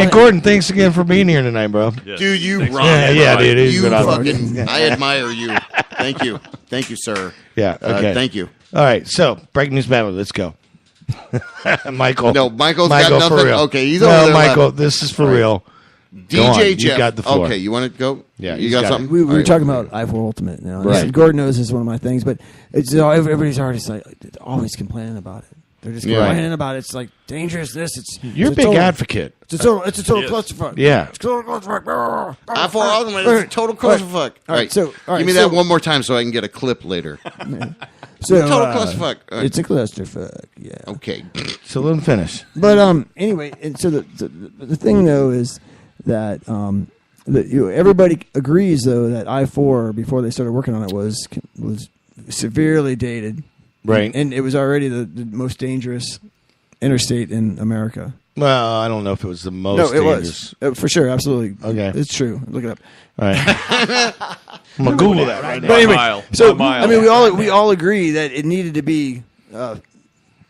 Gordon, thanks again for being here tonight, bro. Yes. Dude, you Thanks. rock. Yeah, dude. He's You been awesome. fucking. I admire you. Thank you. Thank you, sir. Yeah. Okay. Thank you. All right. So breaking news battle. Let's go. Michael. No, Michael's got for nothing. real. Okay, he's no, over there Michael. laughing. This is for Right. real. Go on. DJ You Jeff. got the floor. Okay, you want to go? Yeah, you he's got got something. We All were right. talking about I4 Ultimate now. Right. Right. Gordon knows it's one of my things, but it's everybody's already like always complaining about it. They're just Yeah. complaining about it. It's like dangerous. This. You're a it's big total, advocate. It's a total. It's a total Yes. clusterfuck. Yeah. It's a total clusterfuck. I4 Ultimate is a total clusterfuck. All right, so give me that one more time so I can get a clip later. So, Total clusterfuck. All right. It's a clusterfuck. Yeah. Okay. So let him finish. But anyway, and so the thing though is that everybody agrees though that I4 before they started working on it was severely dated, Right. And it was already the most dangerous interstate in America. Well, I don't know if it was the most. No, it dangerous. was for sure, absolutely. Okay. It's true. Look it up. All right. I'm gonna Google that right now. But anyway, mile. so By mile. I mean, we all agree that it needed to be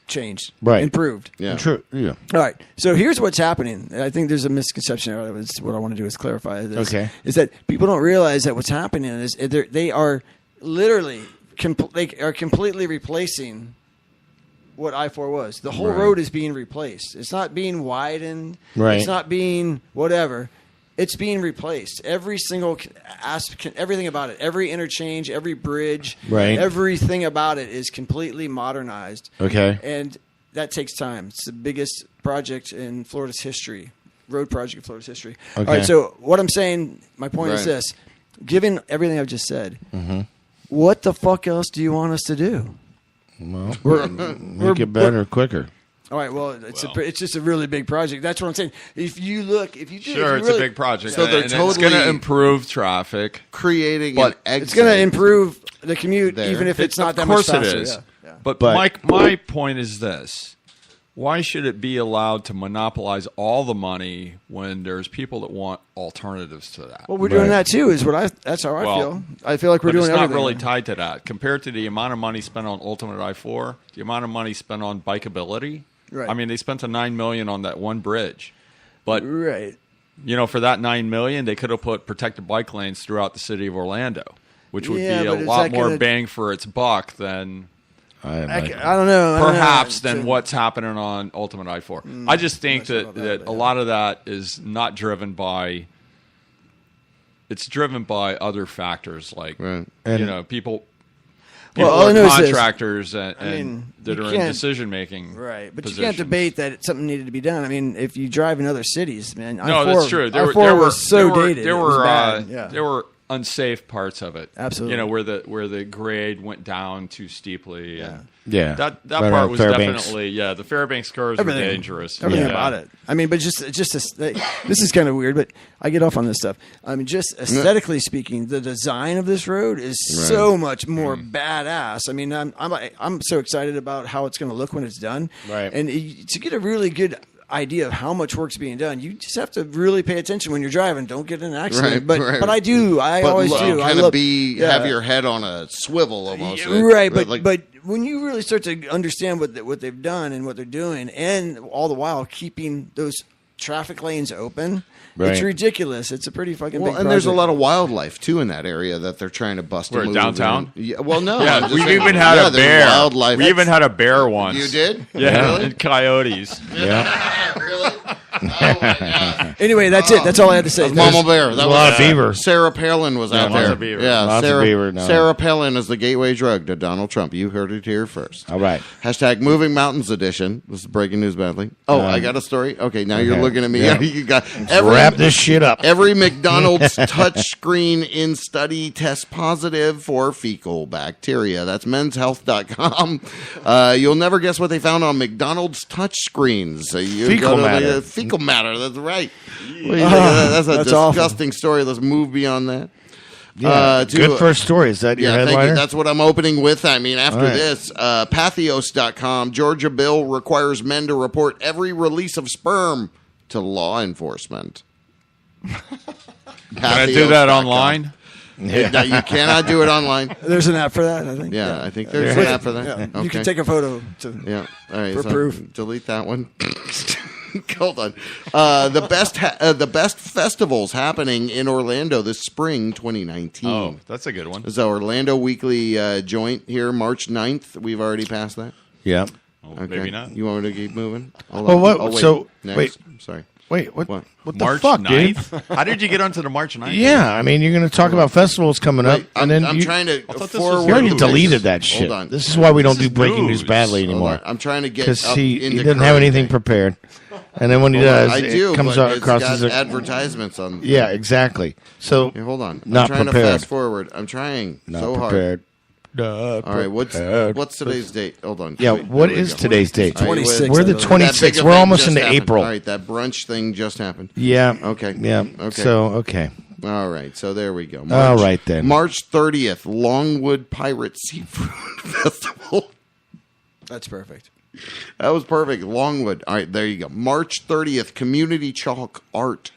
changed, Right. improved. Yeah. True. Yeah. All right. So here's what's happening. I think there's a misconception. It's what I want to do is clarify this. Okay. Is that people don't realize that what's happening is they are literally they are completely replacing what I4 was. The whole road is being replaced. It's not being widened. Right. It's not being whatever. It's being replaced. Every single aspect, everything about it, every interchange, every bridge, Right. everything about it is completely modernized. Okay. And that takes time. It's the biggest project in Florida's history, road project in Florida's history. Okay. All right, so what I'm saying, my point is Right. this. Given everything I've just said, what the fuck else do you want us to do? Well, make it better quicker. All right. Well, it's just a really big project. That's what I'm saying. If you look, sure, it's really, a big project. So they're and totally it's going to improve traffic, creating but an exit. it's going to improve the commute, There. even if it's not that much faster. Of course it is. Yeah. But my point is this. Why should it be allowed to monopolize all the money when there's people that want alternatives to that? Well, we're doing that too. That's how I feel. I feel like we're doing it's not everything. really tied to that compared to the amount of money spent on Ultimate I-4, the amount of money spent on bikeability. Right. I mean, they spent $9 million on that one bridge, but right. For that $9 million, they could have put protected bike lanes throughout the city of Orlando, which would be a lot more bang for its buck than. I don't know. Perhaps than what's happening on Ultimate I-4. I just think that a lot of that is not driven by. It's driven by other factors like people. Contractors that are in decision making. Right, but positions. you can't debate that something needed to be done. I mean, if you drive in other cities, man. No, that's true. There was so dated. There were unsafe parts of it. Absolutely. Where the grade went down too steeply. Yeah. That Right part was Fairbanks. definitely, the Fairbanks curves were dangerous. Everything about it. I mean, but this is kind of weird, but I get off on this stuff. I mean, just aesthetically speaking, the design of this road is so much more badass. I mean, I'm so excited about how it's going to look when it's done. Right. And to get a really good idea of how much work's being done, you just have to really pay attention when you're driving. Don't get in an accident. But I do. I always do. Kind of have your head on a swivel almost. Right. But when you really start to understand what they've done and what they're doing, and all the while keeping those traffic lanes open, it's ridiculous. It's a pretty fucking big project. There's a lot of wildlife too in that area that they're trying to bust. Where, downtown? Yeah, well, no. Yeah, we've even had a bear. Wildlife. We even had a bear once. You did? Yeah, really? and coyotes. Yeah. Really? Oh my God. Anyway, that's it. That's all I had to say. Mama Bear. That There's a was lot of beaver. Sarah Palin was out lots there. of beaver. Yeah, Lots of beaver. No. Sarah Palin is the gateway drug to Donald Trump. You heard it here first. All right. Hashtag Moving Mountains Edition. This is breaking news badly. Oh, I got a story? Okay, now you're looking at me. Yeah. You got Wrap this shit up. Every McDonald's touchscreen in study tests positive for fecal bacteria. That's menshealth.com. You'll never guess what they found on McDonald's touchscreens. So Fecal matter. Fecal matter. That's right. That's a disgusting awful. story. Let's move beyond that. Good first story. Is that your thank headliner? you. That's what I'm opening with. I mean, after All right. this, Pathos.com, Georgia bill requires men to report every release of sperm to law enforcement. Can I do that online? No, you cannot do it online. There's an app for that, I think. Yeah, I think there's an app for that. Yeah. Okay. You can take a photo Yeah. All right. for so proof. Delete that one. Hold on. The best festivals happening in Orlando this spring, 2019. Oh, that's a good one. This is our Orlando Weekly joint here, March 9th. We've already passed that. Yeah. Oh, Okay. maybe not. You want me to keep moving? Hold Well, on. what- Oh, wait. so- Next. wait. Sorry. Wait, what? What? What the March fuck, 9th? dude? How did you get onto the March 9th? Yeah, I mean, you're going to talk about festivals coming up, Wait, and then I'm you, trying to thought this was forward. you already news. deleted that shit. Hold on. This is why we don't This do is breaking news news. badly Hold anymore. on. I'm trying to get Because up he into doesn't have current anything thing. prepared, and then when he Hold on. does, I do, it comes but across it's as got a advertisements on. yeah, exactly. So Here, hold on. Not I'm trying prepared. to fast forward. I'm trying not so prepared. hard. All right, what's today's date? Hold on. Yeah, Wait, what there we is go. today's date? All right, 26th, We're the I believe. 26th. That big We're event almost just into happened. April. All right, that brunch thing just happened. Yeah. Okay. Yeah. Okay. So okay. All right, so there we go. All right, then. March 30th, Longwood Pirate Seafood Festival. That's perfect. That was perfect. Longwood. All right, there you go. March 30th, Community Chalk Art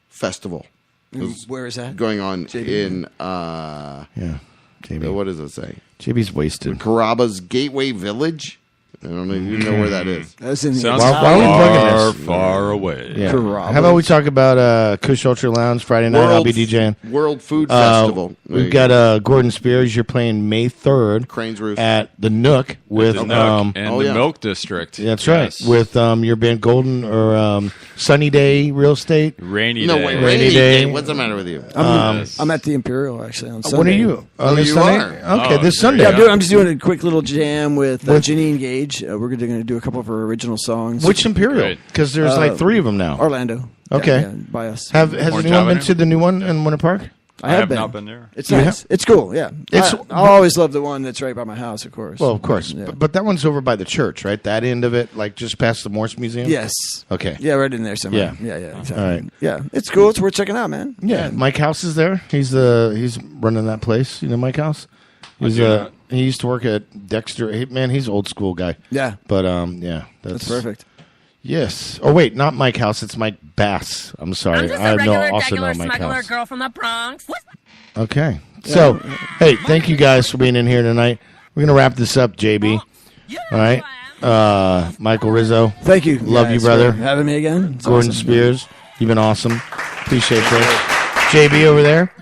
Festival. Where is that? Going on in, Yeah. JB. what does it say? JB's wasted. Caraba's Gateway Village. I don't know if you know where that is. That's in the Sounds Why are we plugging this? far away. Yeah. Carrabba's. How about we talk about Kush Ultra Lounge Friday night? I'll be DJing. World Food Festival. There We've you got go. Gordon Spears. You're playing May 3rd Crane's Roost. at the Nook with The Nook and oh, the yeah. Milk District. that's right, Yes. with your band Golden or Sunny Day Real Estate. Rainy No, Day. wait, Rainy Rainy Day. Day. What's the matter with you? I'm at the Imperial actually on Sunday. When are you? On Oh, this you Sunday? are? Okay, Oh, this there Sunday. you Yeah, go. I'm just doing a quick little jam with Janine Gage. We're going to do a couple of her original songs. Which Imperial? Great. Because there's like 3 of them now. Orlando. Okay. Yeah, by us. Has Orange anyone been Avenue? to the new one in Winter Park? I have not been there. It's nice. It's cool. Yeah, I always love the one that's right by my house, of course. Well, of course, Yeah. but that one's over by the church, right? That end of it, like just past the Morse Museum. Yes. Okay. Yeah, right in there somewhere. Yeah. Yeah. Exactly. All right. Yeah, it's cool. It's worth checking out, man. Yeah, Mike House is there. He's running that place. You know, Mike House. He used to work at Dexter. He's an old school guy. Yeah. But yeah, That's perfect. Yes. Oh wait, not Mike House. It's Mike Bass. I'm sorry. I'm just a regular smuggler girl from the Bronx. Okay. So, hey, thank you guys for being in here tonight. We're gonna wrap this up, JB. All right. Michael Rizzo. Thank you. Love you, brother. For having me again. It's Gordon awesome. Spears. You've been awesome. Appreciate this. JB over there.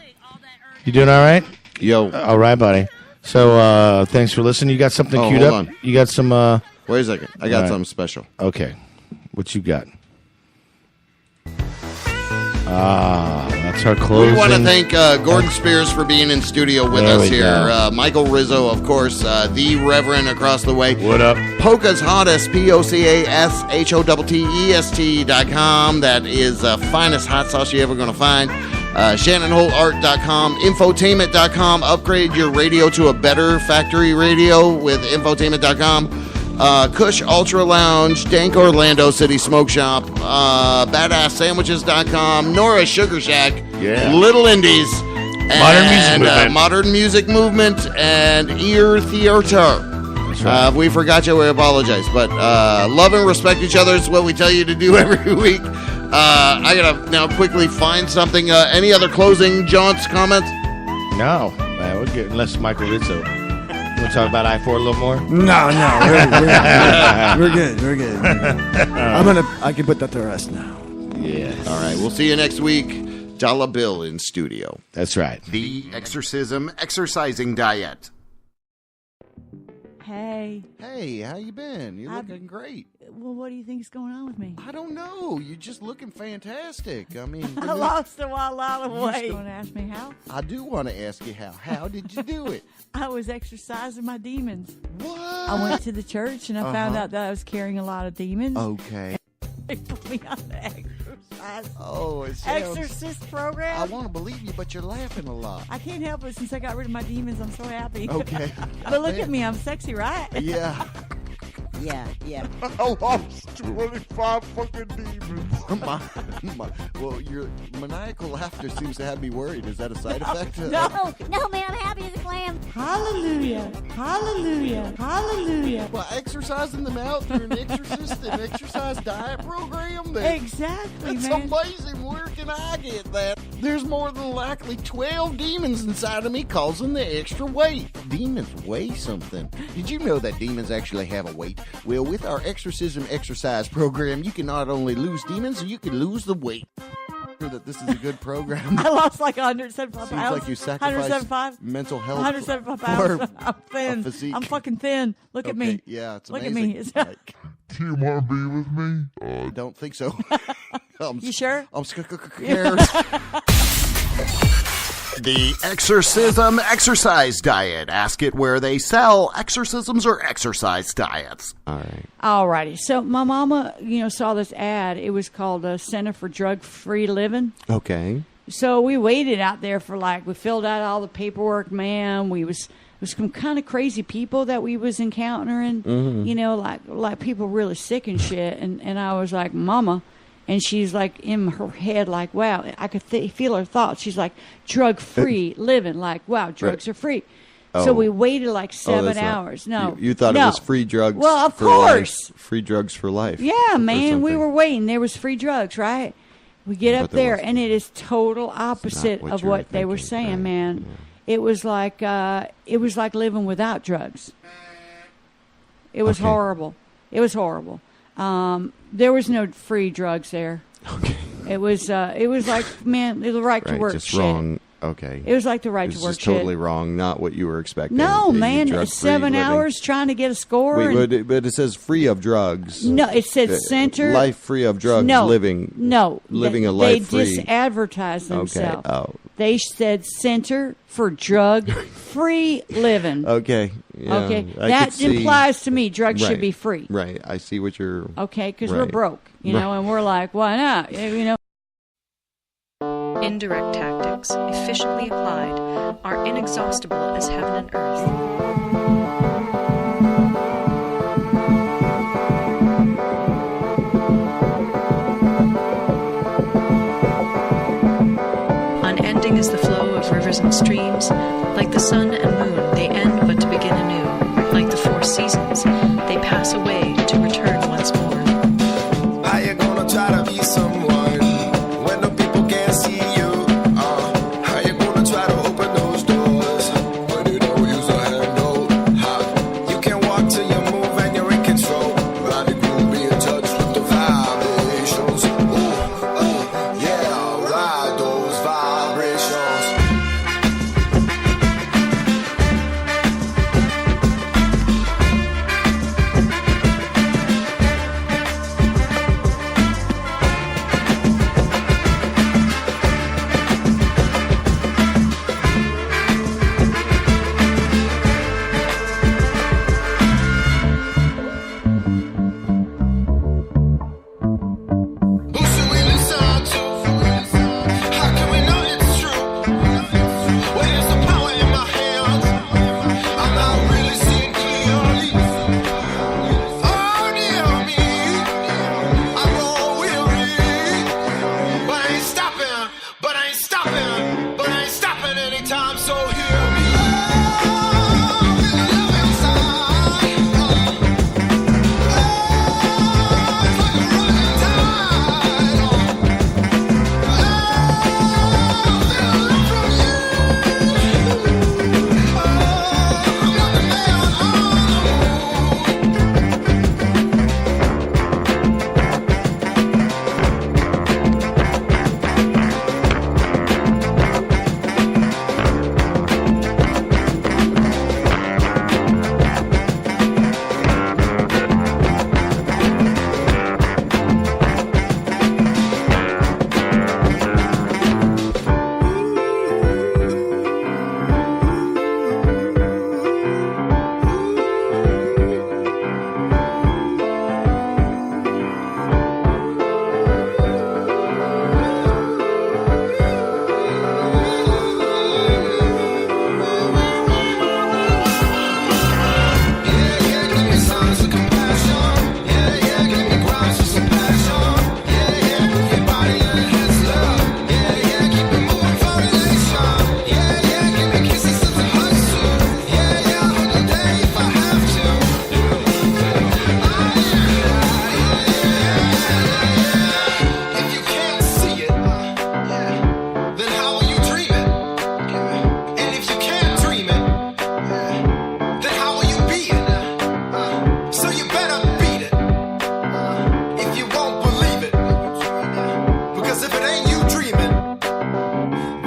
You doing all right? Yo. All right, buddy. So, thanks for listening. You got something queued hold up? on. You got some. Wait a second. I got something special. Okay. What you got? That's our closing. We want to thank Gordon Spears for being in studio with There us we here. go. Michael Rizzo, of course, the Reverend across the way. What up? Polka's Hottest, POCASHOTTEST.com. That is the finest hot sauce you're ever going to find. ShannonHoltArt.com, Infotainment.com. Upgrade your radio to a better factory radio with Infotainment.com. Kush Ultra Lounge, Dank Orlando City Smoke Shop, BadassSandwiches.com, Nora Sugar Shack, Little Indies, and Modern Music Movement, and Ear Theater. If we forgot you, we apologize. But love and respect each other is what we tell you to do every week. I gotta now quickly find something. Any other closing jaunts, comments? No, man, we're good. Unless Michael Rizzo. Want to talk about I-4 a little more? No, we're good. We're good. I can put that to rest now. Yes. All right, we'll see you next week. Dollar Bill in studio. That's right. The Exorcism Exercising Diet. Hey. Hey, how you been? You're looking great. Well, what do you think is going on with me? I don't know. You're just looking fantastic. I mean, I lost a lot of weight. You going to ask me how? I do want to ask you how. How did you do it? I was exercising my demons. What? I went to the church and I found out that I was carrying a lot of demons. Okay. They put me on the exercise. Oh, it sounds... Exorcist program. I want to believe you, but you're laughing a lot. I can't help it since I got rid of my demons. I'm so happy. Okay. But look at me. I'm sexy, right? Yeah. Yeah. I lost 25 fucking demons. Well, your maniacal laughter seems to have me worried. Is that a side effect? No, man, I'm happy as a clam. Hallelujah. Hallelujah. Hallelujah. Well, exercising them out through an exorcist and exercise diet program? Exactly, It's man. amazing. Where can I get that? There's more than likely 12 demons inside of me causing the extra weight. Demons weigh something. Did you know that demons actually have a weight? Well, with our exorcism exercise program, you can not only lose demons, you can lose the weight. That this is a good program. I lost like 175 Seems pounds. like you sacrificed 175. mental health 175 pounds. I'm thin. physique. I'm fucking thin. Look at me. Yeah, it's Look amazing. at me. Is that... Do you want to be with me? I don't think so. You sure? I'm scared. The Exorcism Exercise Diet. Ask it where they sell exorcisms or exercise diets. All right. Alrighty. So my mama, saw this ad. It was called Center for Drug-Free Living. Okay. So we waited out there for we filled out all the paperwork, man. It was some kind of crazy people that we was encountering, like people really sick and shit. And I was like, Mama. And she's like in her head, like, wow, I could feel her thoughts. She's like, drug-free living, like, wow, drugs are free. Oh. So we waited like 7 that's not- hours. No. You thought it was free drugs Well, of for course. life. Free drugs for life. Yeah, or man, we something. were waiting. There was free drugs, right? We get up But there there, wasn't. and it is total opposite what of you were what they were thinking, saying, right? man. It was like living without drugs. It was horrible. It was horrible. There was no free drugs there. Okay. It was like, man, the right to work just shit. wrong. Okay. It was like the right It's to work just totally shit. wron not what you were expecting. No, You man, drug-free 7 living. hours trying to get a score. Wait, and- but it says free of drugs. No, it said center. Life free of drugs. No, living. No, living a they life free. just advertised themselves. Okay. Oh. They said Center for Drug-Free Living. Okay. Yeah, Okay, I that could see- implies to me drugs should Right, be free. Right. I see what you're. Okay, because we're right. broke, and we're like, why not? indirect tactics, efficiently applied, are inexhaustible as heaven and earth. Unending is the flow of rivers and streams. Like the sun and moon, they end but to begin anew. Like the four seasons, they pass away to return once more. Are you gonna try to be someone when the people can't see you? How you gonna try to open those doors when you don't use a handle? You can walk till you move and you're in control. Body groove, be in touch with the vibrations. Yeah, ride those vibrations. Who should we listen to? How can we know it's true? Where's the power in my hands? I'm not really seeing clearly. Oh, dear me, I'm all weary. But I ain't stopping, but I ain't stopping, but I ain't stopping anytime, so hear me. If you can't see it, then how are you dreaming? And if you can't dream it, then how are you being? So you better beat it if you won't believe it. Because if it ain't you dreaming,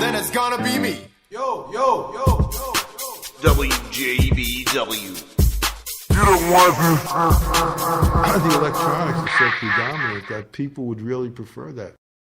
then it's gonna be me. WJBW. You don't want this. The electronics are so predominant that people would really prefer that.